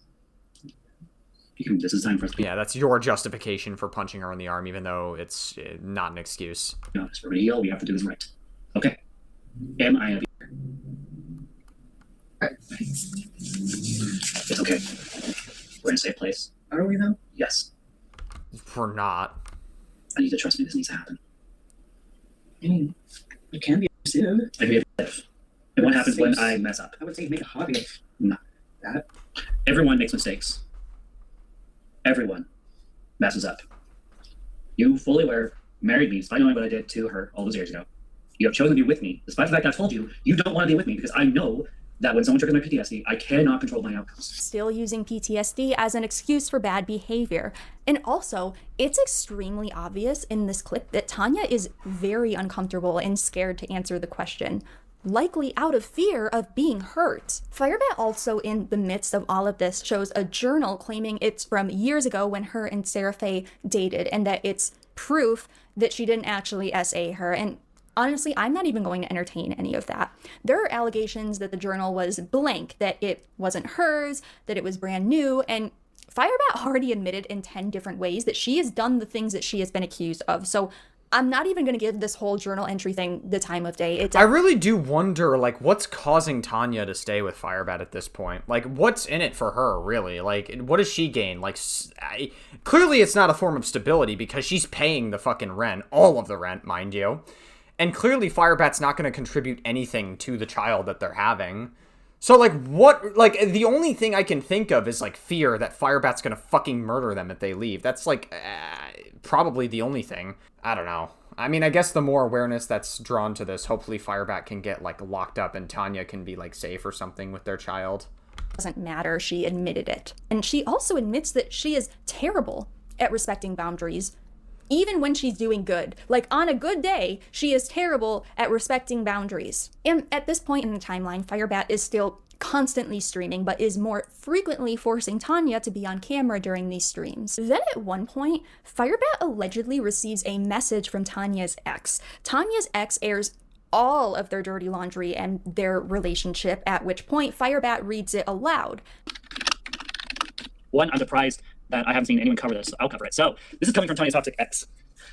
This is time for us to be... Yeah, that's your justification for punching her in the arm, even though it's not an excuse. No, it's for real. We have to do this right. Okay. Am I a... It's okay. We're in a safe place. Are we, though? Yes. We're not. I need to trust me. This needs to happen. I mean, it can be abusive. It can be abusive. And what happens when I mess up? I would say make a hobby of not that. Everyone makes mistakes. Everyone messes up. You fully aware, married me despite knowing what I did to her all those years ago. You have chosen to be with me, despite the fact that I told you you don't want to be with me, because I know that when someone triggers my PTSD, I cannot control my outcomes. Still using PTSD as an excuse for bad behavior. And also, it's extremely obvious in this clip that Tanya is very uncomfortable and scared to answer the question, likely out of fear of being hurt. Firebat also, in the midst of all of this, shows a journal claiming it's from years ago when her and Sarah Faye dated, and that it's proof that she didn't actually SA her. And honestly, I'm not even going to entertain any of that. There are allegations that the journal was blank, that it wasn't hers, that it was brand new, and Firebat already admitted in 10 different ways that she has done the things that she has been accused of. So I'm not even going to give this whole journal entry thing the time of day. I really do wonder, like, what's causing Tanya to stay with Firebat at this point? Like, what's in it for her, really? Like, what does she gain? Like, clearly it's not a form of stability because she's paying the fucking rent. All of the rent, mind you. And clearly Firebat's not going to contribute anything to the child that they're having. So, like, what, like, the only thing I can think of is, like, fear that Firebat's going to fucking murder them if they leave. That's, like, probably the only thing. I don't know. I mean, I guess the more awareness that's drawn to this, hopefully Firebat can get, like, locked up and Tanya can be, like, safe or something with their child. Doesn't matter. She admitted it. And she also admits that she is terrible at respecting boundaries, even when she's doing good. Like, on a good day, she is terrible at respecting boundaries. And at this point in the timeline, Firebat is still constantly streaming, but is more frequently forcing Tanya to be on camera during these streams. Then at one point, Firebat allegedly receives a message from Tanya's ex. Tanya's ex airs all of their dirty laundry and their relationship, at which point Firebat reads it aloud. One, I'm surprised that I haven't seen anyone cover this, so I'll cover it. So, this is coming from Tanya's toxic ex.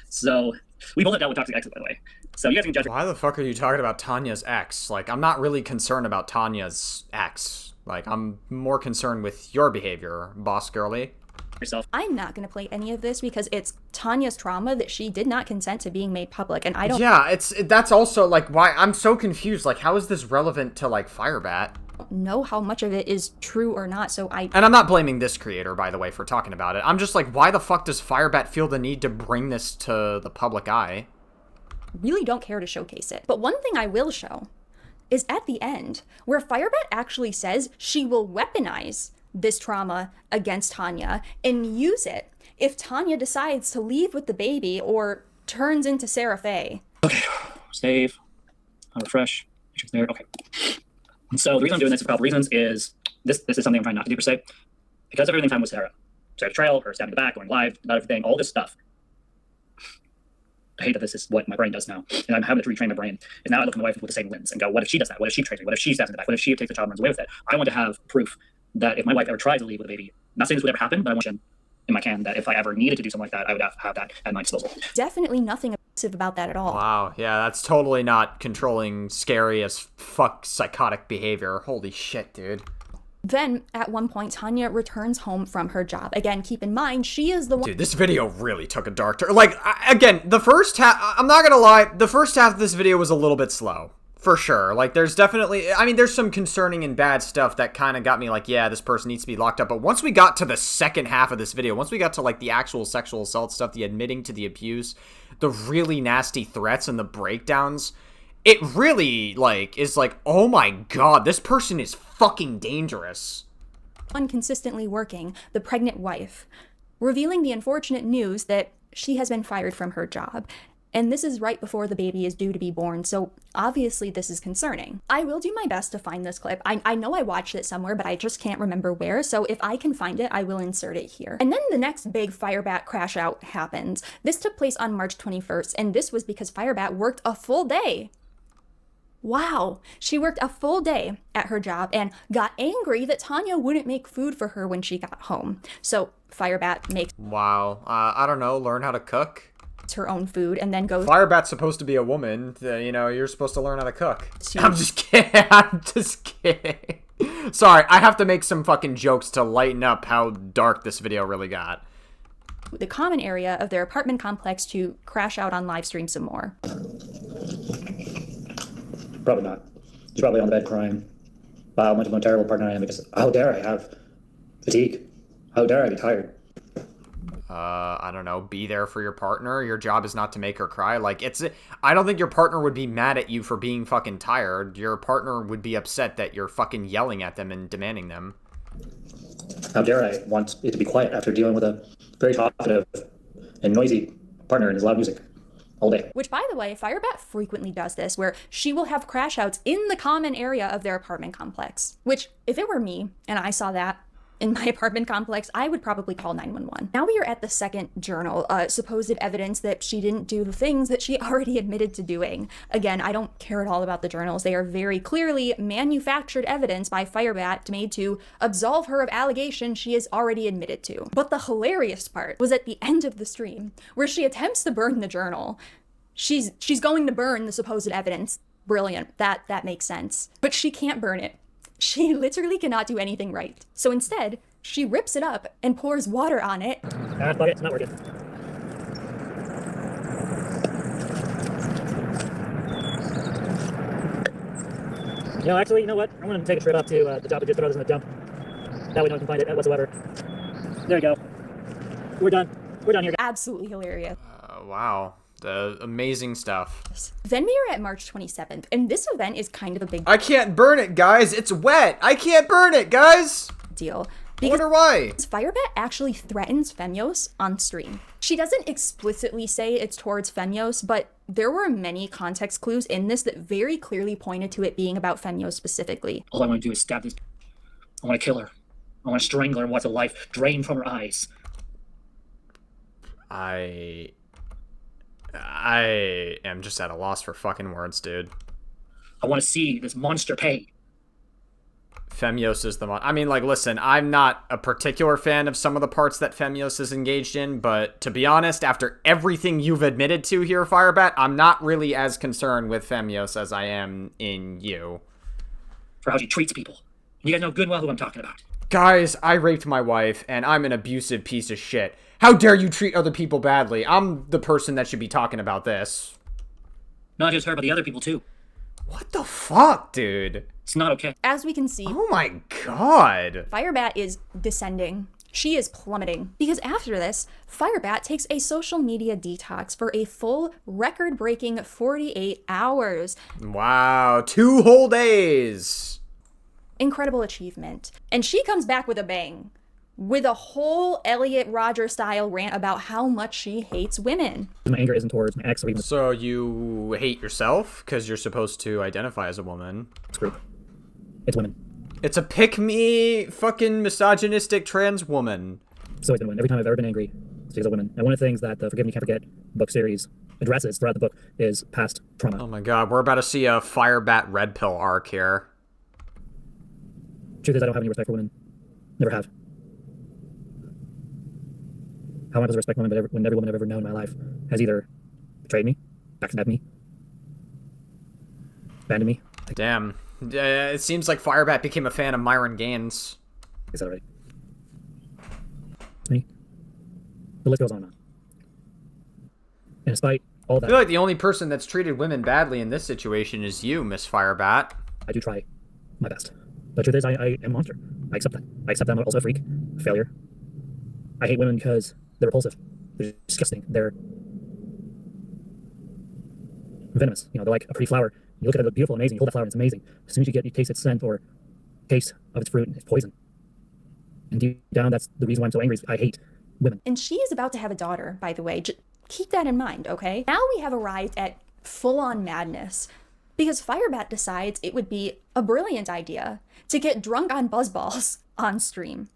So, we both have dealt with toxic exes, by the way. So, you guys can judge. Why the fuck are you talking about Tanya's ex? Like, I'm not really concerned about Tanya's ex. Like, I'm more concerned with your behavior, boss girly. Yourself. I'm not going to play any of this because it's Tanya's trauma that she did not consent to being made public, and I don't— Yeah, that's also, like, why I'm so confused. Like, how is this relevant to, like, Firebat? Know how much of it is true or not, so And I'm not blaming this creator, by the way, for talking about it. I'm just like, why the fuck does Firebat feel the need to bring this to the public eye? Really don't care to showcase it. But one thing I will show is at the end, where Firebat actually says she will weaponize this trauma against Tanya and use it if Tanya decides to leave with the baby or turns into Sarah Faye. Okay, save, refresh, there, okay. So the reason I'm doing this for a couple reasons is this is something I'm trying not to do per se. Because of everything time with Sarah's betrayal, her stabbing in the back, going live, about everything, all this stuff. I hate that this is what my brain does now. And I'm having to retrain my brain. And now I look at my wife with the same lens and go, what if she does that? What if she betrays me? What if she stabs in the back? What if she takes the child and runs away with it? I want to have proof that if my wife ever tries to leave with a baby, I'm not saying this would ever happen, but I want to in my can that if I ever needed to do something like that, I would have that at my disposal. Definitely nothing abusive about that at all. Wow, yeah, that's totally not controlling, scary as fuck psychotic behavior. Holy shit, dude. Then, at one point, Tanya returns home from her job. Again, keep in mind, she is the one— Dude, this video really took a dark turn. Like, again, the first half— I'm not gonna lie, the first half of this video was a little bit slow. For sure. Like, there's definitely— I mean, there's some concerning and bad stuff that kind of got me like, yeah, this person needs to be locked up. But once we got to the second half of this video, once we got to, like, the actual sexual assault stuff, the admitting to the abuse, the really nasty threats and the breakdowns, it really, like, is like, oh my god, this person is fucking dangerous. Consistently working, the pregnant wife, revealing the unfortunate news that she has been fired from her job. And this is right before the baby is due to be born, so obviously this is concerning. I will do my best to find this clip. I know I watched it somewhere, but I just can't remember where, so if I can find it, I will insert it here. And then the next big Firebat crash out happens. This took place on March 21st, and this was because Firebat worked a full day. Wow, she worked a full day at her job and got angry that Tanya wouldn't make food for her when she got home. So Firebat makes— Wow, I don't know, learn how to cook? Her own food and then goes— Firebat's supposed to be a woman, you know, you're supposed to learn how to cook. I'm just kidding, I'm just kidding. Sorry, I have to make some fucking jokes to lighten up how dark this video really got. the common area of their apartment complex to crash out on live stream some more. Probably not. She's probably on the bed crying. Wow, how much of a terrible partner I am, because how dare I have fatigue? How dare I be tired? I don't know, be there for your partner. Your job is not to make her cry. Like, I don't think your partner would be mad at you for being fucking tired. Your partner would be upset that you're fucking yelling at them and demanding them. How dare I want it to be quiet after dealing with a very talkative and noisy partner and his loud music all day. Which, by the way, Firebat frequently does this, where she will have crash outs in the common area of their apartment complex. Which, if it were me, and I saw that in my apartment complex, I would probably call 911. Now we are at the second journal, supposed evidence that she didn't do the things that she already admitted to doing. Again, I don't care at all about the journals. They are very clearly manufactured evidence by Firebat made to absolve her of allegations she has already admitted to. But the hilarious part was at the end of the stream, where she attempts to burn the journal. She's going to burn the supposed evidence. Brilliant. That makes sense. But she can't burn it. She literally cannot do anything right. So instead, she rips it up and pours water on it. Ah, fuck it, it's not working. Actually, you know what? I'm gonna take a trip up to the dump and just throw this in the dump. That way no one can find it whatsoever. There you go. We're done. We're done here. Absolutely hilarious. Wow. The amazing stuff. Then we are at March 27th, and this event is kind of a big I can't burn it, guys. It's wet. I can't burn it, guys. Deal. I wonder why. Firebat actually threatens Femios on stream. She doesn't explicitly say it's towards Femios, but there were many context clues in this that very clearly pointed to it being about Femios specifically. All I want to do is stab this. I want to kill her. I want to strangle her and watch the life drain from her eyes. I am just at a loss for fucking words, dude. I want to see this monster pay. Femios is the I mean, like, listen, I'm not a particular fan of some of the parts that Femios is engaged in, but to be honest, after everything you've admitted to here, Firebat, I'm not really as concerned with Femios as I am in you. For how she treats people. You guys know good and well who I'm talking about. Guys, I raped my wife, and I'm an abusive piece of shit. How dare you treat other people badly? I'm the person that should be talking about this. Not just her, but the other people too. What the fuck, dude? It's not okay. As we can see, oh my god, Firebat is descending. She is plummeting. Because after this, Firebat takes a social media detox for a full record-breaking 48 hours. Wow, 2 whole days. Incredible achievement. And she comes back with a bang. With a whole Elliot Rodger style rant about how much she hates women. My anger isn't towards my ex or even... So you hate yourself because you're supposed to identify as a woman. This group. It's women. It's a pick-me fucking misogynistic trans woman. So it's gonna win. Every time I've ever been angry, it's because of women. And one of the things that the Forgive Me Can't Forget book series addresses throughout the book is past trauma. Oh my god, we're about to see a Firebat red pill arc here. Truth is, I don't have any respect for women. Never have. How am I supposed to respect women when every woman I've ever known in my life has either betrayed me, backstabbed me, abandoned me? Damn. It seems like Firebat became a fan of Myron Gaines. Is that right? Me? The list goes on and on. And despite all that... I feel like the only person that's treated women badly in this situation is you, Miss Firebat. I do try my best. The truth is, I am a monster. I accept that. I accept that I'm also a freak, a failure. I hate women because they're repulsive. They're disgusting. They're venomous. They're like a pretty flower. You look at it, it's beautiful, amazing. You hold that flower, and it's amazing. As soon as you taste its scent or taste of its fruit, it's poison. And deep down, that's the reason why I'm so angry. Is I hate women. And she is about to have a daughter, by the way. Just keep that in mind, okay? Now we have arrived at full-on madness. Because Firebat decides it would be a brilliant idea to get drunk on buzzballs on stream.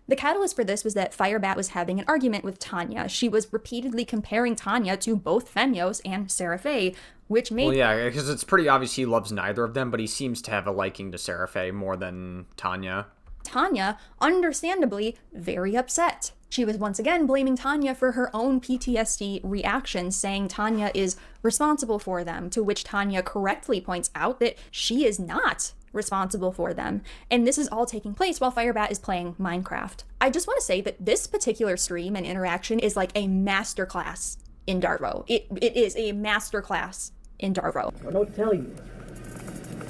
The catalyst for this was that Firebat was having an argument with Tanya. She was repeatedly comparing Tanya to both Femios and Seraphe, which made... Well, yeah, because it's pretty obvious he loves neither of them, but he seems to have a liking to Seraphe more than Tanya. Tanya, understandably, very upset. She was once again blaming Tanya for her own PTSD reactions, saying Tanya is responsible for them, to which Tanya correctly points out that she is not responsible for them. And this is all taking place while Firebat is playing Minecraft. I just want to say that this particular stream and interaction is like a masterclass in Darvo. It is a masterclass in Darvo. I don't know what to tell you.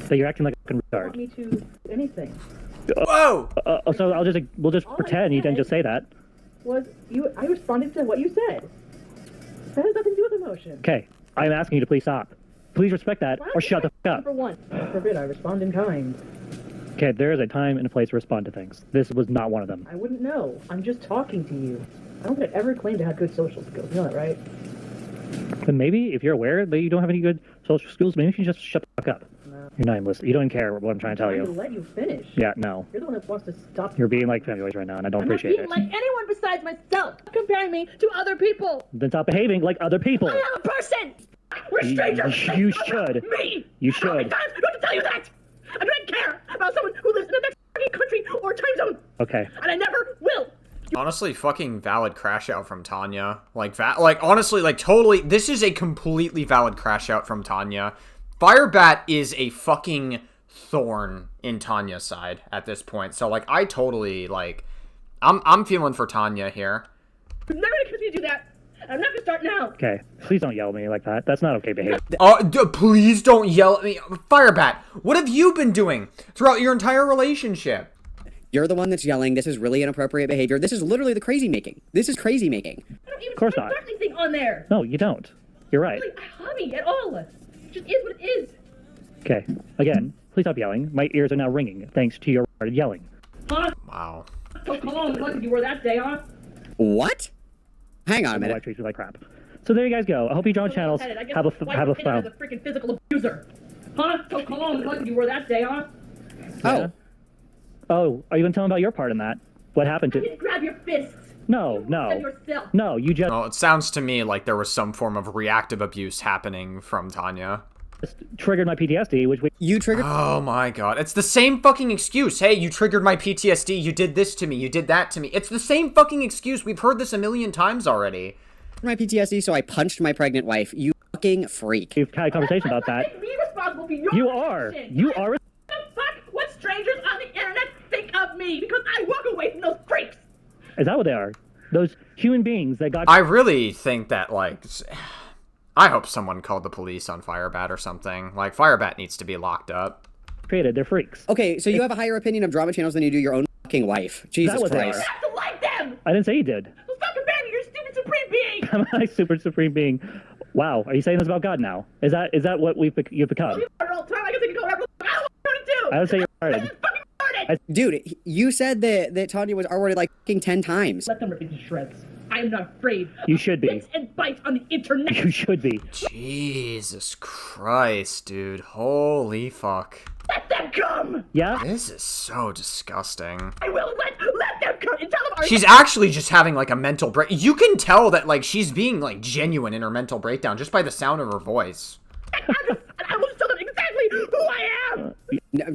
So you're acting like a fucking Want retard. me to do anything? Whoa! So we'll just All I pretend you didn't said- just say that. Was you? I responded to what you said. That has nothing to do with emotion. Okay, I'm asking you to please stop. Please respect that, or shut the fuck up. For once, forbid I respond in kind. Okay, there is a time and a place to respond to things. This was not one of them. I wouldn't know. I'm just talking to you. I don't think I ever claimed to have good social skills. You know that, right? Then maybe, if you're aware that you don't have any good social skills, maybe you can just shut the fuck up. No. You're not even listening. You don't even care what I'm trying to tell I'm you. trying to let you finish. Yeah, no. You're the one that wants to stop. You're being like family right now, and I don't I'm not appreciate being it. like anyone besides myself. Comparing me to other people. Then stop behaving like other people. I am a person. We're strangers. You should. Me. You How many should. times do I have to tell you that? I don't care about someone who lives in the next fucking country or time zone, Okay. and I never will. Honestly, fucking valid crash out from Tanya. Like honestly, like totally, this is a completely valid crash out from Tanya. Firebat is a fucking thorn in Tanya's side at this point. So like, I totally like, I'm feeling for Tanya here. You're never gonna convince me to do that. I'm not gonna start now. Okay. Please don't yell at me like that. That's not okay behavior. Please don't yell at me. Firebat, what have you been doing throughout your entire relationship? You're the one that's yelling. This is really inappropriate behavior. This is literally the crazy making. This is crazy making. I don't even Of course put not. anything on there. No, you don't. You're right. Really, a hobby at all. It just is what it is. Okay. Again, please stop yelling. My ears are now ringing thanks to your retarded yelling. Huh? Wow. So come on, what did you were that day, huh? What? Hang on a My minute. wife treats me like crap. So there you guys go. I hope you join channels. I guess Have a why have you a painted fun. as a freaking physical abuser. Huh? So come on, what did you were that day, huh? Oh. Oh, are you gonna tell them about your part in that? What happened I to? didn't grab your fists. No, Said no, yourself. no. You just Well, it sounds to me like there was some form of reactive abuse happening from Tanya. triggered my PTSD, which we. You triggered. Oh my god. It's the same fucking excuse. Hey, you triggered my PTSD. You did this to me. You did that to me. It's the same fucking excuse. We've heard this a million times already. My PTSD, so I punched my pregnant wife. You fucking freak. We've had a conversation about that. Make me responsible for your You are. action. You are. What the fuck? What strangers on the internet think of me? Because I walk away from those freaks. Is that what they are? Those human beings that got. I really think that, like, I hope someone called the police on Firebat or something. Like, Firebat needs to be locked up. Created. They're freaks. Okay, so you have a higher opinion of drama channels than you do your own fucking wife. Jesus what they Christ. are. I have to like them. I didn't say you did. So stop comparing me to your stupid supreme being. Am I super supreme being? Wow. Are you saying this about God now? Is that what you've become? You are all the time. I guess I can go whatever the fuck I want to do. I would say you're retarded. This is fucking retarded. Dude, you said that Tanya was R-worded like fucking 10 times. Let them rip it to shreds. I am not afraid. You should be. Bits and bites on the internet. You should be. Jesus Christ, dude. Holy fuck. Let them come. Yeah. This is so disgusting. I will let them come and tell them. She's actually just having, like, a mental break. You can tell that, like, she's being, like, genuine in her mental breakdown just by the sound of her voice. And I will tell them exactly who I am.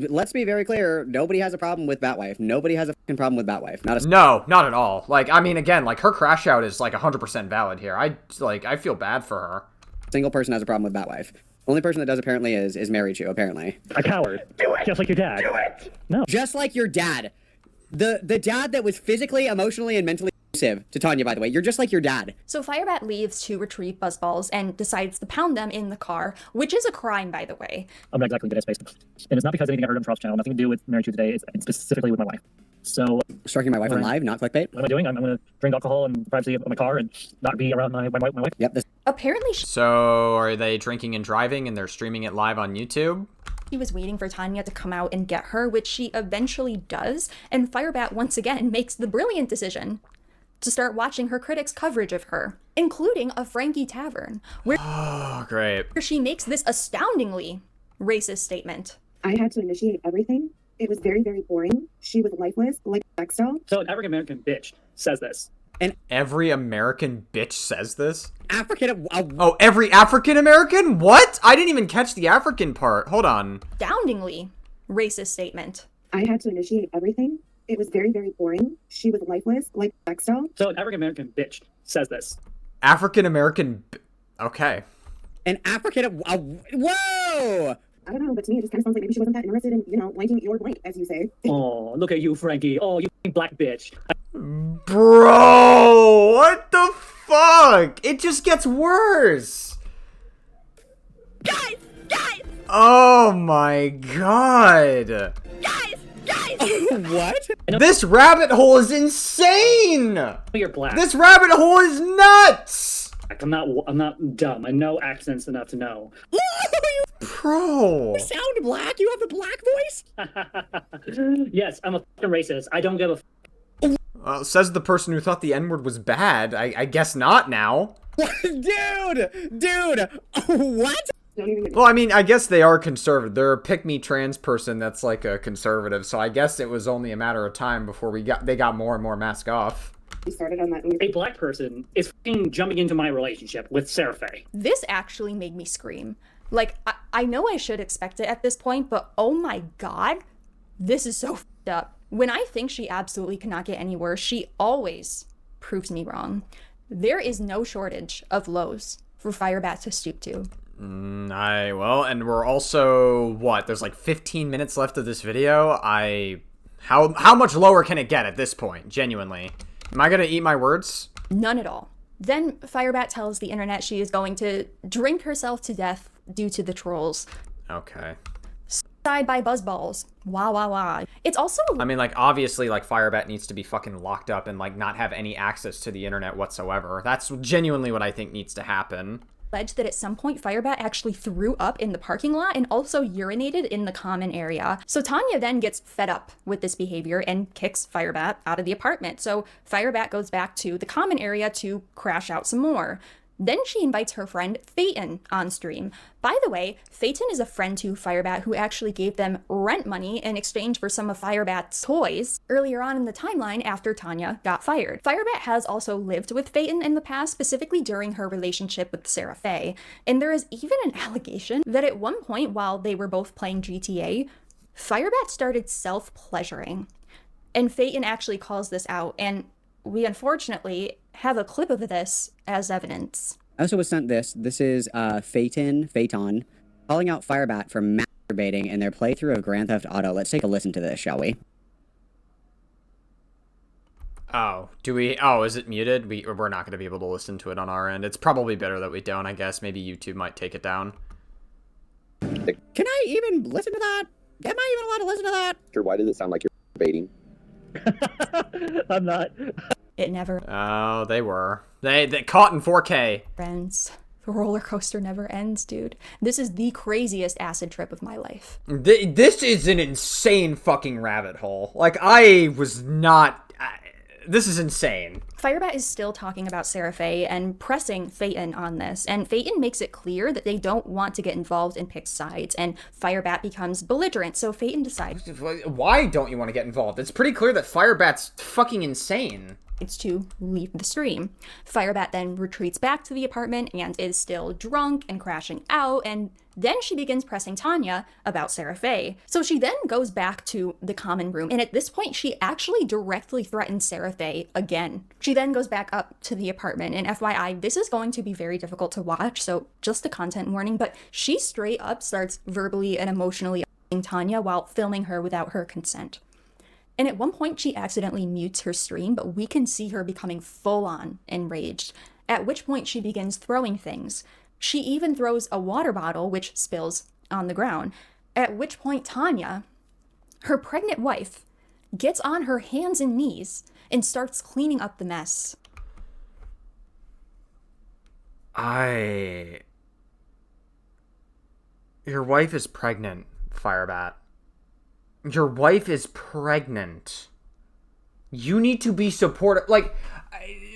Let's be very clear. Nobody has a problem with Batwife. Nobody has a fucking problem with Batwife. Not a No, not at all. Like, I mean, again, like, her crash out is, like, 100% valid here. I feel bad for her. single person has a problem with Batwife. Only person that does apparently is Mary Chu, apparently. A coward. Do it. Just like your dad. Do it. No. Just like your dad. The dad that was physically, emotionally, and mentally abusive to Tanya, by the way. You're just like your dad. So Firebat leaves to retrieve buzzballs and decides to pound them in the car, which is a crime, by the way. I'm not exactly good at space. And it's not because anything I heard on Frost channel. Nothing to do with Mary Chu today. It's specifically with my wife. So striking my wife on live, not clickbait. What am I doing? I'm going to drink alcohol in the privacy of my car and not be around my wife. Yep. Apparently So, are they drinking and driving and they're streaming it live on YouTube? she was waiting for Tanya to come out and get her, which she eventually does, and Firebat once again makes the brilliant decision to start watching her critics' coverage of her, including a Frankie Tavern, where Great. she makes this astoundingly racist statement. I had to initiate everything. It was very, very boring. She was lifeless, like a sex doll. So an African American bitch says this. And every American bitch says this? Every African American? What? I didn't even catch the African part. Hold on. Astoundingly racist statement. I had to initiate everything. It was very, very boring. She was lifeless, like sex doll. So an African American bitch says this. African American. Okay. An African. Whoa! I don't know, but to me it just kind of sounds like maybe she wasn't that interested in, blanking your blank, as you say. Oh, look at you, Frankie. Oh, you black bitch. Bro, what the fuck? It just gets worse. Guys! Oh my god. What? This rabbit hole is insane. You're black. This rabbit hole is nuts. I'm not dumb. I know accents enough to know. Bro. You sound black? You have the black voice? Yes, I'm a fucking racist. I don't give a Says the person who thought the N-word was bad. I guess not now. Dude! What? Well, I mean, I guess they are conservative. They're a pick-me trans person that's like a conservative, so I guess it was only a matter of time before they got more and more mask off. Started on that. A black person is fucking jumping into my relationship with Sarah Faye. This actually made me scream. Like, I know I should expect it at this point, but oh my god, this is so f***ed up. When I think she absolutely cannot get any worse, she always proves me wrong. There is no shortage of lows for Firebat to stoop to. Well, and we're also, what, there's like 15 minutes left of this video? How much lower can it get at this point, genuinely? Am I gonna eat my words? None at all. Then Firebat tells the internet she is going to drink herself to death due to the trolls. Okay. Side by buzzballs. Wah wah wah. It's also... I mean, like, obviously, like, Firebat needs to be fucking locked up and, like, not have any access to the internet whatsoever. That's genuinely what I think needs to happen. Alleged that at some point Firebat actually threw up in the parking lot and also urinated in the common area. So Tanya then gets fed up with this behavior and kicks Firebat out of the apartment. So Firebat goes back to the common area to crash out some more. Then she invites her friend Phaeton on stream. By the way, Phaeton is a friend to Firebat who actually gave them rent money in exchange for some of Firebat's toys earlier on in the timeline after Tanya got fired. Firebat has also lived with Phaeton in the past, specifically during her relationship with Sarah Faye. And there is even an allegation that at one point while they were both playing GTA, Firebat started self-pleasuring. And Phaeton actually calls this out, and we unfortunately have a clip of this as evidence. I also was sent this. This is Phaeton, calling out Firebat for masturbating in their playthrough of Grand Theft Auto. Let's take a listen to this, shall we? Oh, is it muted? We're not going to be able to listen to it on our end. It's probably better that we don't, I guess. Maybe YouTube might take it down. Can I even listen to that? Am I even allowed to listen to that? Sure, why does it sound like you're baiting? I'm not. It never... Oh, they were. They caught in 4K. Friends. The roller coaster never ends, dude. This is the craziest acid trip of my life. This is an insane fucking rabbit hole. Like, I was not... this is insane. Firebat is still talking about Sarah Faye and pressing Phaeton on this, and Phaeton makes it clear that they don't want to get involved and pick sides, and Firebat becomes belligerent, so Phaeton decides... Why don't you want to get involved? It's pretty clear that Firebat's fucking insane. It's to leave the stream. Firebat then retreats back to the apartment and is still drunk and crashing out, and then she begins pressing Tanya about Sarah Faye. So she then goes back to the common room, and at this point she actually directly threatens Sarah Faye again. She then goes back up to the apartment, and FYI, this is going to be very difficult to watch, so just a content warning, but she straight up starts verbally and emotionally assaulting Tanya while filming her without her consent. And at one point, she accidentally mutes her stream, but we can see her becoming full-on enraged, at which point she begins throwing things. She even throws a water bottle, which spills on the ground, at which point Tanya, her pregnant wife, gets on her hands and knees and starts cleaning up the mess. Your wife is pregnant, Firebat. Your wife is pregnant. You need to be supportive. Like,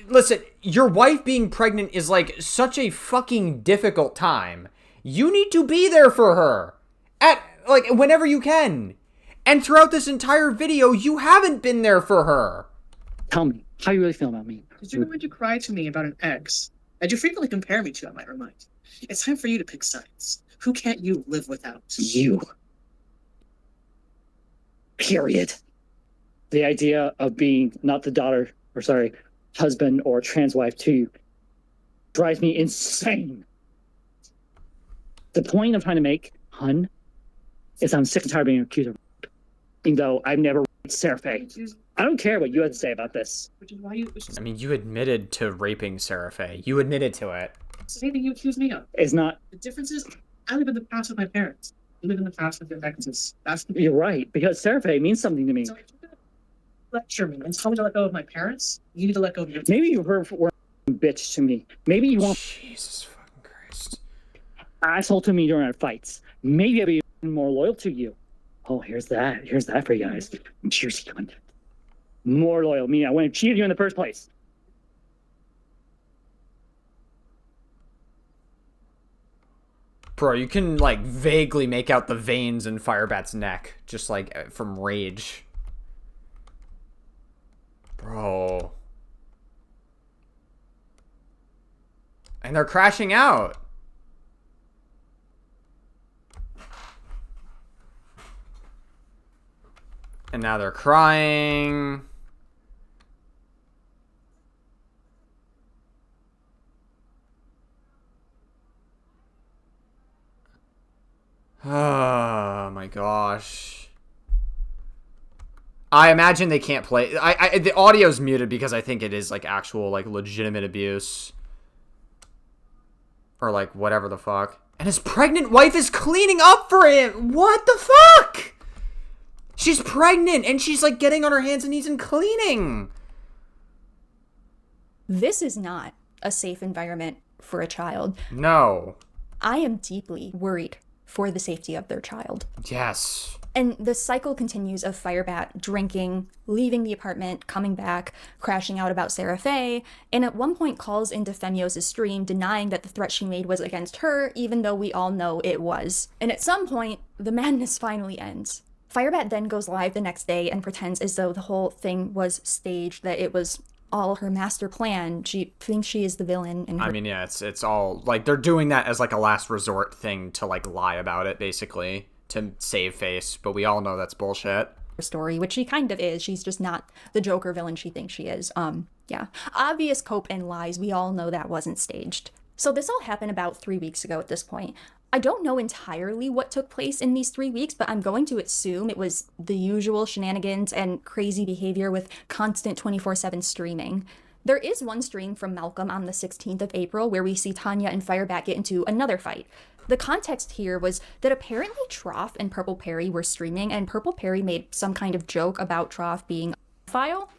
listen, your wife being pregnant is like such a fucking difficult time. You need to be there for her at like whenever you can. And throughout this entire video, you haven't been there for her. Tell me, how you really feel about me? Did you going to cry to me about an ex that you frequently compare me to, I might remind? It's time for you to pick sides. Who can't you live without? You. Period. the idea of being not the daughter, or sorry, husband or trans wife to you drives me insane. The point I'm trying to make, hun, is I'm sick and tired of being accused of rape, even though I've never raped Sarah Faye. I don't care what you had to say about this. Which is why you. I mean, you admitted to raping Sarah Faye. You admitted to it. It's the same thing you accuse me of. It's not. The difference is, I live in the past with my parents. You live in the past with your exes. That's the. You're right, because Sarah Faye means something to me. So if you're gonna lecture me and tell me to let go of my parents, you need to let go of your. Maybe you were a bitch to me. Maybe you want. Jesus fucking Christ. Asshole to me during our fights. Maybe I'd be more loyal to you. Oh, here's that. Here's that for you guys. Juicy content. More loyal. Me, I wouldn't have cheated you in the first place. Bro, you can, like, vaguely make out the veins in Firebat's neck. Just, like, from rage. Bro. And they're crashing out. And now they're crying. Oh my gosh. I imagine they can't play. The audio's muted because I think it is like actual like legitimate abuse. Or like whatever the fuck. And his pregnant wife is cleaning up for him. What the fuck? She's pregnant and she's like getting on her hands and knees and cleaning. This is not a safe environment for a child. No. I am deeply worried for the safety of their child. Yes. And the cycle continues of Firebat drinking, leaving the apartment, coming back, crashing out about Sarah Faye, and at one point calls into Femios' stream denying that the threat she made was against her, even though we all know it was. And at some point, the madness finally ends. Firebat then goes live the next day and pretends as though the whole thing was staged, that it was all her master plan. She thinks she is the villain. And I mean, yeah, it's all like they're doing that as like a last resort thing to like lie about it, basically, to save face. But we all know that's bullshit. Story, which she kind of is. She's just not the Joker villain she thinks she is. Yeah. Obvious cope and lies. We all know that wasn't staged. So this all happened about 3 weeks ago at this point. I don't know entirely what took place in these 3 weeks, but I'm going to assume it was the usual shenanigans and crazy behavior with constant 24/7 streaming. There is one stream from Malcolm on the 16th of April where we see Tanya and Firebat get into another fight. The context here was that apparently Troff and Purple Perry were streaming, and Purple Perry made some kind of joke about Troff being a file.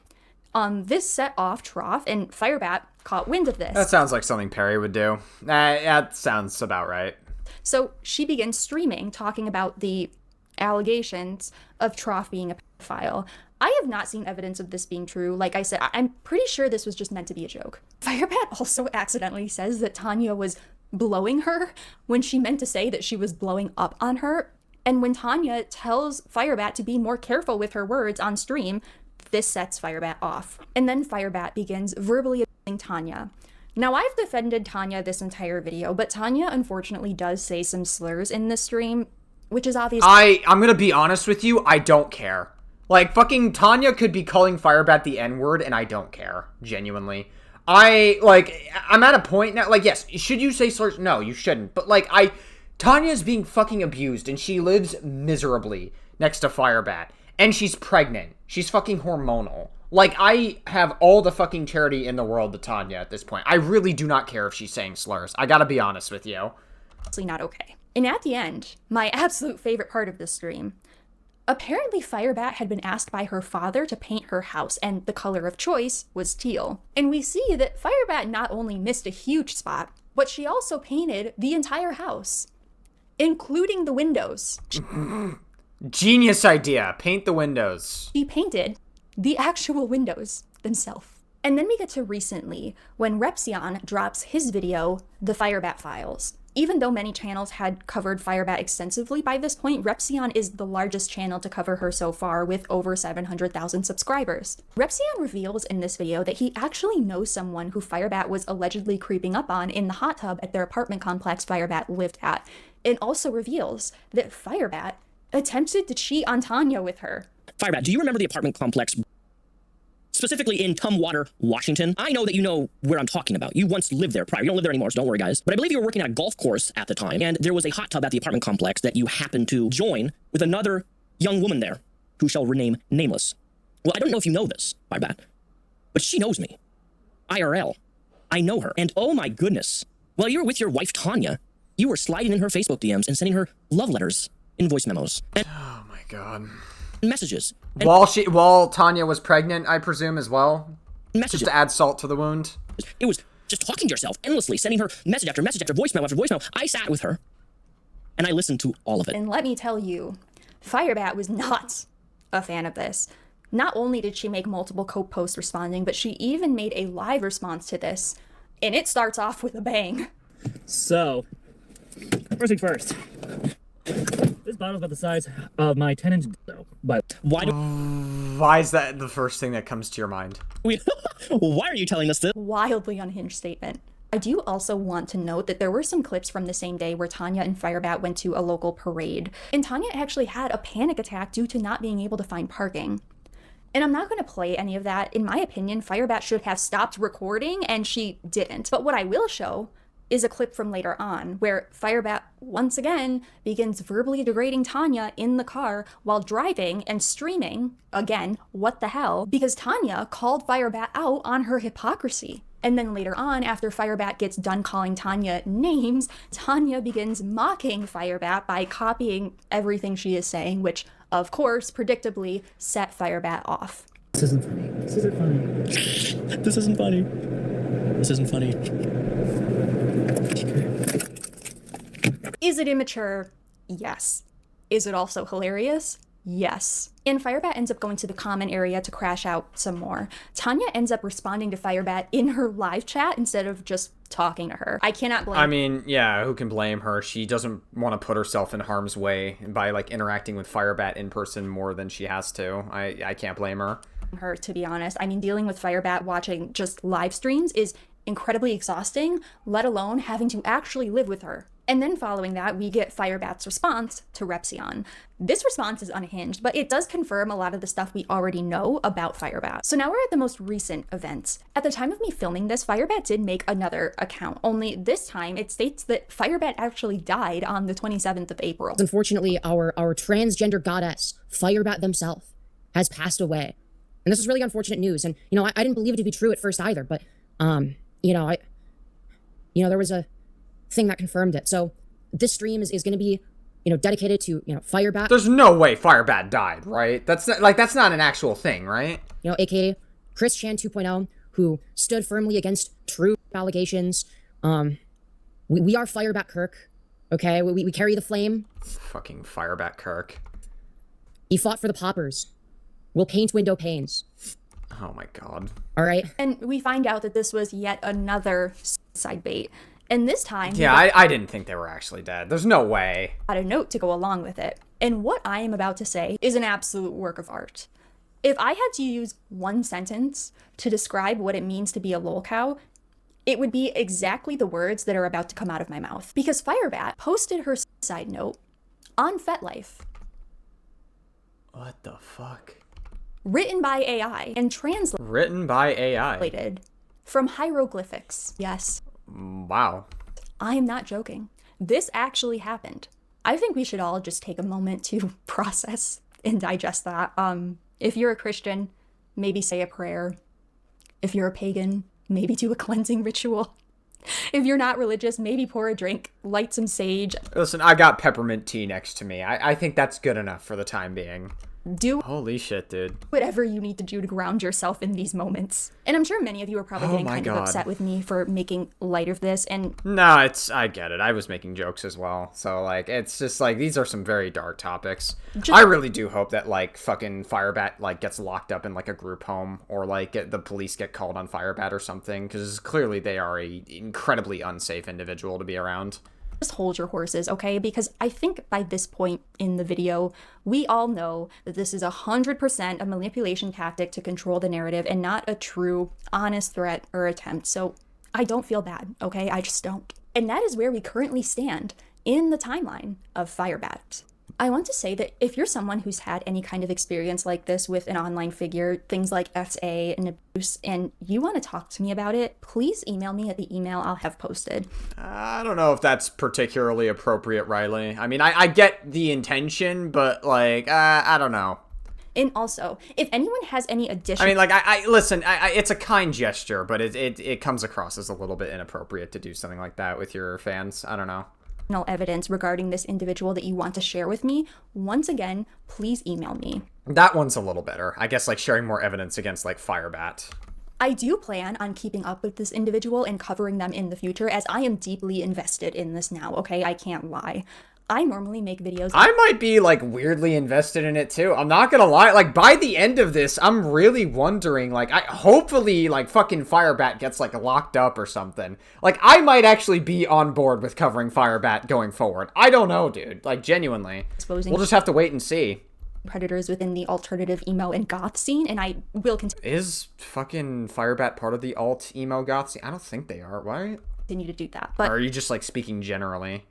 This set off Troff, and Firebat caught wind of this. That sounds like something Perry would do. That sounds about right. So she begins streaming, talking about the allegations of Troff being a pedophile. I have not seen evidence of this being true. Like I said, I'm pretty sure this was just meant to be a joke. Firebat also accidentally says that Tanya was blowing her when she meant to say that she was blowing up on her. And when Tanya tells Firebat to be more careful with her words on stream, this sets Firebat off. And then Firebat begins verbally abusing Tanya. Now, I've defended Tanya this entire video, but Tanya unfortunately does say some slurs in this stream, which is obvious. I'm gonna be honest with you, I don't care. Like, fucking Tanya could be calling Firebat the N-word, and I don't care, genuinely. I'm at a point now, like, yes, should you say slurs? No, you shouldn't, but, like, Tanya's being fucking abused, and she lives miserably next to Firebat, and she's pregnant. She's fucking hormonal. Like, I have all the fucking charity in the world to Tanya at this point. I really do not care if she's saying slurs. I gotta be honest with you. Obviously not okay. And at the end, my absolute favorite part of this stream, apparently Firebat had been asked by her father to paint her house, and the color of choice was teal. And we see that Firebat not only missed a huge spot, but she also painted the entire house, including the windows. Genius idea. Paint the windows. She painted the actual windows themselves. And then we get to recently, when Repsion drops his video, The Firebat Files. Even though many channels had covered Firebat extensively by this point, Repsion is the largest channel to cover her so far, with over 700,000 subscribers. Repsion reveals in this video that he actually knows someone who Firebat was allegedly creeping up on in the hot tub at their apartment complex Firebat lived at, and also reveals that Firebat attempted to cheat on Tanya with her. Firebat, do you remember the apartment complex, specifically in Tumwater, Washington? I know that you know where I'm talking about. You once lived there prior. You don't live there anymore, so don't worry, guys. But I believe you were working at a golf course at the time, and there was a hot tub at the apartment complex that you happened to join with another young woman there, who shall remain nameless. Well, I don't know if you know this, Firebat, but she knows me. IRL. I know her. And oh my goodness, while you were with your wife, Tanya, you were sliding in her Facebook DMs and sending her love letters in voice memos. And oh my god. Messages. And while Tanya was pregnant, I presume, as well? Messages. Just to add salt to the wound? It was just talking to yourself endlessly, sending her message after message after voicemail after voicemail. I sat with her, and I listened to all of it. And let me tell you, Firebat was not a fan of this. Not only did she make multiple posts responding, but she even made a live response to this, and it starts off with a bang. So, first things first. This bottle's about the size of my 10-inch dildo, but why is that the first thing that comes to your mind? Why are you telling us this? Wildly unhinged statement. I do also want to note that there were some clips from the same day where Tanya and Firebat went to a local parade, and Tanya actually had a panic attack due to not being able to find parking. And I'm not going to play any of that. In my opinion, Firebat should have stopped recording, and she didn't. But what I will show is a clip from later on, where Firebat once again begins verbally degrading Tanya in the car while driving and streaming, again, what the hell, because Tanya called Firebat out on her hypocrisy. And then later on, after Firebat gets done calling Tanya names, Tanya begins mocking Firebat by copying everything she is saying, which, of course, predictably set Firebat off. This isn't funny. This isn't funny. This isn't funny. This isn't funny. Is it immature? Yes. Is it also hilarious? Yes. And Firebat ends up going to the comment area to crash out some more. Tanya ends up responding to Firebat in her live chat instead of just talking to her. I cannot blame I mean, yeah, who can blame her? She doesn't want to put herself in harm's way by, like, interacting with Firebat in person more than she has to. I can't blame her. To be honest. I mean, dealing with Firebat watching just live streams is incredibly exhausting, let alone having to actually live with her. And then following that, we get Firebat's response to Repsion. This response is unhinged, but it does confirm a lot of the stuff we already know about Firebat. So now we're at the most recent events. At the time of me filming this, Firebat did make another account, only this time it states that Firebat actually died on the 27th of April. Unfortunately, our transgender goddess, Firebat themselves, has passed away. And this is really unfortunate news. And, you know, I didn't believe it to be true at first either, but, there was a thing that confirmed it. So this stream is going to be, dedicated to, Firebat. There's no way Firebat died, right? That's not an actual thing, right? AKA Chris Chan 2.0, who stood firmly against true allegations. We are Firebat Kirk, okay? We carry the flame. Fucking Firebat Kirk. He fought for the poppers. We'll paint window panes. Oh my god. All right. And we find out that this was yet another suicide bait. And this time... Yeah, I didn't think they were actually dead. There's no way. Got a note to go along with it. And what I am about to say is an absolute work of art. If I had to use one sentence to describe what it means to be a lolcow, it would be exactly the words that are about to come out of my mouth. Because Firebat posted her suicide note on FetLife. What the fuck? Written by AI and translated. Written by AI. From hieroglyphics. Yes. Wow. I am not joking. This actually happened. I think we should all just take a moment to process and digest that. If you're a Christian, maybe say a prayer. If you're a pagan, maybe do a cleansing ritual. If you're not religious, maybe pour a drink, light some sage. Listen, I got peppermint tea next to me. I think that's good enough for the time being. Do holy shit, dude. Whatever you need to do to ground yourself in these moments. And I'm sure many of you are probably getting kind of upset with me for making light of this. And no, I get it. I was making jokes as well. So like, it's just like, these are some very dark topics. I really do hope that like fucking Firebat like gets locked up in like a group home, or like the police get called on Firebat or something, because clearly they are a incredibly unsafe individual to be around. Just hold your horses, okay? Because I think by this point in the video, we all know that this is 100% a manipulation tactic to control the narrative and not a true, honest threat or attempt. So I don't feel bad, okay? I just don't. And that is where we currently stand in the timeline of Firebat. I want to say that if you're someone who's had any kind of experience like this with an online figure, things like SA and abuse, and you want to talk to me about it, please email me at the email I'll have posted. I don't know if that's particularly appropriate, Riley. I mean, I get the intention, but, like, I don't know. And also, if anyone has any additional... I mean, like, I listen, it's a kind gesture, but it comes across as a little bit inappropriate to do something like that with your fans. I don't know. Evidence regarding this individual that you want to share with me, once again, please email me. That one's a little better. I guess, like, sharing more evidence against, like, Firebat. I do plan on keeping up with this individual and covering them in the future, as I am deeply invested in this now, okay? I can't lie. I normally make videos... I might be, like, weirdly invested in it, too. I'm not gonna lie. Like, by the end of this, I'm really wondering, like, hopefully, like, fucking Firebat gets, like, locked up or something. Like, I might actually be on board with covering Firebat going forward. I don't know, dude. Like, genuinely. We'll just have to wait and see. Predators within the alternative emo and goth scene, and I will continue... Is fucking Firebat part of the alt emo goth scene? I don't think they are. Why? Continue to do that, but... Or are you just, like, speaking generally?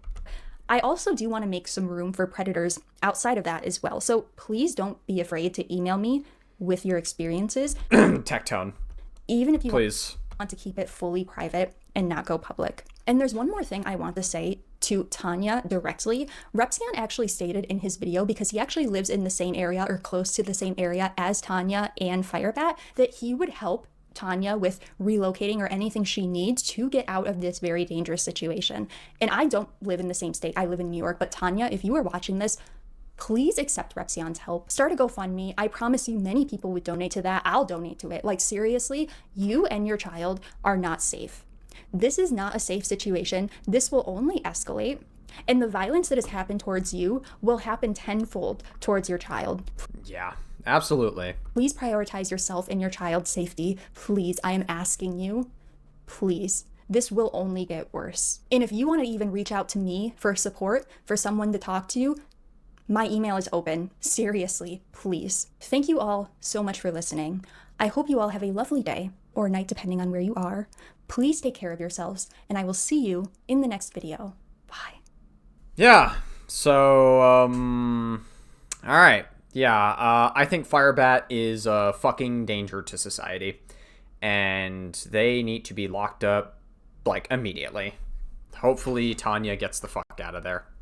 I also do want to make some room for predators outside of that as well. So please don't be afraid to email me with your experiences. Tectone. Even if you please want to keep it fully private and not go public. And there's one more thing I want to say to Tanya directly. Repzion actually stated in his video, because he actually lives in the same area or close to the same area as Tanya and Firebat, that he would help Tanya with relocating or anything she needs to get out of this very dangerous situation. And I don't live in the same state. I live in New York. But Tanya, if you are watching this, please accept Repzion's help. Start a GoFundMe. I promise you many people would donate to that. I'll donate to it. Like, seriously, you and your child are not safe. This is not a safe situation. This will only escalate. And the violence that has happened towards you will happen tenfold towards your child. Yeah. Absolutely. Please prioritize yourself and your child's safety. Please, I am asking you. Please. This will only get worse. And if you want to even reach out to me for support, for someone to talk to, my email is open. Seriously, please. Thank you all so much for listening. I hope you all have a lovely day or night, depending on where you are. Please take care of yourselves, and I will see you in the next video. Bye. Yeah. So, all right. Yeah, I think Firebat is a fucking danger to society, and they need to be locked up, like, immediately. Hopefully Tanya gets the fuck out of there.